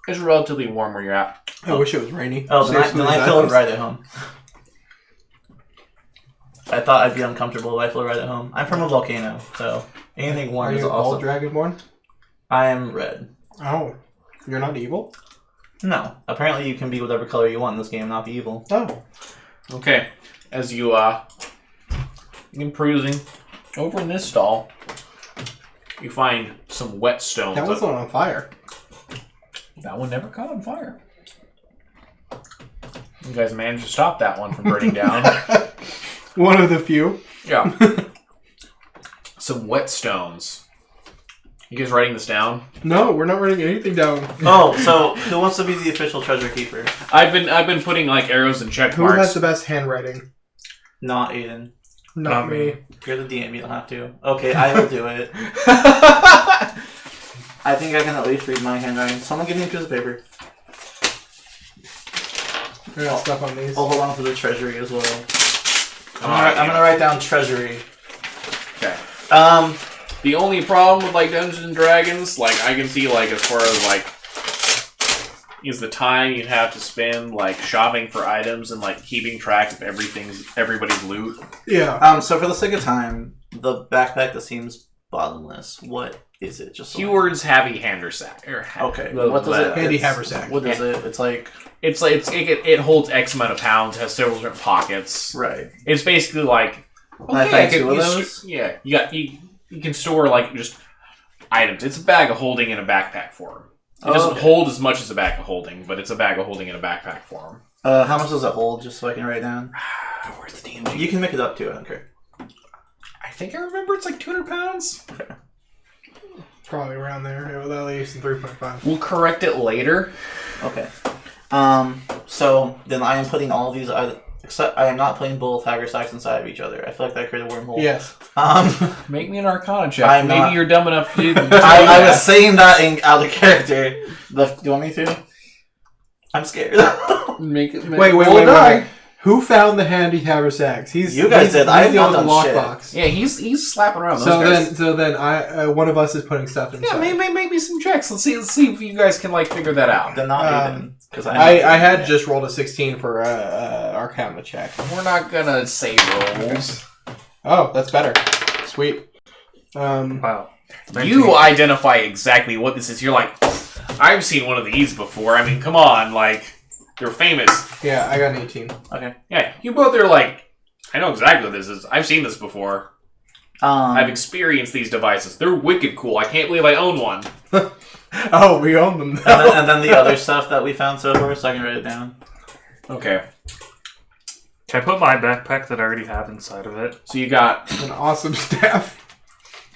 It's relatively warm where you're at. I wish it was rainy. Oh, then Seriously, I that feel was- right at home. I thought I'd be uncomfortable, but I feel right at home. I'm from a volcano, so anything Are warm is you all awesome. Dragonborn? I am red. Oh. You're not evil? No. Apparently you can be whatever color you want in this game, not be evil. Oh. Okay. As you begin perusing over in this stall, you find some whetstones. That one's not on fire. That one never caught on fire. You guys managed to stop that one from burning down. One of the few. Yeah. Some whetstones. You guys writing this down? No, we're not writing anything down. Oh, so who wants to be the official treasure keeper? I've been putting like arrows and check Who marks. has the best handwriting? Not Aiden. Not me. You're the DM, you don't have to. Okay, I will do it. I think I can at least read my handwriting. Someone give me a piece of paper. I got stuff on these. I'll hold on to the treasury as well. Come I'm on, gonna write down treasury. Okay. Um, The only problem with like Dungeons and Dragons, like I can see like as far as like is the time you'd have to spend like shopping for items and like keeping track of everybody's loot. Yeah. so for the sake of time, the backpack that seems bottomless, what is it? Just so Keywords heavy haversack. Okay, what does it? Handy it's- haversack. What is it? It's like it holds X amount of pounds, has several different pockets. right. It's basically like Can I find two of you those? yeah, you can store like just items. It's a bag of holding in a backpack form. It doesn't hold as much as a bag of holding, but it's a bag of holding in a backpack form. How much does it hold? Just so I can write down. Where's the damn? You can make it up too. I don't care. I think I remember it's like 200 pounds. Probably around there. It was at least 3.5. We'll correct it later. Okay. So then I am putting all of these. Except I am not putting both haversacks inside of each other. I feel like that created a wormhole. Yes. Make me an Arcana check. I'm Maybe not- you're dumb enough to do I was saying that out of character. Do you want me to? I'm scared. Make it. Wait. Who found the handy haversacks? You guys did. I have the not one with done the shit. lockbox. Yeah, he's slapping around those So guys. then I one of us is putting stuff inside. Yeah, maybe some checks. Let's see if you guys can like figure that out. Then not even because I had just rolled a 16 for Arcana check. We're not gonna say rolls. Oh, that's better. Sweet. Wow. You identify exactly what this is. You're like, I've seen one of these before. I mean, come on, like they're famous. Yeah, I got an 18. Okay. Yeah, you both are like, I know exactly what this is. I've seen this before. I've experienced these devices. They're wicked cool. I can't believe I own one. Oh, we own them. and then the other stuff that we found so far, so I can write it down. Okay, Can I put my backpack that I already have inside of it? so you got An awesome staff.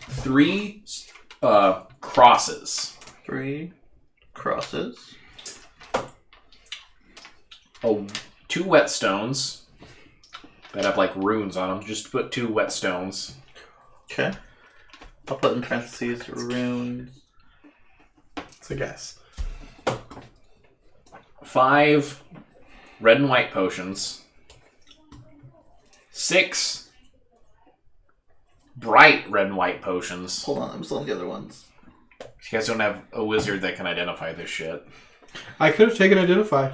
3 crosses. 3 crosses. 2 whetstones. that have like runes on them. Just put 2 whetstones. Okay. I'll put in parentheses runes. It's a guess. 5 red and white potions. 6 bright red and white potions. Hold on, I'm still on the other ones. You guys don't have a wizard that can identify this shit. I could have taken Identify.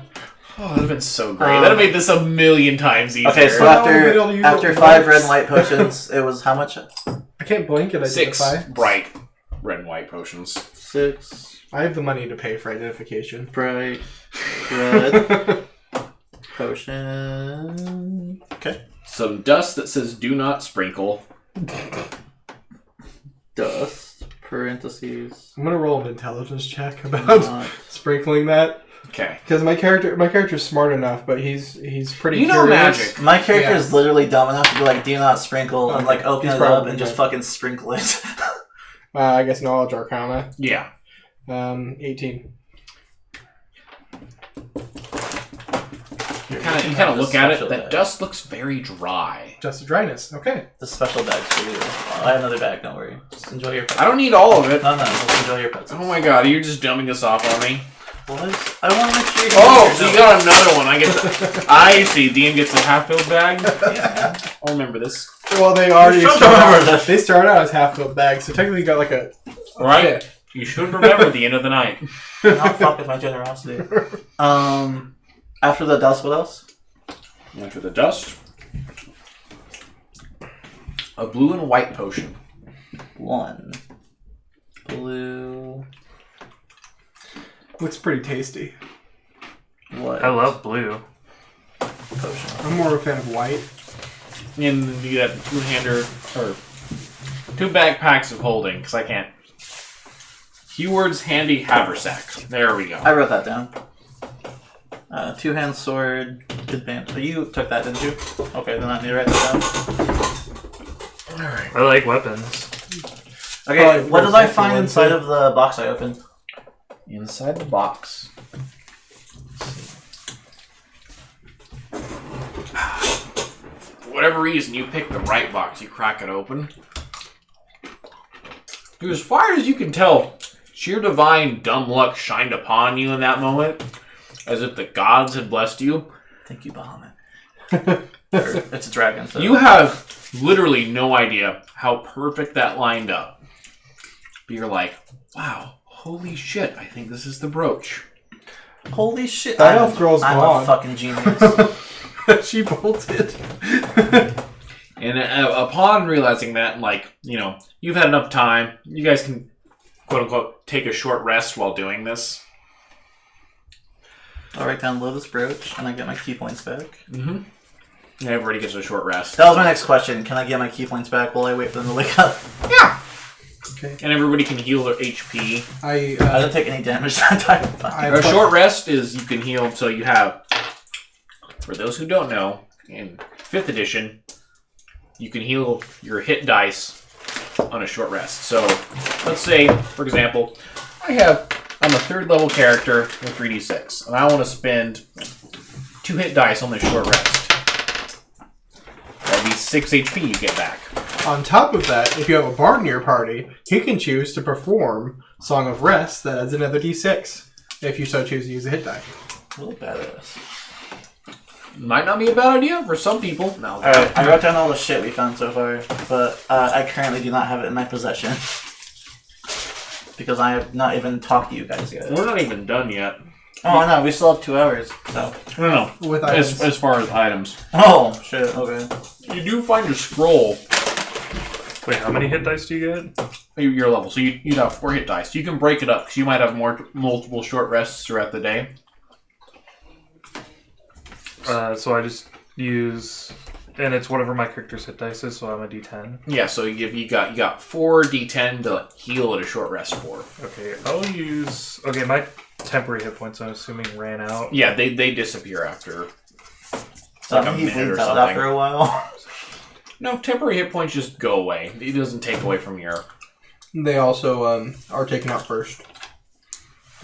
Oh, that would have been so great. That would have made this a million times easier. Okay, so after 5 red and white potions, it was how much? I can't blink and Identify. 6 bright red and white potions. 6 I have the money to pay for identification. bright red potion. Okay. Some dust that says "Do not sprinkle." Dust. Parentheses. I'm gonna roll an intelligence check about Not. sprinkling that. Okay. Because my character's smart enough, but he's pretty You know curious. magic. My character is literally dumb enough to be like, do not sprinkle, and like open He's it up probably and just right. fucking sprinkle it. I guess knowledge arcana. Yeah. 18. You kind of look at it. That dust looks very dry. Just a dryness. Okay. The special bag for you. I have another bag, don't worry. Just enjoy your pets. I don't need all of it. No, just enjoy your pets. Oh my god, you're just dumbing this off on me. What? I want to make sure you Oh, so you got another one. I get. I see. Dean gets a half-filled bag. Yeah. I'll remember this. Well, they already Shut start up. out, they start out as half-filled bags, so technically you got like a Right. fifth. You should remember the end of the night. Not fuck with my generosity. After the dust, what else? After the dust, a blue and white potion. 1 blue. Looks pretty tasty. What? I love blue. potion. I'm more of a fan of white. And you get 2-hander or 2 backpacks of holding because I can't. Keywords handy haversack. There we go. I wrote that down. 2-hand sword, advance. So you took that, didn't you? Okay, then I need to write that down. Alright. I like weapons. Okay, what did I find one, inside too. of the box I opened? Inside the box. For whatever reason, you pick the right box. You crack it open. Dude, as far as you can tell, sheer divine dumb luck shined upon you in that moment, as if the gods had blessed you. Thank you, Bahamut. It's a dragon, so... You have literally no idea how perfect that lined up. But you're like, wow, holy shit, I think this is the brooch. Holy shit. That elf girl's I'm gone. a fucking genius. She bolted. And upon realizing that, like, you know, you've had enough time, you guys can, quote unquote, take a short rest while doing this. I'll write down lotus brooch, and I get my key points back. Mm-hmm. And everybody gets a short rest. That was my next question. Can I get my key points back while I wait for them to wake up? Yeah! Okay. And everybody can heal their HP. I didn't take any damage that time. A short rest is you can heal, so you have, for those who don't know, in 5th edition, you can heal your hit dice on a short rest. So, let's say, for example, I'm a 3rd level character with 3d6, and I want to spend 2 hit dice on this short rest. That'd be 6 HP you get back. On top of that, if you have a bard in your party, he can choose to perform Song of Rest that adds another d6, if you so choose to use a hit die. Really badass. Might not be a bad idea for some people. No. Alright, I wrote down all the shit we found so far, but I currently do not have it in my possession. Because I have not even talked to you guys yet. We're not even done yet. Oh, no, we still have 2 hours, so... No. With items. As far as items. Oh, shit, okay. You do find a scroll. Wait, how many hit dice do you get? Your level. So you'd have 4 hit dice. You can break it up because you might have multiple short rests throughout the day. So I just use, and it's whatever my character's hit dice is, so I'm a D10. Yeah, so you got 4 d10 to heal at a short rest for. Okay, I'll use. Okay, my temporary hit points, I'm assuming, ran out. Yeah, they disappear after. So Like a he minute or bleeds out something. after a while. No, temporary hit points just go away. It doesn't take away from your. They also are taken out first.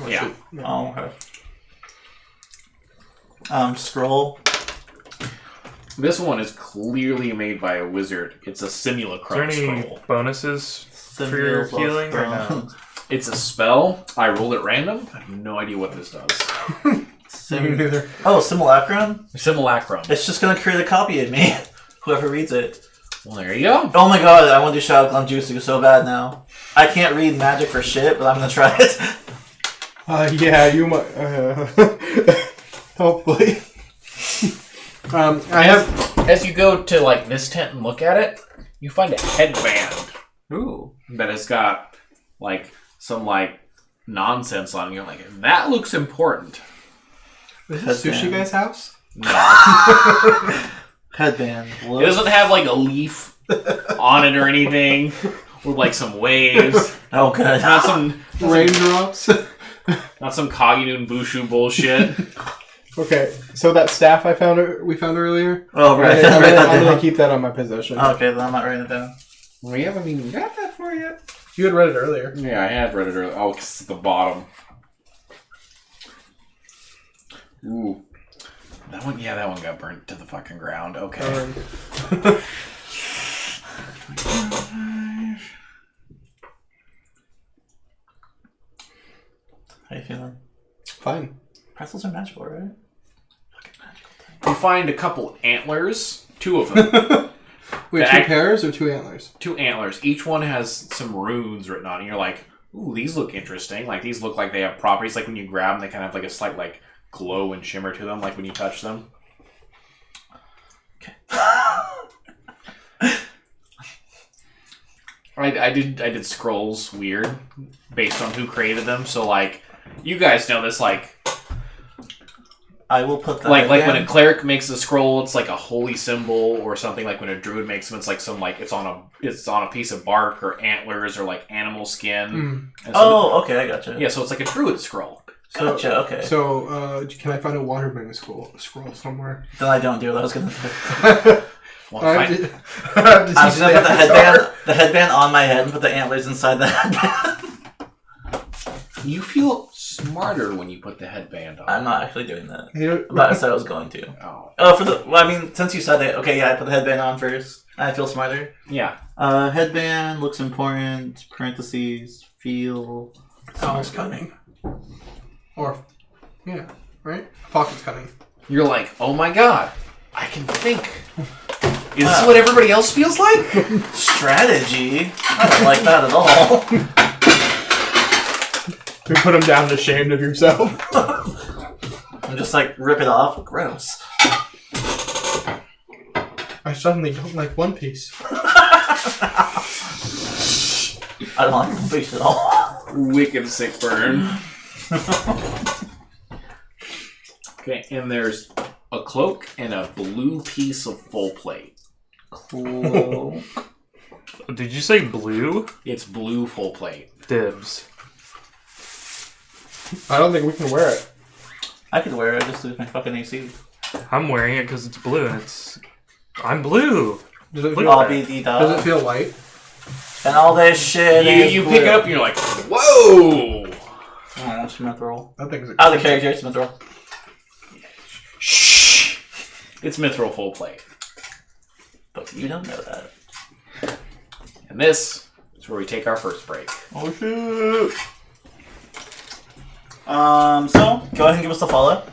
Yeah. Oh, okay. Scroll. This one is clearly made by a wizard. It's a simulacrum Is there any scroll. bonuses for your healing or no? It's a spell. I rolled at random. I have no idea what this does. Neither. Oh, simulacrum? Simulacrum. It's just gonna create a copy of me. Whoever reads it. Well, there you go. Oh my god, I want to do Shadow Clone Juicy so bad now. I can't read magic for shit, but I'm gonna try it. Yeah, you might. Hopefully. I have. As you go to like this tent and look at it, you find a headband. Ooh. That has got like some like nonsense on it. You're like, that looks important. Is this Sushi Headband. Guy's house? Headband. It doesn't have like a leaf on it or anything with like some waves. Oh, good. Not some Raindrops. not some Kaginun Bushu bullshit. Okay, so that staff we found earlier. Oh, right. I'm gonna keep that on my possession. Okay, then I'm not writing it down. We haven't even got that far yet. You had read it earlier. Yeah, I had read it earlier. Oh, it's at the bottom. Ooh. That one got burnt to the fucking ground. Okay. How you feeling? Fine. Pretzels are magical, right? Fucking magical. You find a couple antlers, 2 of them. Wait, 2 pairs or 2 antlers? 2 antlers. Each one has some runes written on it. You're like, ooh, these look interesting. Like, these look like they have properties. Like, when you grab them, they kind of have like a slight, like, glow and shimmer to them, like when you touch them. Okay. I did scrolls weird based on who created them. So, like, you guys know this, like... I will put that like when a cleric makes a scroll, it's like a holy symbol or something. Like when a druid makes them, it's like some like it's on a piece of bark or antlers or like animal skin. And so okay, I gotcha. yeah, so it's like a druid scroll. Gotcha, okay. So, can I find a waterbending scroll somewhere? Then I don't do what I was gonna do. Well, I was gonna put the headband on my head and put the antlers inside the headband. You feel smarter when you put the headband on. I'm not actually doing that. You But I said I was going to. Since you said it, okay, yeah, I put the headband on first. I feel smarter. Yeah. Headband looks important. Parentheses. Feel. Sounds cunning. Or, yeah, right? Pocket's cunning. You're like, oh my god, I can think. Is this what everybody else feels like? Strategy? I don't like that at all. You put him down ashamed of yourself. I'm just like, rip it off. Gross. I suddenly don't like One Piece. I don't like One Piece at all. Wicked sick burn. Okay, and there's a cloak and a blue piece of full plate. Cool. Did you say blue? It's blue full plate. Dibs. I don't think we can wear it. I could wear it just to my fucking AC. I'm wearing it because it's blue and I'm blue. Does it Look feel, at I'll that. be the does it feel light? And all this shit. is You blue. pick it up and you're like, whoa! Oh, Smith roll. That thing's Out of the character, Smith roll. Shh! It's mithril full plate. But you don't know that. And this is where we take our first break. Oh shoot. So go ahead and give us a follow.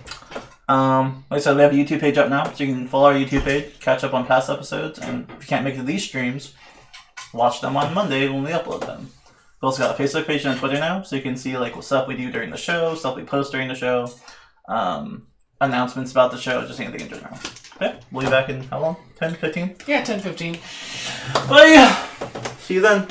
Like I said, we have a YouTube page up now, so you can follow our YouTube page, catch up on past episodes, and if you can't make it to these streams, watch them on Monday when we upload them. We've also got a Facebook page and a Twitter now, so you can see like what stuff we do during the show, stuff we post during the show, announcements about the show, just anything in general. Okay, we'll be back in how long? 10, 15? Yeah, 10, 15. Well, yeah. See you then.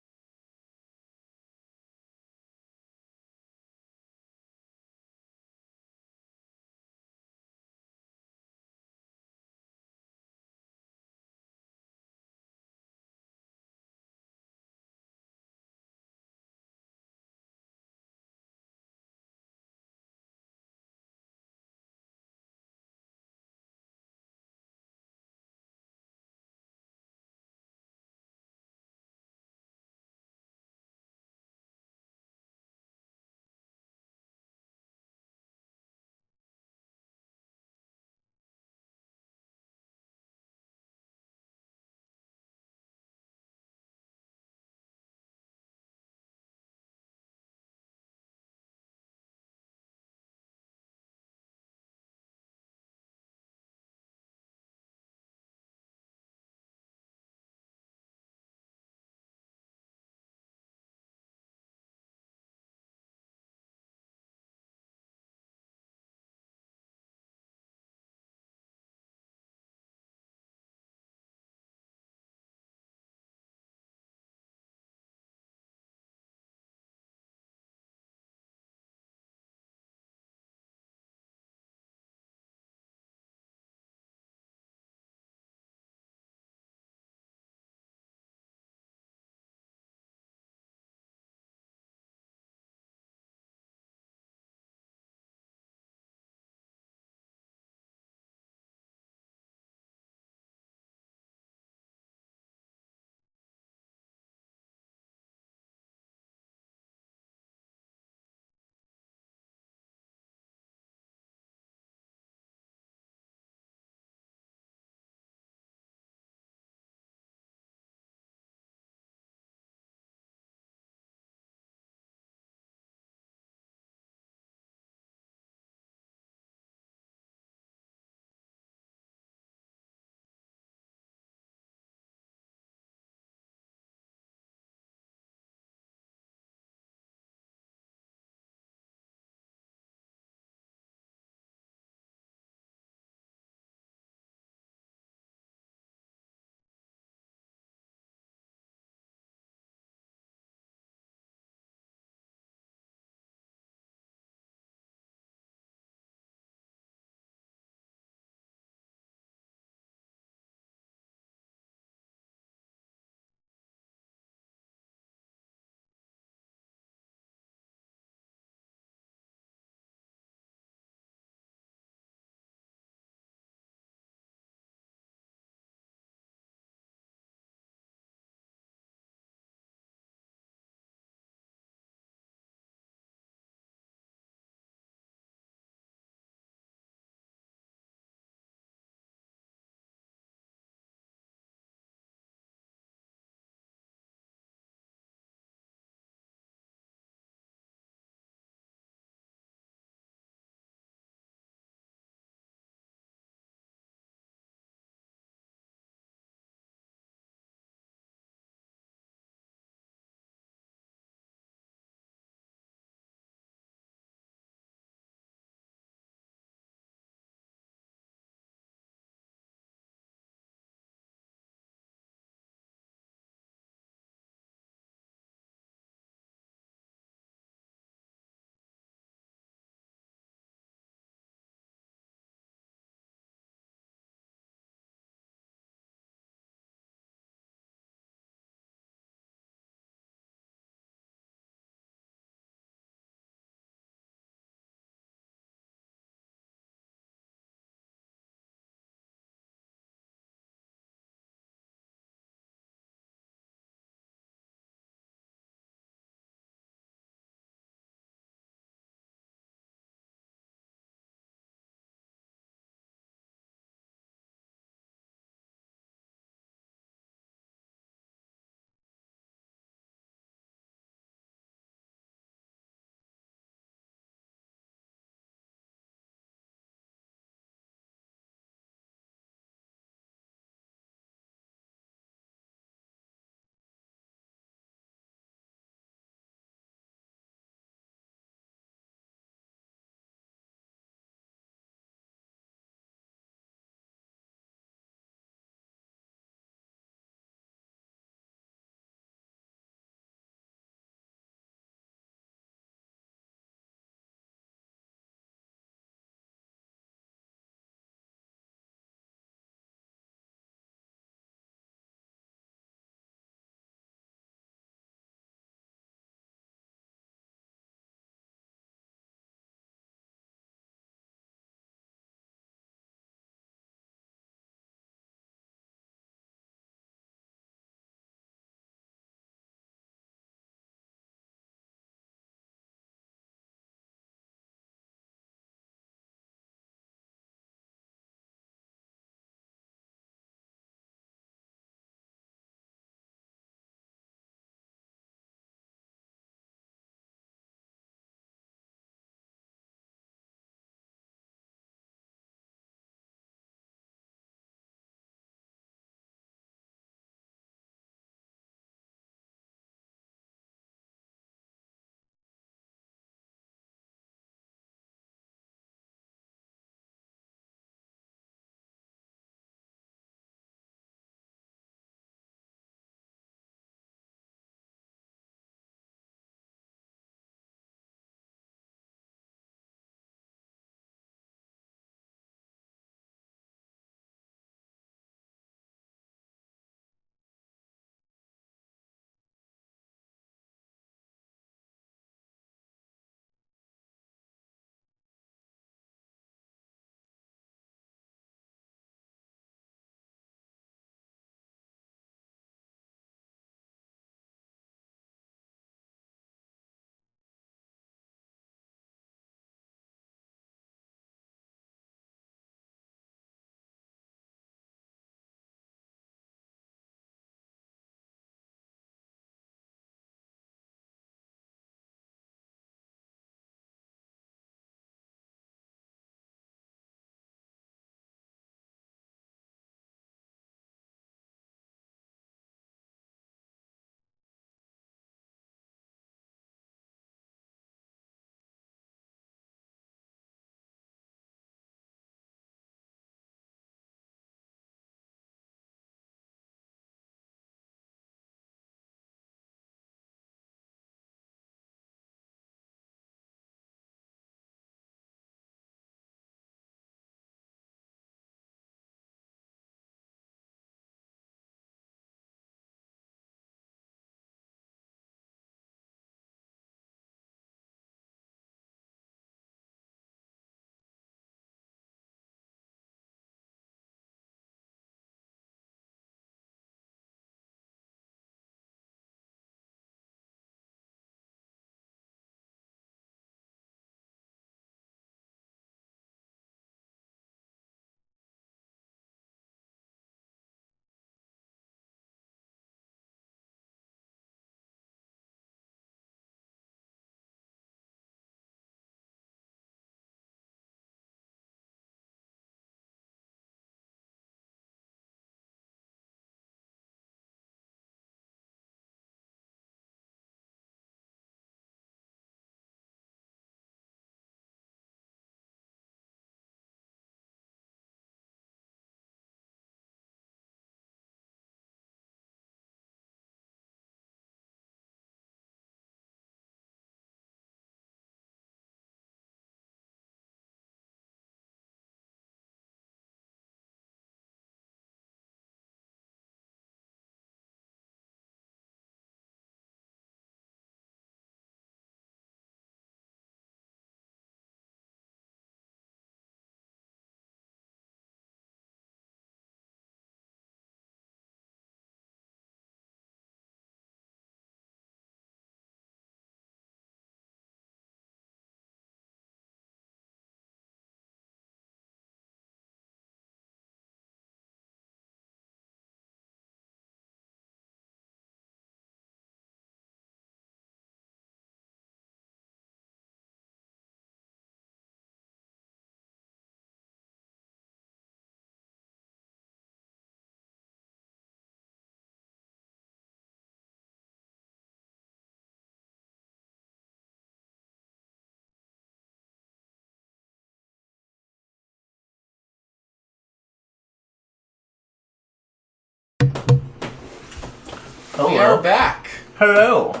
Oh, We are back. Hello.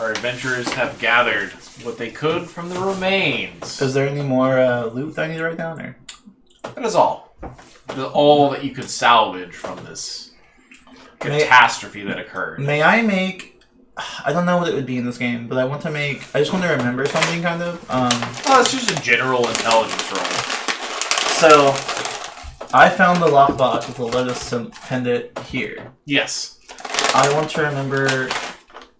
Our adventurers have gathered what they could from the remains. Is there any more loot that I need to write down? Or? That is all. That is all that you could salvage from this catastrophe that occurred. May I make... I don't know what it would be in this game, but I want to make... I just want to remember something, kind of. Oh, it's just a general intelligence roll. So, I found the lockbox with the lotus pendant here. Yes. I want to remember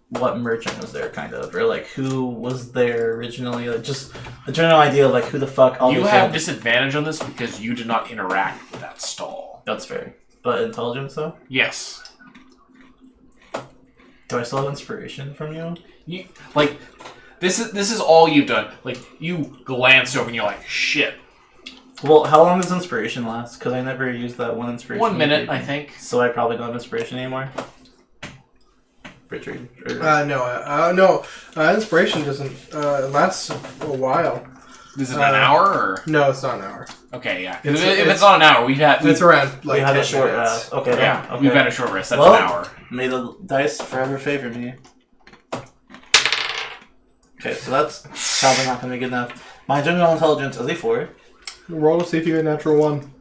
what merchant was there, kind of, or like who was there originally. Like, just a general idea of like who the fuck. You have disadvantage on this because you did not interact with that stall. That's fair, but intelligence though. Yes. Do I still have inspiration from you? You like this is all you've done. Like you glanced over and you're like, shit. Well, how long does inspiration last? Because I never used that one inspiration. 1 minute, I think. So I probably don't have inspiration anymore. Richard? No. Inspiration doesn't lasts a while. Is it an hour or? No, it's not an hour. Okay, yeah. If it's not an hour, we've had. It's around like we had 10 a short minutes. rest. Okay, Yeah, okay. we've had a short rest. That's Well, an hour. May the dice forever favor me. Okay, so that's probably not going to be good enough. My general intelligence is a 4. Roll to see if you get a natural 1.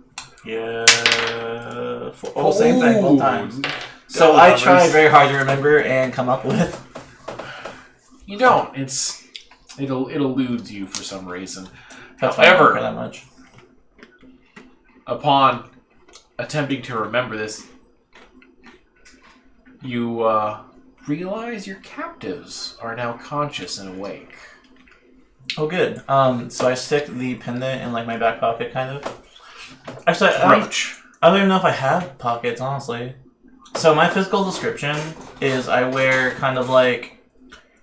Yeah. Oh, same thing both times. So Double I numbers. try very hard to remember and come up with. You don't. It eludes you for some reason. That's why I don't However, care that much. upon attempting to remember this, you realize your captives are now conscious and awake. Oh, good. So I stick the pendant in like my back pocket, kind of. Actually, I don't even know if I have pockets, honestly. So my physical description is I wear kind of like,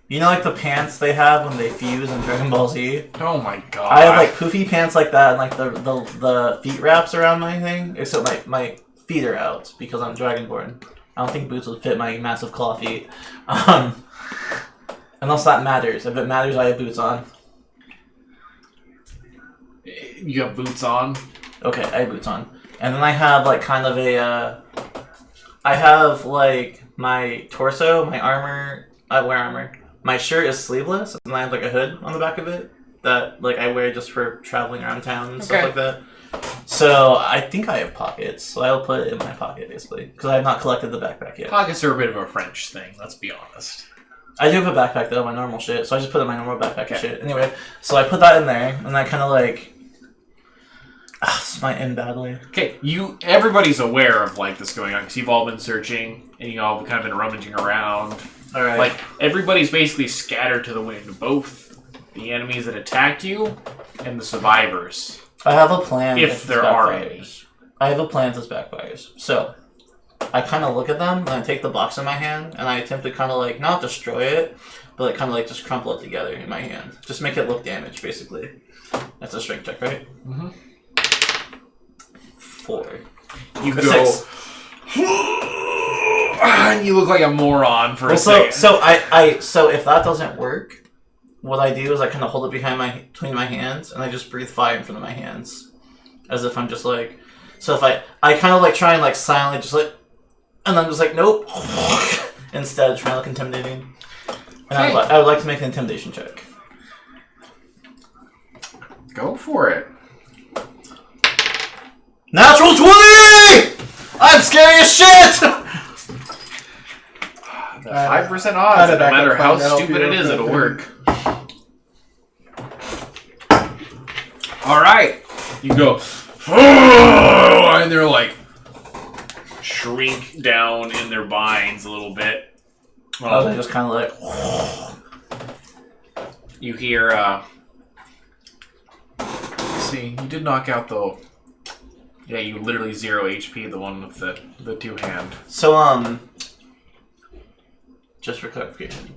you know, like the pants they have when they fuse in Dragon Ball Z. Oh my god! I have like poofy pants like that, and like the feet wraps around my thing. Except my feet are out because I'm Dragonborn. I don't think boots would fit my massive claw feet. Unless that matters. If it matters, I have boots on. You have boots on. Okay, I have boots on. And then I have like kind of a, I have like my torso, my armor, I wear armor. My shirt is sleeveless, and I have like a hood on the back of it that like I wear just for traveling around town and stuff like that. So I think I have pockets, so I'll put it in my pocket basically, because I have not collected the backpack yet. Pockets are a bit of a French thing, let's be honest. I do have a backpack though, my normal shit, so I just put it in my normal backpack and shit. Anyway, so I put that in there, and I kind of like, this might end badly. Okay, everybody's aware of like this going on because you've all been searching and you all kind of been rummaging around. All right. Like everybody's basically scattered to the wind, both the enemies that attacked you and the survivors. I have a plan. If there are any. I have a plan if this backfires. So, I kind of look at them, and I take the box in my hand, and I attempt to kind of like, not destroy it, but like kind of like just crumple it together in my hand. Just make it look damaged, basically. That's a strength check, right? Mm-hmm. 4. You A go... 6. And you look like a moron for a So second. So if that doesn't work, what I do is I kind of hold it between my hands, and I just breathe fire in front of my hands, as if I'm just like. So if I kind of like try and like silently just like, and I'm just like nope, instead of trying to look intimidating. And I would like to make an intimidation check. Go for it. Natural 20! I'm scary as shit! 5% odds, no matter how stupid it is, it'll work. Alright. You go, and they're like, shrink down in their binds a little bit. They just kind of like. You hear, see, you did knock out the. Yeah, you literally 0 HP, the one with the 2-hand. So, just for clarification.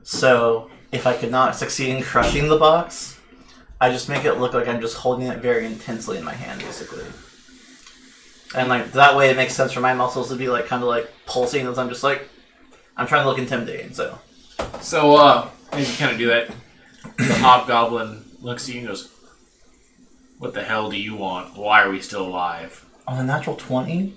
So, if I could not succeed in crushing the box, I just make it look like I'm just holding it very intensely in my hand, basically. And, like, that way it makes sense for my muscles to be, like, kind of, like, pulsing as I'm just, like, I'm trying to look intimidating, so. So, as you kind of do that, the hobgoblin looks at you and goes, "What the hell do you want? Why are we still alive?" On a natural 20?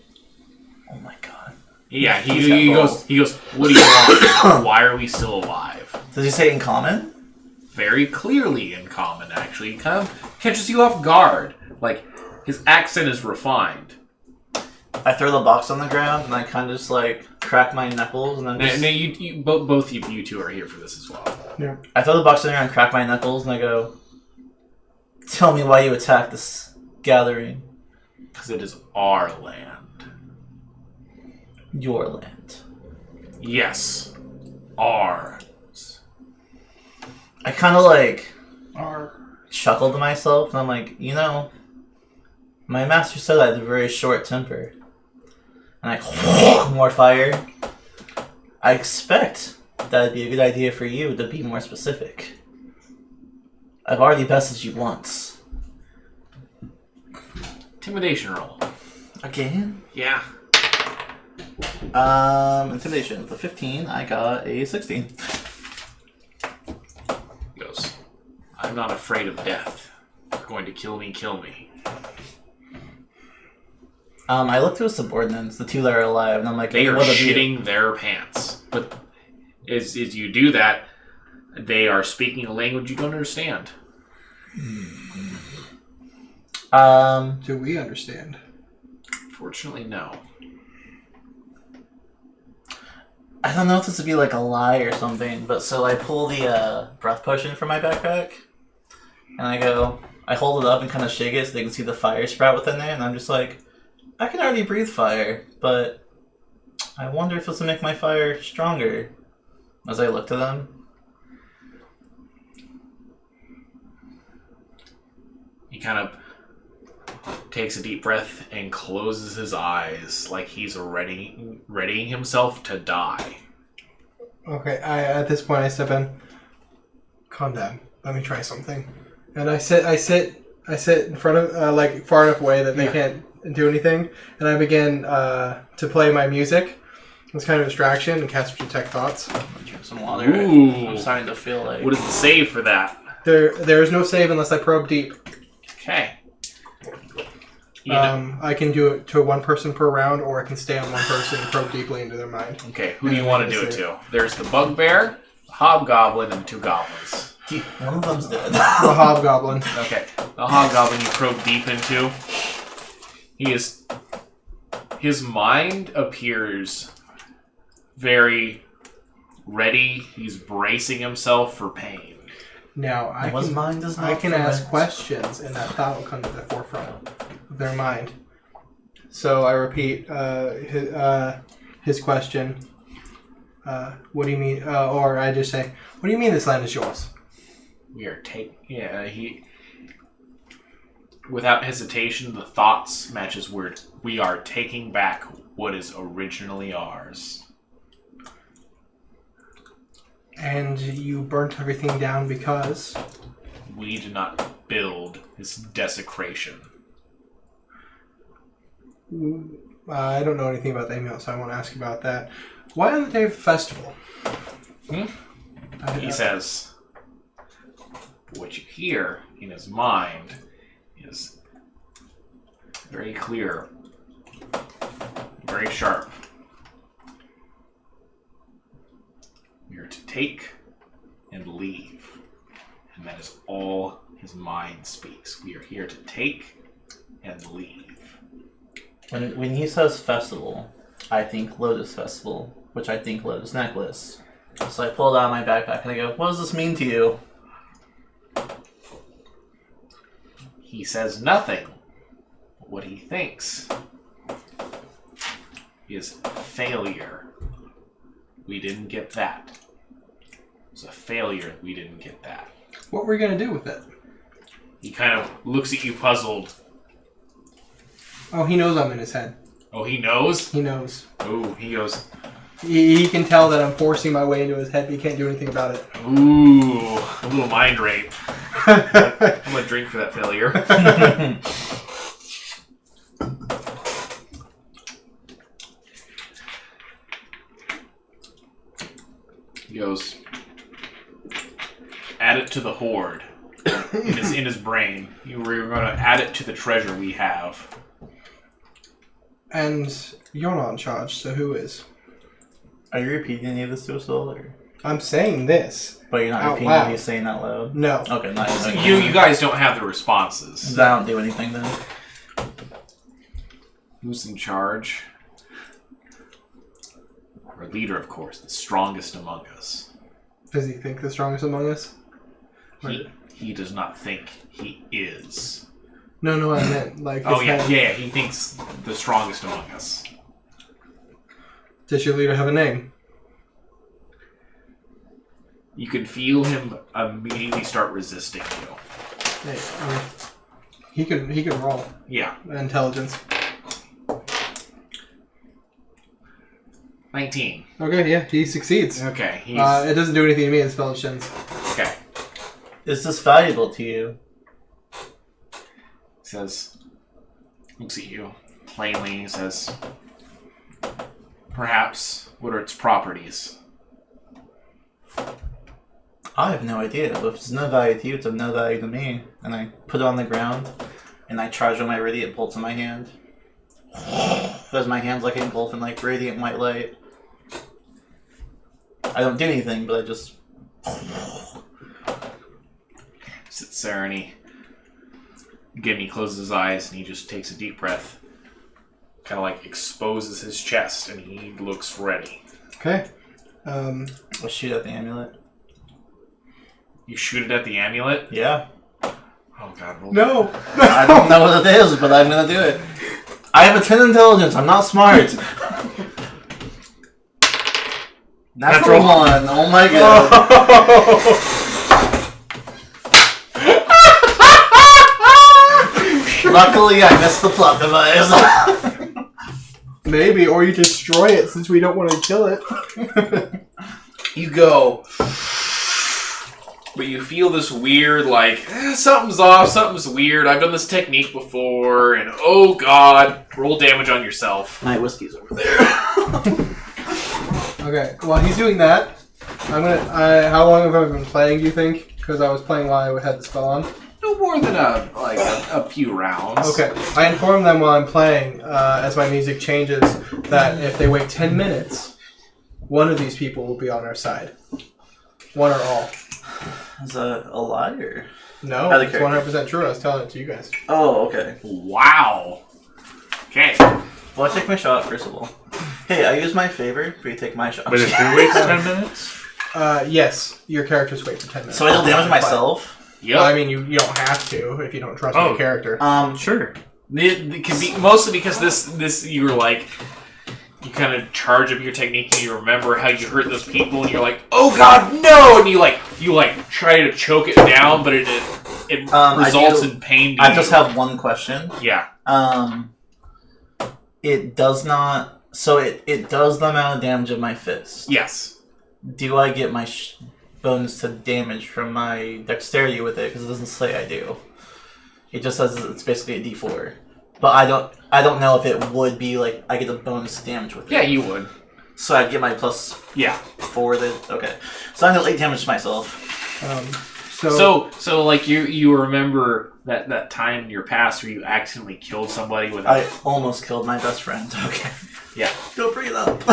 Oh my god. Yeah, He's he got goes. balls. He goes. What do you want? Why are we still alive? Does he say in common? Very clearly in common, actually. He kind of catches you off guard. Like his accent is refined. I throw the box on the ground and I kind of just like crack my knuckles and then just... Both of you two are here for this as well. Yeah. I throw the box on the ground, crack my knuckles, and I go, "Tell me why you attacked this gathering." Because it is our land. Your land. Yes. Ours. I kind of like Our. chuckle to myself and I'm like, my master said I had a very short temper. And I more fire. I expect that'd be a good idea for you to be more specific. I've already bested you once. Intimidation roll. Again? Yeah. Intimidation. With a 15, I got a 16. He goes, I'm not afraid of death. You're going to kill me, kill me. I look to his subordinates, the two that are alive, and I'm like, They are what have you- shitting their pants. But as you do that, they are speaking a language you don't understand. Do we understand? Fortunately, no. I don't know if this would be like a lie or something, but so I pull the breath potion from my backpack, and I hold it up and kind of shake it so they can see the fire sprout within there, and I'm just like, I can already breathe fire, but I wonder if this will make my fire stronger. As I look to them, He kind of takes a deep breath and closes his eyes like he's readying himself to die. Okay, at this point I step in. Calm down. Let me try something. And I sit in front of like far enough away that they can't do anything, and I begin to play my music. It's kind of a distraction and cast Detect Thoughts. I'm gonna drink some water. Ooh. I'm starting to feel like... What is the save for that? There is no save unless I probe deep. Okay. You know- I can do it to one person per round, or I can stay on one person and probe deeply into their mind. Okay, who do you want to do it to? There's the bugbear, the hobgoblin, and 2 goblins. One of them's dead. The hobgoblin. Okay, the hobgoblin you probe deep into. His mind appears very ready. He's bracing himself for pain. Now I can ask questions, and that thought will come to the forefront of their mind. So I repeat his question. What do you mean? Or I just say, "What do you mean this land is yours?" We are taking. Yeah, he. Without hesitation, the thoughts match his words. We are taking back what is originally ours. And you burnt everything down because... We did not build this desecration. I don't know anything about the amulet, so I won't ask about that. Why on the day of the festival? He says, what you hear in his mind is very clear, very sharp. We are to take and leave. And that is all his mind speaks. We are here to take and leave. When he says festival, I think Lotus Festival, which I think Lotus Necklace. So I pull it out of my backpack and I go, what does this mean to you? He says nothing. What he thinks is failure. We didn't get that. It was a failure. We didn't get that. What were you going to do with it? He kind of looks at you puzzled. Oh, he knows I'm in his head. Oh, he knows? He knows. Oh, he goes, He can tell that I'm forcing my way into his head, but he can't do anything about it. ooh, a little mind rape. I'm going to drink for that failure. He goes, add it to the hoard in his brain. We're going to add it to the treasure we have. And you're not in charge, so who is? Are you repeating any of this to us all? Or? I'm saying this. But you're not Out repeating loud. what he's saying out loud? No. Okay, nice. You guys don't have the responses. I don't do anything then. Who's in charge? Our leader, of course, the strongest among us. Does he think the strongest among us? He does not think he is. No, I meant like. Oh his yeah, head. yeah. He thinks the strongest among us. Does your leader have a name? You can feel him immediately start resisting you. Hey, he can roll Yeah, intelligence. 19. Okay, yeah, he succeeds. Okay, he's It doesn't do anything to me. It spell shins. okay. Is this valuable to you? Says, looks at you plainly. Says, perhaps. What are its properties? I have no idea. If it's no value to you, it's of no value to me. And I put it on the ground, and I charge on my radiant bolt in my hand. As my hand's like engulfed in like radiant white light. I don't do anything, but I just... Sits there and he closes his eyes and he just takes a deep breath. Kind of like exposes his chest and he looks ready. Okay. I'll shoot at the amulet. You shoot it at the amulet? Yeah. Oh god, roll. No. I don't know what it is, but I'm gonna do it. I have a 10 intelligence. I'm not smart. Natural 1. Oh my god. Luckily, I missed the plot device. Maybe, or you destroy it since we don't want to kill it. You go. But you feel this weird, like, something's off, something's weird. I've done this technique before, and oh god, roll damage on yourself. My whiskey's over there. Okay, while he's doing that, how long have I been playing, do you think? Because I was playing while I had the spell on. No more than a few rounds. Okay, I inform them while I'm playing, as my music changes, that if they wait 10 minutes, one of these people will be on our side. One or all. Is that a lie or? No, it's 100% true. I was telling it to you guys. Oh, okay. Wow. Okay. Well, I take my shot first of all. Hey, I use my favor for you to take my shot. But if who waits 10 minutes? Yes, your characters wait for 10 minutes. So I deal damage myself? Yep. Well, I mean, you don't have to if you don't trust your character. Sure. It can be mostly because this you were like, you kind of charge up your technique and you remember how you hurt those people and you're like, oh god, no! And you try to choke it down, but it results in pain. I just have one question. Yeah. It does not. So it does the amount of damage of my fist. Yes. Do I get my bonus to damage from my dexterity with it? Because it doesn't say I do. It just says it's basically a D4. But I don't know if it would be like I get a bonus to damage with it. Yeah, you would. So I'd get my plus 4 that okay. So I'm gonna late damage to myself. So like you remember that time in your past where you accidentally killed somebody with I almost killed my best friend. Okay. Yeah. Don't bring it up.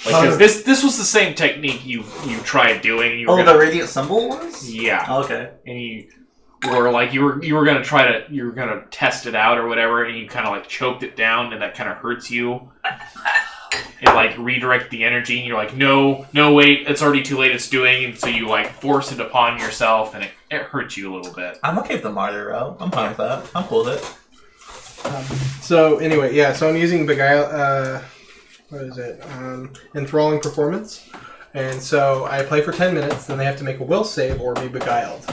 Like this was the same technique you tried doing. You were the radiant symbol was? Yeah. Okay. And you were like you were gonna test it out or whatever, and you kind of like choked it down, and that kind of hurts you. It like redirect the energy, and you're like, no, wait, it's already too late. It's doing, and so you like force it upon yourself, and it hurts you a little bit. I'm okay with the martyr route. I'm fine with that. I'm cool with it. So anyway, yeah. So I'm using Beguile. What is it? Enthralling Performance, and so I play for 10 minutes. Then they have to make a will save or be beguiled.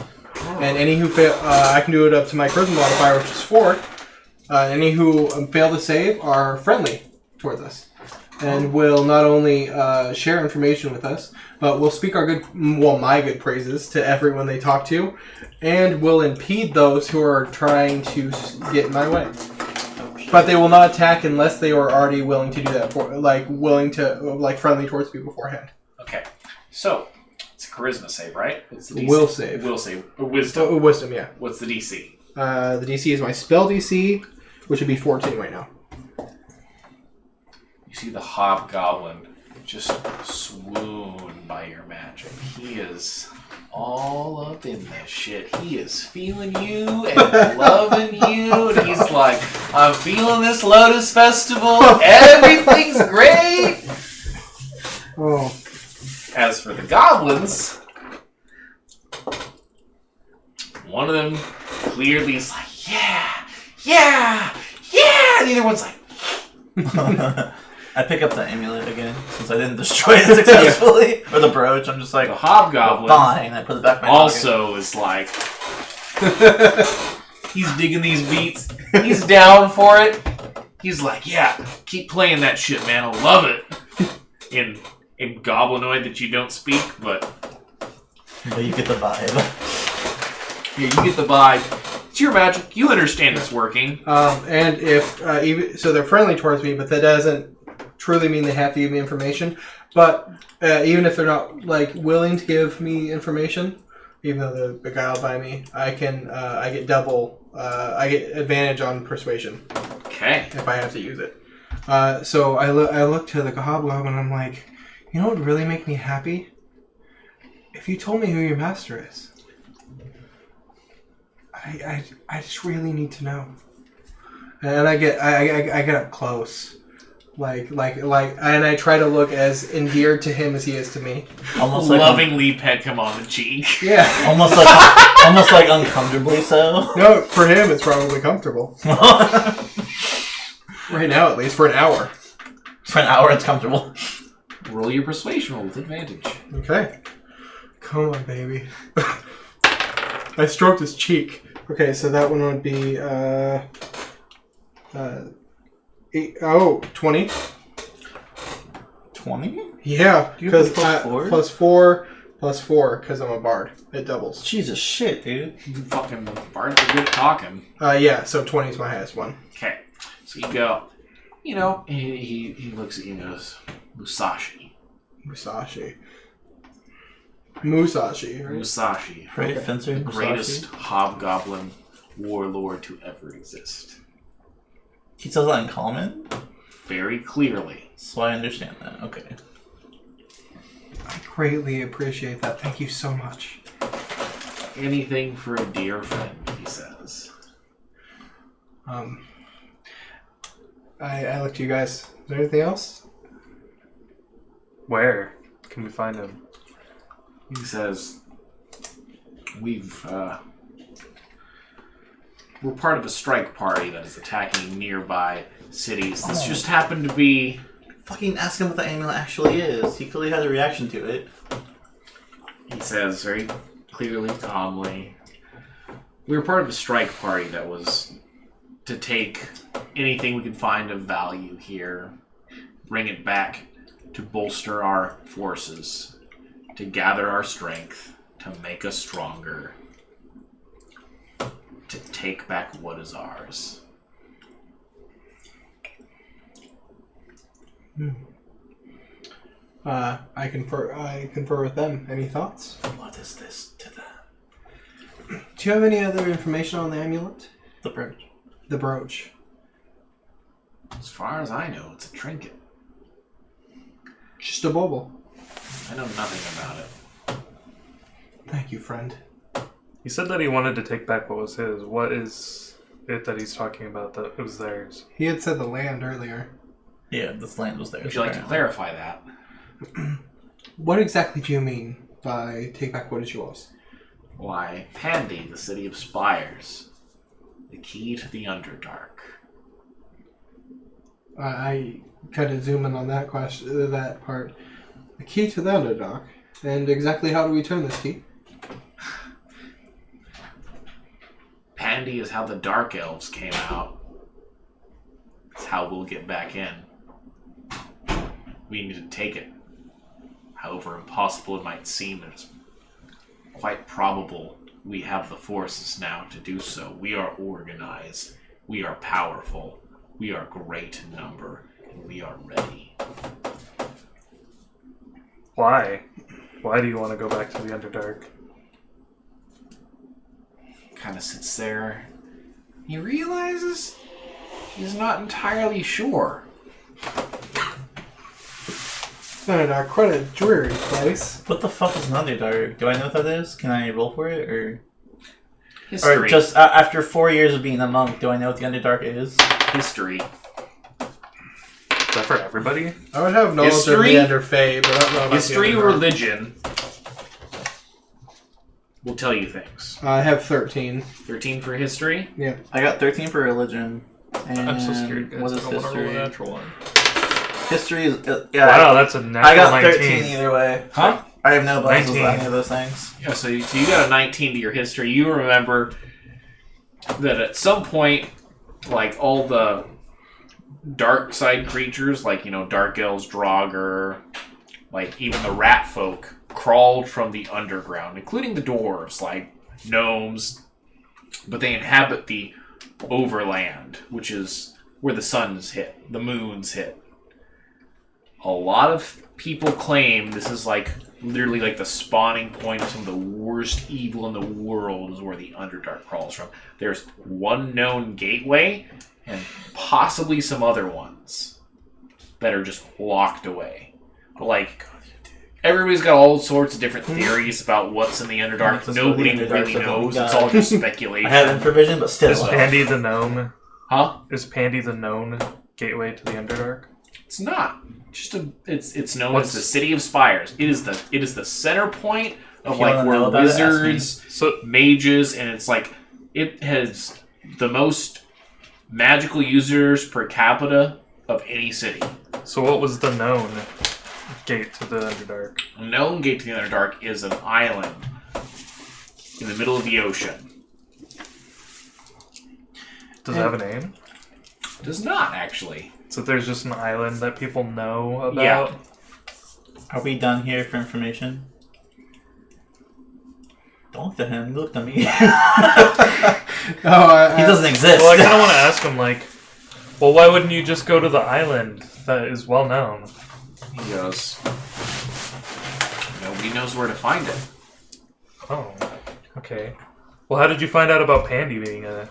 And any who fail, I can do it up to my charisma modifier, which is 4. Any who fail to save are friendly towards us, and will not only share information with us, but will speak my good praises to everyone they talk to, and will impede those who are trying to get in my way. But they will not attack unless they are already willing to do that, friendly towards me beforehand. Okay, so it's a charisma save, right? What's the DC? Will save. Will save. Wisdom. Wisdom, yeah. What's the DC? The DC is my spell DC, which would be 14 right now. see the hobgoblin just swoon by your magic. He is all up in this shit. He is feeling you and loving you. And he's like, I'm feeling this Lotus Festival. Everything's great. Oh. As for the goblins, one of them clearly is like, yeah. And the other one's like, I pick up the amulet again since I didn't destroy it successfully. Or the brooch. I'm just like, the hobgoblin fine. I put it back in my also is like, he's digging these beats. He's down for it. He's like, yeah, keep playing that shit, man. I love it. In goblinoid that you don't speak, but you get the vibe. Yeah, you get the vibe. It's your magic. You understand it's working. And if even so, they're friendly towards me, but that doesn't truly mean they have to give me information. But even if they're not like willing to give me information, even though they're beguiled by me, I can. I get double. I get advantage on persuasion. Okay. If I have to use it. So I look to the hobgoblin and I'm like, you know what would really make me happy? If you told me who your master is. I just really need to know. And I get up close. Like and I try to look as endeared to him as he is to me. Almost like lovingly pet him on the cheek. Yeah. almost like uncomfortably so. No, for him it's probably comfortable. Right now, at least for an hour. For an hour, it's comfortable. Roll your persuasion roll with advantage. Okay. Come on, baby. I stroked his cheek. Okay, so that one would be 20. 20? Yeah, Do you have because plus four? plus 4 because I'm a bard. It doubles. Jesus shit, dude. Fucking bards are good at talking. Yeah, so 20 is my highest one. Okay, so you go. You know, he looks at you and goes, Musashi. Musashi, right? Musashi. Right, fencer. The greatest hobgoblin warlord to ever exist. He says that in common? Very clearly. So I understand that. Okay. I greatly appreciate that. Thank you so much. Anything for a dear friend, he says. I look to you guys. Is there anything else? Where can we find him? He says, we're part of a strike party that is attacking nearby cities. This just happened to be... Fucking ask him what the amulet actually is. He clearly had a reaction to it. He says very clearly, calmly, we were part of a strike party that was to take anything we could find of value here, bring it back to bolster our forces, to gather our strength, to make us stronger, to take back what is ours. I confer with them. Any thoughts? What is this to them? Do you have any other information on the amulet? The brooch. The brooch. As far as I know, it's a trinket. Just a bauble. I know nothing about it. Thank you, friend. He said that he wanted to take back what was his. What is it that he's talking about that it was theirs? He had said the land earlier. Yeah, this land was there. Would you like to clarify that? What exactly do you mean by take back what is yours? Why, Pandy, the city of spires, the key to the Underdark. I kind of zoom in on that question, that part. The key to the Underdark, and exactly how do we turn this key? Pandy is how the Dark Elves came out. It's how we'll get back in. We need to take it. However impossible it might seem, it's quite probable we have the forces now to do so. We are organized. We are powerful. We are great in number. And we are ready. Why? Why do you want to go back to the Underdark? Kind of sits there. He realizes he's not entirely sure. Underdark, quite a dreary place. What the fuck is an Underdark? Do I know what that is? Can I roll for it? Or History. after 4 years of being a monk, do I know what the Underdark is? History. Is that for everybody? I would have knowledge History? of the Underfey, but I don't know about History, the Underdark. religion will tell you things. I have 13. 13 for history. Yeah. I got 13 for religion. And I'm so scared, guys. what I is don't want to roll a history? natural one. History is... yeah. Wow, that's a natural I got 19. 13 either way. Huh? I have no bonuses 19. on any of those things. Yeah, so you got a 19 to your history. You remember that at some point, like all the dark side creatures, like, you know, dark elves, Draugr, like even the rat folk, crawled from the underground, including the dwarves, like gnomes, but they inhabit the overland, which is where the suns hit, the moons hit. A lot of people claim this is like literally like the spawning point of some of the worst evil in the world is where the Underdark crawls from. There's one known gateway and possibly some other ones that are just locked away. But like, everybody's got all sorts of different theories about what's in the Underdark. That's Nobody what the really Underdark's knows. about. It's all just speculation. I have infravision, but still. Is Pandy the gnome? Huh? Is Pandy the known gateway to the Underdark? It's not. It's known What's- as the City of Spires. It is the center point of If you wanna like know where about it, ask me. wizards, mages, and it's like it has the most magical users per capita of any city. So what was the known gate to the Underdark? A known gate to the Underdark is an island in the middle of the ocean. Does it have a name? It does not actually. So there's just an island that people know about? Yeah. Are we done here for information? Don't look at him, look at me. He doesn't exist. Well, I kind of want to ask him, like, well, why wouldn't you just go to the island that is well known? He goes. Nobody knows where to find it. Oh, okay. Well, how did you find out about Pandy being a...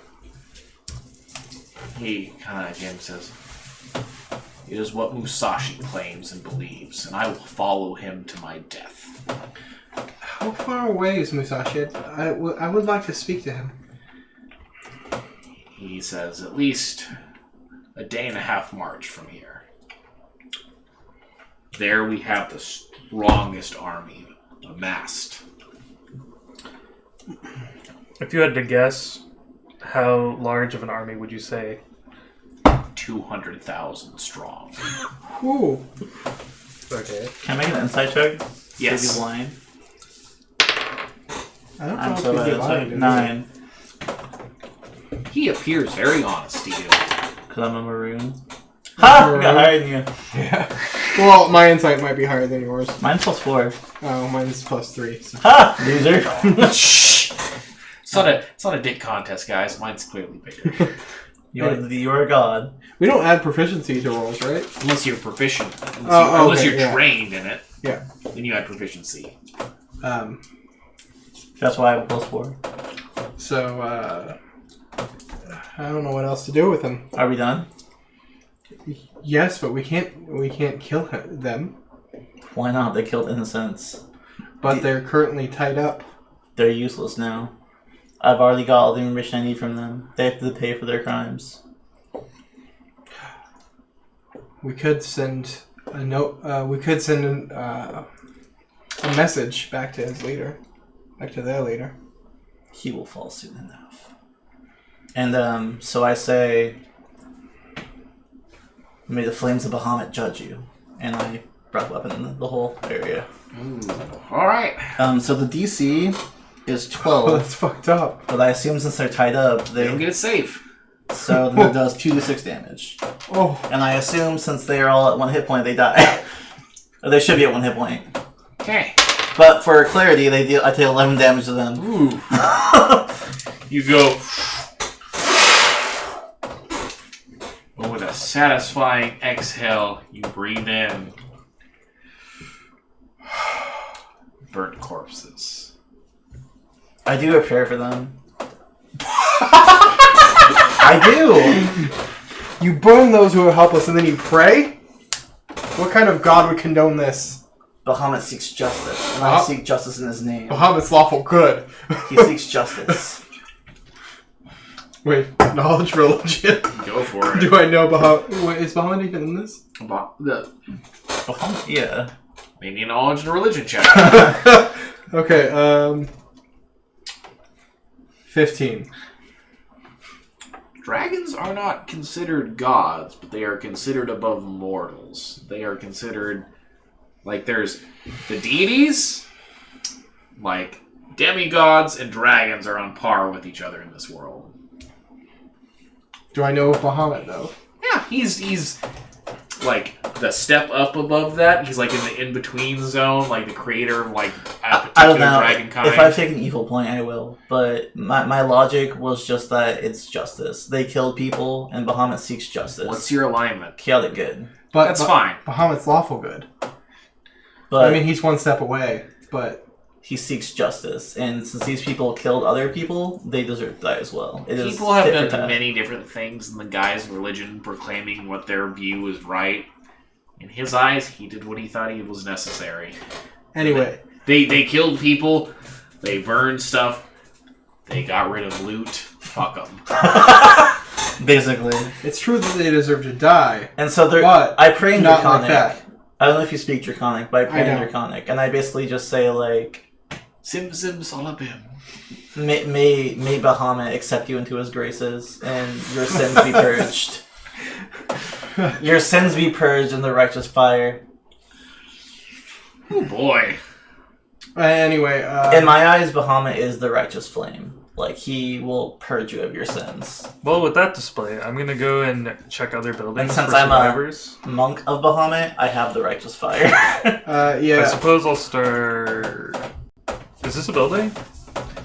He kind of again says, "It is what Musashi claims and believes, and I will follow him to my death." How far away is Musashi? I would like to speak to him. He says, "At least a day and a half march from here. There we have the strongest army amassed." If you had to guess, how large of an army would you say? 200,000 strong. Ooh. Okay. Can I make an insight check? Yes. He's lying. I don't know I'm if so he'd be bad. lying to me. 9. He appears very honest to you. Because I'm a maroon. Ha! I got higher than you. Yeah. Well, my insight might be higher than yours. Mine's +4. Oh, mine's +3. So. Ha! Loser. It's not a dick contest, guys. Mine's clearly bigger. You're a god. We don't add proficiency to rolls, right? Unless you're proficient. okay, Unless you're yeah. trained in it. Yeah. Then you add proficiency. That's why I have +4. So, I don't know what else to do with him. Are we done? Yes, but we can't kill them. Why not? They killed innocents. But they're currently tied up. They're useless now. I've already got all the information I need from them. They have to pay for their crimes. We could send a note. We could send a message back to his leader, back to their leader. He will fall soon enough. And so I say, may the flames of Bahamut judge you. And I brought a weapon in the whole area. Ooh. All right. So the DC is Oh, 12, that's fucked up. but I assume since they're tied up, They don't they get it safe. so then it does 2d6 damage. Oh, And I assume since they are all at 1 hit point, they die. Or they should be at 1 hit point. Okay. But for clarity, I take 11 damage to them. Ooh. You go. But with a satisfying exhale, you breathe in burnt corpses. I do prepare for them. I do. you burn those who are helpless and then you pray? What kind of god would condone this? Bahamut seeks justice, and I seek justice in his name. Bahamut's lawful good. He seeks justice. Wait, knowledge religion? Go for it. Do I know Bahamut? Wait, is Bahamut even in this? The Bahamut, yeah. maybe a knowledge and religion check. Okay, 15. Dragons are not considered gods, but they are considered above mortals. They are considered, like, there's the deities, like, demigods and dragons are on par with each other in this world. Do I know Bahamut, though? Yeah, he's like the step up above that. He's like in the in-between zone, like the creator of like a particular I don't know. dragon kind. If I've taken evil point, I will. But my logic was just that it's justice. They killed people, and Bahamut seeks justice. What's your alignment? Chaotic good. But That's fine. Bahamut's lawful good. But I mean, he's one step away, but... he seeks justice, and since these people killed other people, they deserve to die as well. People have done many different things in the guise of religion, proclaiming what their view is right. In his eyes, he did what he thought he was necessary. Anyway. They killed people, they burned stuff, they got rid of loot. Fuck them. Basically. It's true that they deserve to die. And so but I pray in not Draconic. like that. I don't know if you speak Draconic, but I pray I in don't. Draconic. And I basically just say, like, Sim sim salabim. May Bahamut accept you into his graces, and your sins be purged. Your sins be purged in the righteous fire. Oh boy. Anyway, In my eyes, Bahamut is the righteous flame. Like, he will purge you of your sins. Well, with that display, I'm gonna go and check other buildings And since for I'm survivors. a monk of Bahamut, I have the righteous fire. I yeah. suppose I'll start... Is this a building?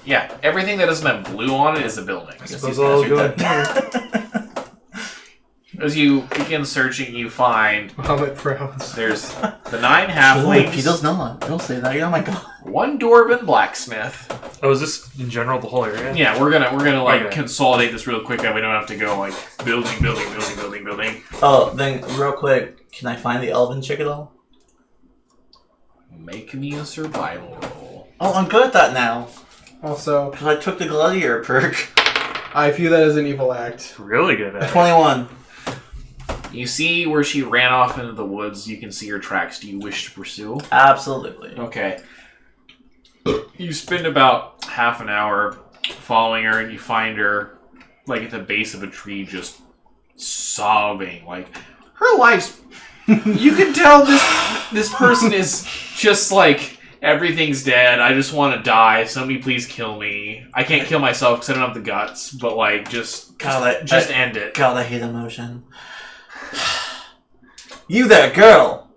Yeah, everything that doesn't have blue on it is a building. I guess Suppose these I'll guys go are in dead. As you begin searching, you find Bahamut frowns. there's the 9 He halflings, does not. Don't say that. Oh my god. 1 dwarven blacksmith. Oh, is this in general the whole area? Yeah, we're gonna like Okay. consolidate this real quick, that we don't have to go like building. Oh, then real quick, can I find the elven chick at all? Make me a survival roll. Oh, I'm good at that now. Also, Because I took the gladiator perk. I view that as an evil act. Really good at it. 21. You see where she ran off into the woods. You can see her tracks. Do you wish to pursue? Absolutely. Okay. You spend about half an hour following her, and you find her like at the base of a tree, just sobbing. Like her life's. You can tell this person is just like, everything's dead. I just want to die. Somebody please kill me. I can't kill myself because I don't have the guts. But like, just end it. God, I hate emotion. You there, girl!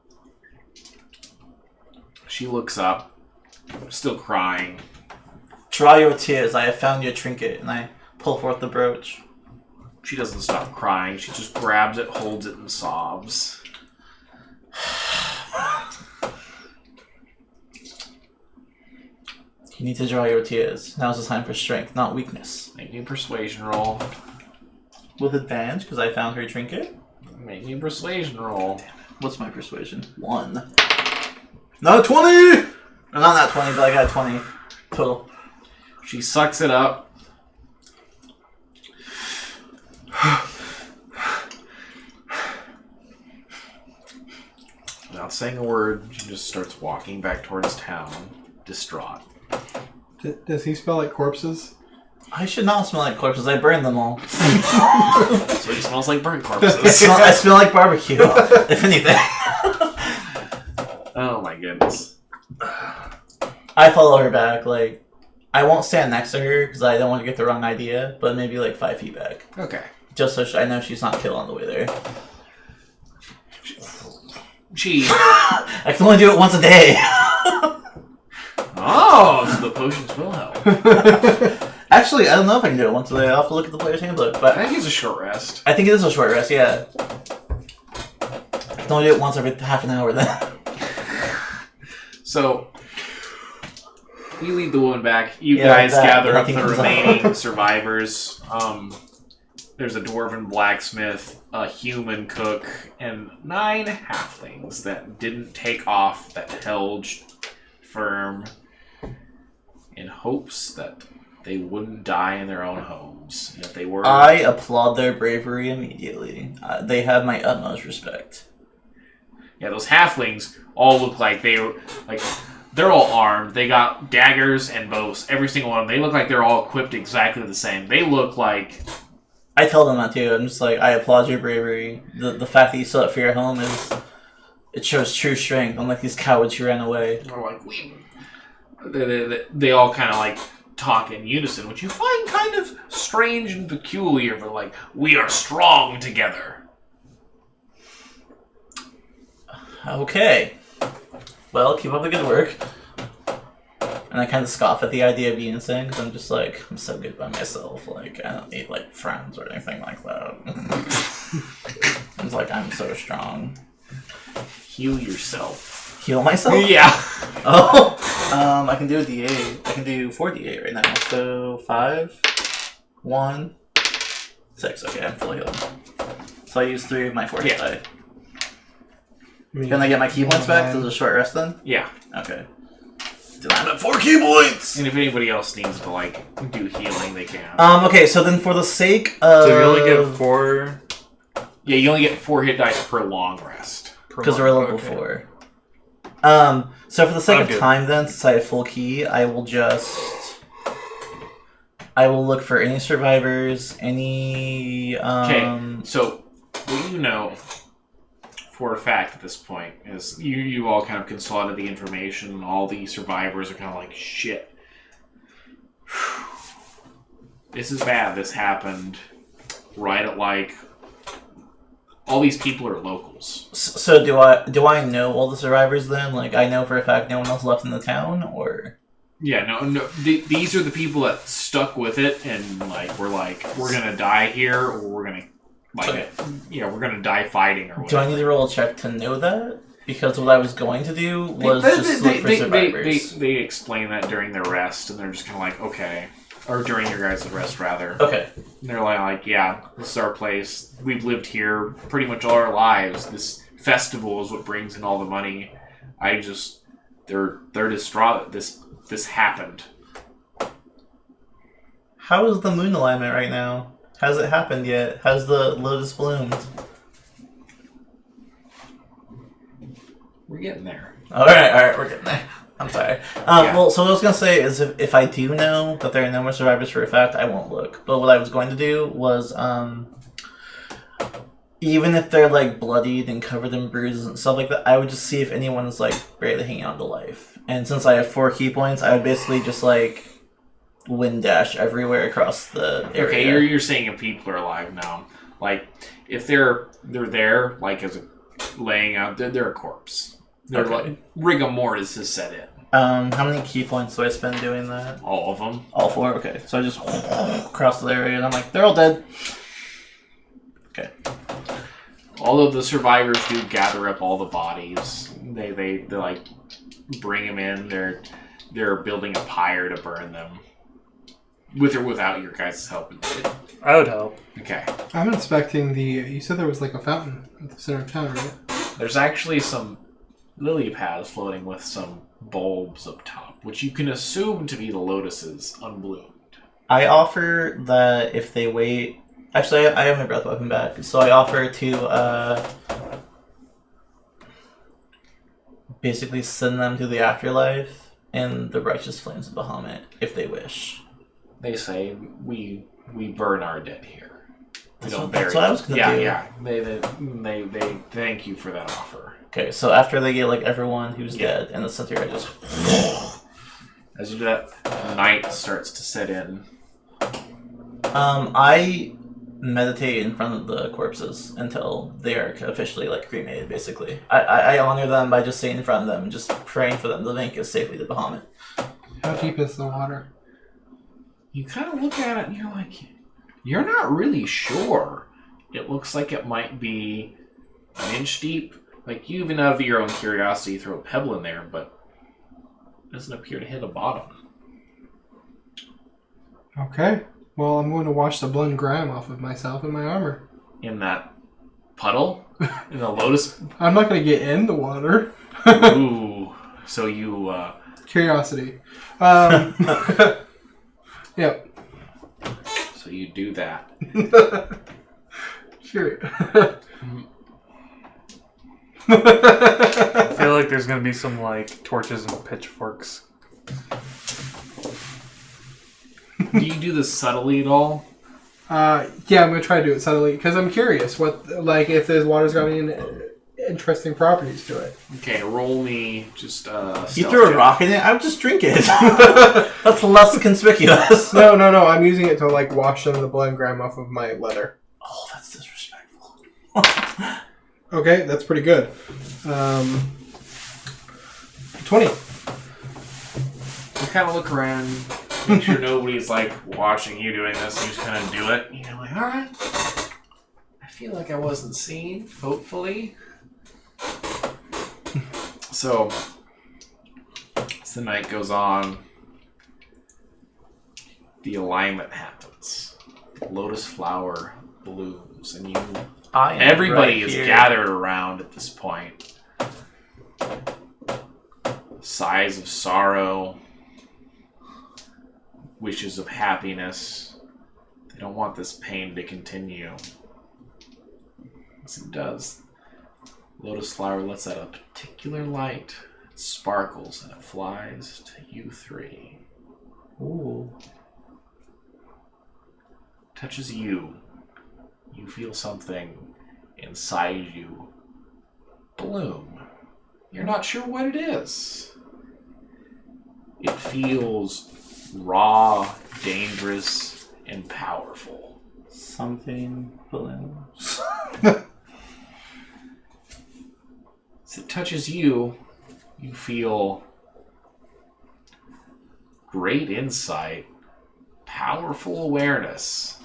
She looks up, still crying. Dry your tears. I have found your trinket, and I pull forth the brooch. She doesn't stop crying. She just grabs it, holds it, and sobs. You need to dry your tears. Now's the time for strength, not weakness. Make me a persuasion roll. With advantage, because I found her trinket. Make me a persuasion roll. What's my persuasion? 1. Not a 20! Or not 20, but I got a 20 total. She sucks it up. Without saying a word, she just starts walking back towards town, distraught. Does he smell like corpses? I should not smell like corpses. I burned them all. So he smells like burnt corpses. I smell like barbecue, if anything. Oh my goodness. I follow her back. Like, I won't stand next to her because I don't want to get the wrong idea, but maybe like 5 feet back. Okay. Just so I know she's not killed on the way there. She... I can only do it once a day. Oh, so the potions will help. Actually, I don't know if I can do it once a day. I'll have to look at the player's handbook, I but think it's a short rest. I think it is a short rest, yeah. I can only do it once every half an hour then. So, you lead the woman back. You Yeah, guys that, gather up nothing the comes out. remaining survivors. There's a dwarven blacksmith, a human cook, and 9 halflings that didn't take off, that held firm in hopes that they wouldn't die in their own homes. And if they were... I applaud their bravery immediately. They have my utmost respect. Yeah, those halflings all look like they're all armed. They got daggers and bows, every single one of them. They look like they're all equipped exactly the same. They look like... I tell them that too. I'm just like, I applaud your bravery. The fact that you still have fear at home it shows true strength, unlike these cowards who ran away. They're like, they all kind of like talk in unison, which you find kind of strange and peculiar, but like, we are strong together. Okay. Well, keep up the good work. And I kind of scoff at the idea of unison, because I'm just like, I'm so good by myself. Like, I don't need, like, friends or anything like that. It's like, I'm so strong. Heal yourself. Heal myself? Yeah. Oh! I can do a D8. I can do 4d8 right now. So, 5, 1, 6. Okay, I'm fully healed. So I use 3 of my 4 hit die. Can I get my key points back? So there's a short rest then? Yeah. Okay. I'm at 4 key points! And if anybody else needs to, like, do healing, they can. Okay, so then for the sake of... So you only get 4... Yeah, you only get 4 hit dice per long rest. Because we're level 4. So for the sake of time then, since I have full key, I will look for any survivors, any... Okay, so what you know for a fact at this point is you all kind of consolidated the information, and all the survivors are kind of like, shit. This is bad. This happened right at, like... All these people are locals. So do I know all the survivors then? Like, I know for a fact no one else left in the town, or... Yeah, no. These are the people that stuck with it, and like we're gonna die here, or we're gonna we're gonna die fighting, or whatever. Do I need to roll a check to know that? Because what I was going to do was just look for survivors. They explain that during their rest, and they're just kind of like, okay, or during your guys' rest rather. Okay. And they're like, yeah, this is our place. We've lived here pretty much all our lives. This festival is what brings in all the money. They're distraught that this happened. How is the moon alignment right now? Has it happened yet? Has the lotus bloomed? We're getting there. Alright, we're getting there. I'm sorry. Well, so what I was going to say is if I do know that there are no more survivors for a fact, I won't look. But what I was going to do was, even if they're, like, bloodied and covered in bruises and stuff like that, I would just see if anyone is, like, barely hanging on to life. And since I have 4 key points, I would basically just, like, wind dash everywhere across the area. Okay, you're saying if people are alive now. Like, if they're there, like, as laying out, they're a corpse. They're like, rigor mortis has set in. How many key points do I spend doing that? All of them. All 4? Okay. So I just cross the area and I'm like, they're all dead. Okay. Although the survivors do gather up all the bodies, they like bring them in. They're building a pyre to burn them, with or without your guys' help. I would help. Okay. I'm inspecting you said there was like a fountain at the center of town, right? There's actually some lily pads floating with some bulbs up top, which you can assume to be the lotuses unbloomed. I offer that if they wait... Actually, I have my breath weapon back, so I offer to basically send them to the afterlife in the righteous flames of Bahamut, if they wish. They say, we burn our dead here. That's what I was going to do. Yeah. They thank you for that offer. Okay, so after they get like everyone who's dead in the center, I just... As you do that, night starts to set in. I meditate in front of the corpses until they are officially like cremated, basically. I honor them by just sitting in front of them and just praying for them to make it safely to Bahamut. How deep is the water? You kind of look at it and you're like, you're not really sure. It looks like it might be an inch deep. Like, you even out of your own curiosity throw a pebble in there, but it doesn't appear to hit a bottom. Okay. Well, I'm going to wash the blood and grime off of myself and my armor. In that puddle? In the lotus? I'm not going to get in the water. Ooh. So you, Curiosity. Yep. So you do that. Sure. I feel like there's gonna be some like torches and pitchforks. Do you do this subtly at all? Yeah, I'm going to try to do it subtly because I'm curious if this water's got any interesting properties to it. Okay, roll me just You threw a rock in it, I would just drink it. That's less conspicuous. No, I'm using it to wash some of the blood and grime off of my leather. Oh, that's disrespectful. Okay, that's pretty good. 20. You kind of look around, make sure nobody's watching you doing this, and you just kind of do it. You're like, alright. I feel like I wasn't seen, hopefully. So, as the night goes on, the alignment happens. Lotus flower blooms, and everybody is gathered around at this point. Sighs of sorrow, wishes of happiness. They don't want this pain to continue. As it does, Lotus flower lets out a particular light. It sparkles and it flies to you three. Ooh. Touches you. You feel something inside you bloom. You're not sure what it is. It feels raw, dangerous, and powerful. Something blooms. As it touches you, you feel great insight, powerful awareness.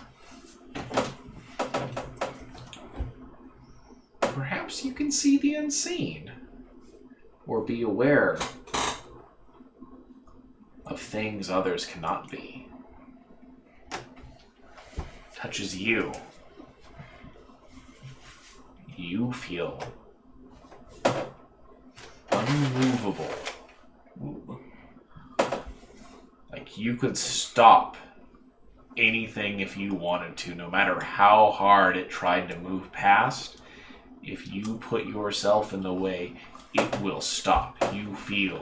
Perhaps you can see the unseen, or be aware of things others cannot be. Touches you. You feel unmovable. Ooh. Like you could stop anything if you wanted to, no matter how hard it tried to move past. If you put yourself in the way, it will stop. You feel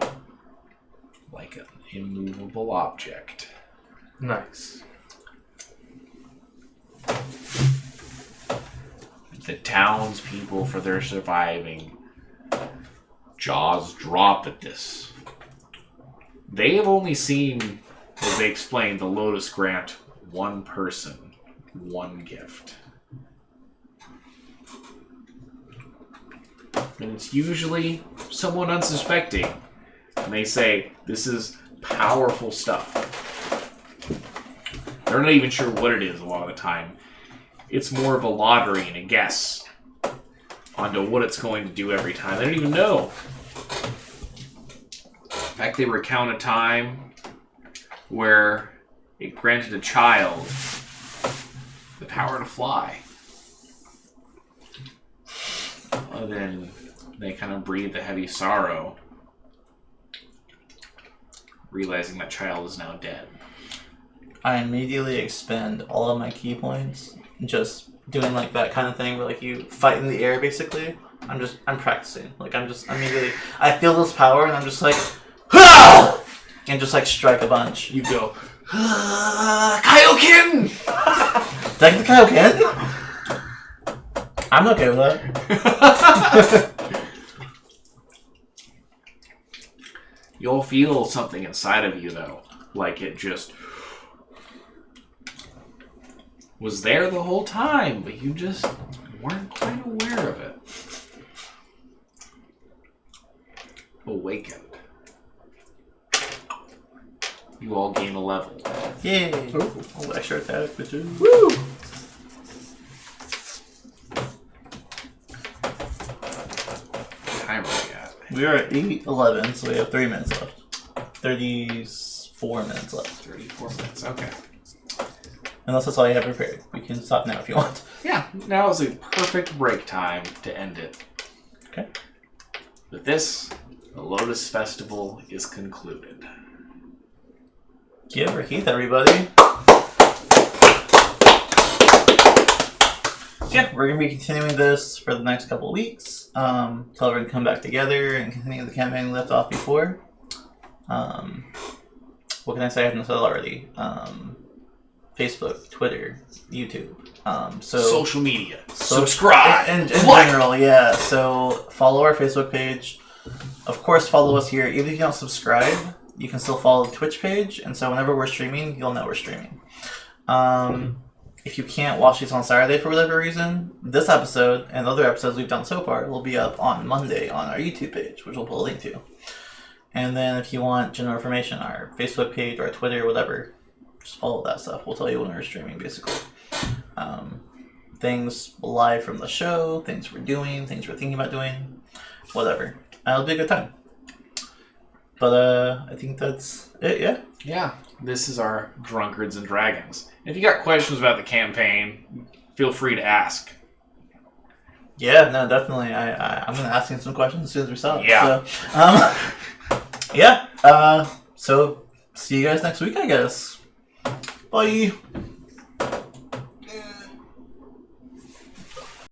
like an immovable object. Nice. The townspeople, for their surviving, jaws drop at this. They have only seen, as they explained, the Lotus grant one person one gift. And it's usually someone unsuspecting. And they say, this is powerful stuff. They're not even sure what it is a lot of the time. It's more of a lottery and a guess onto what it's going to do every time. They don't even know. In fact, they recount a time where it granted a child the power to fly. And then they kind of breathe a heavy sorrow, realizing that child is now dead. I immediately expend all of my key points, just doing that kind of thing where you fight in the air basically. I'm practicing. Immediately I feel this power and I'm just ah! And just strike a bunch. You go, Kaioken! Did I get the Kaioken? I'm okay with that. You'll feel something inside of you though, like it just was there the whole time, but you just weren't quite aware of it. Awakened. You all gain a level. Yay! Ooh. Oh, extra attack, bitches. Woo! What time are we at? We are at 8:11, so we have 3 minutes left. 34 minutes left. 34 minutes, okay. Unless that's all you have prepared. We can stop now if you want. Yeah, now is a perfect break time to end it. Okay. With this, the Lotus Festival is concluded. Give or Heath, everybody. Yeah, we're going to be continuing this for the next couple of weeks. Till everyone can come back together and continue the campaign left off before. What can I say? I haven't said already. Facebook, Twitter, YouTube. Social media. Subscribe. In general, yeah. So follow our Facebook page. Of course, follow us here. Even if you don't subscribe, you can still follow the Twitch page. And so whenever we're streaming, you'll know we're streaming. If you can't watch these on Saturday for whatever reason, this episode and other episodes we've done so far will be up on Monday on our YouTube page, which we'll put a link to. And then if you want general information, our Facebook page, our Twitter, whatever, just follow that stuff. We'll tell you when we're streaming, basically. Things live from the show, things we're doing, things we're thinking about doing, whatever. It'll be a good time. But I think that's it, yeah? Yeah, this is our Drunkards and Dragons. If you got questions about the campaign, feel free to ask. Yeah, no, definitely. I'm going to ask him some questions as soon as we stop. Yeah. So, yeah. So, see you guys next week, I guess. Bye.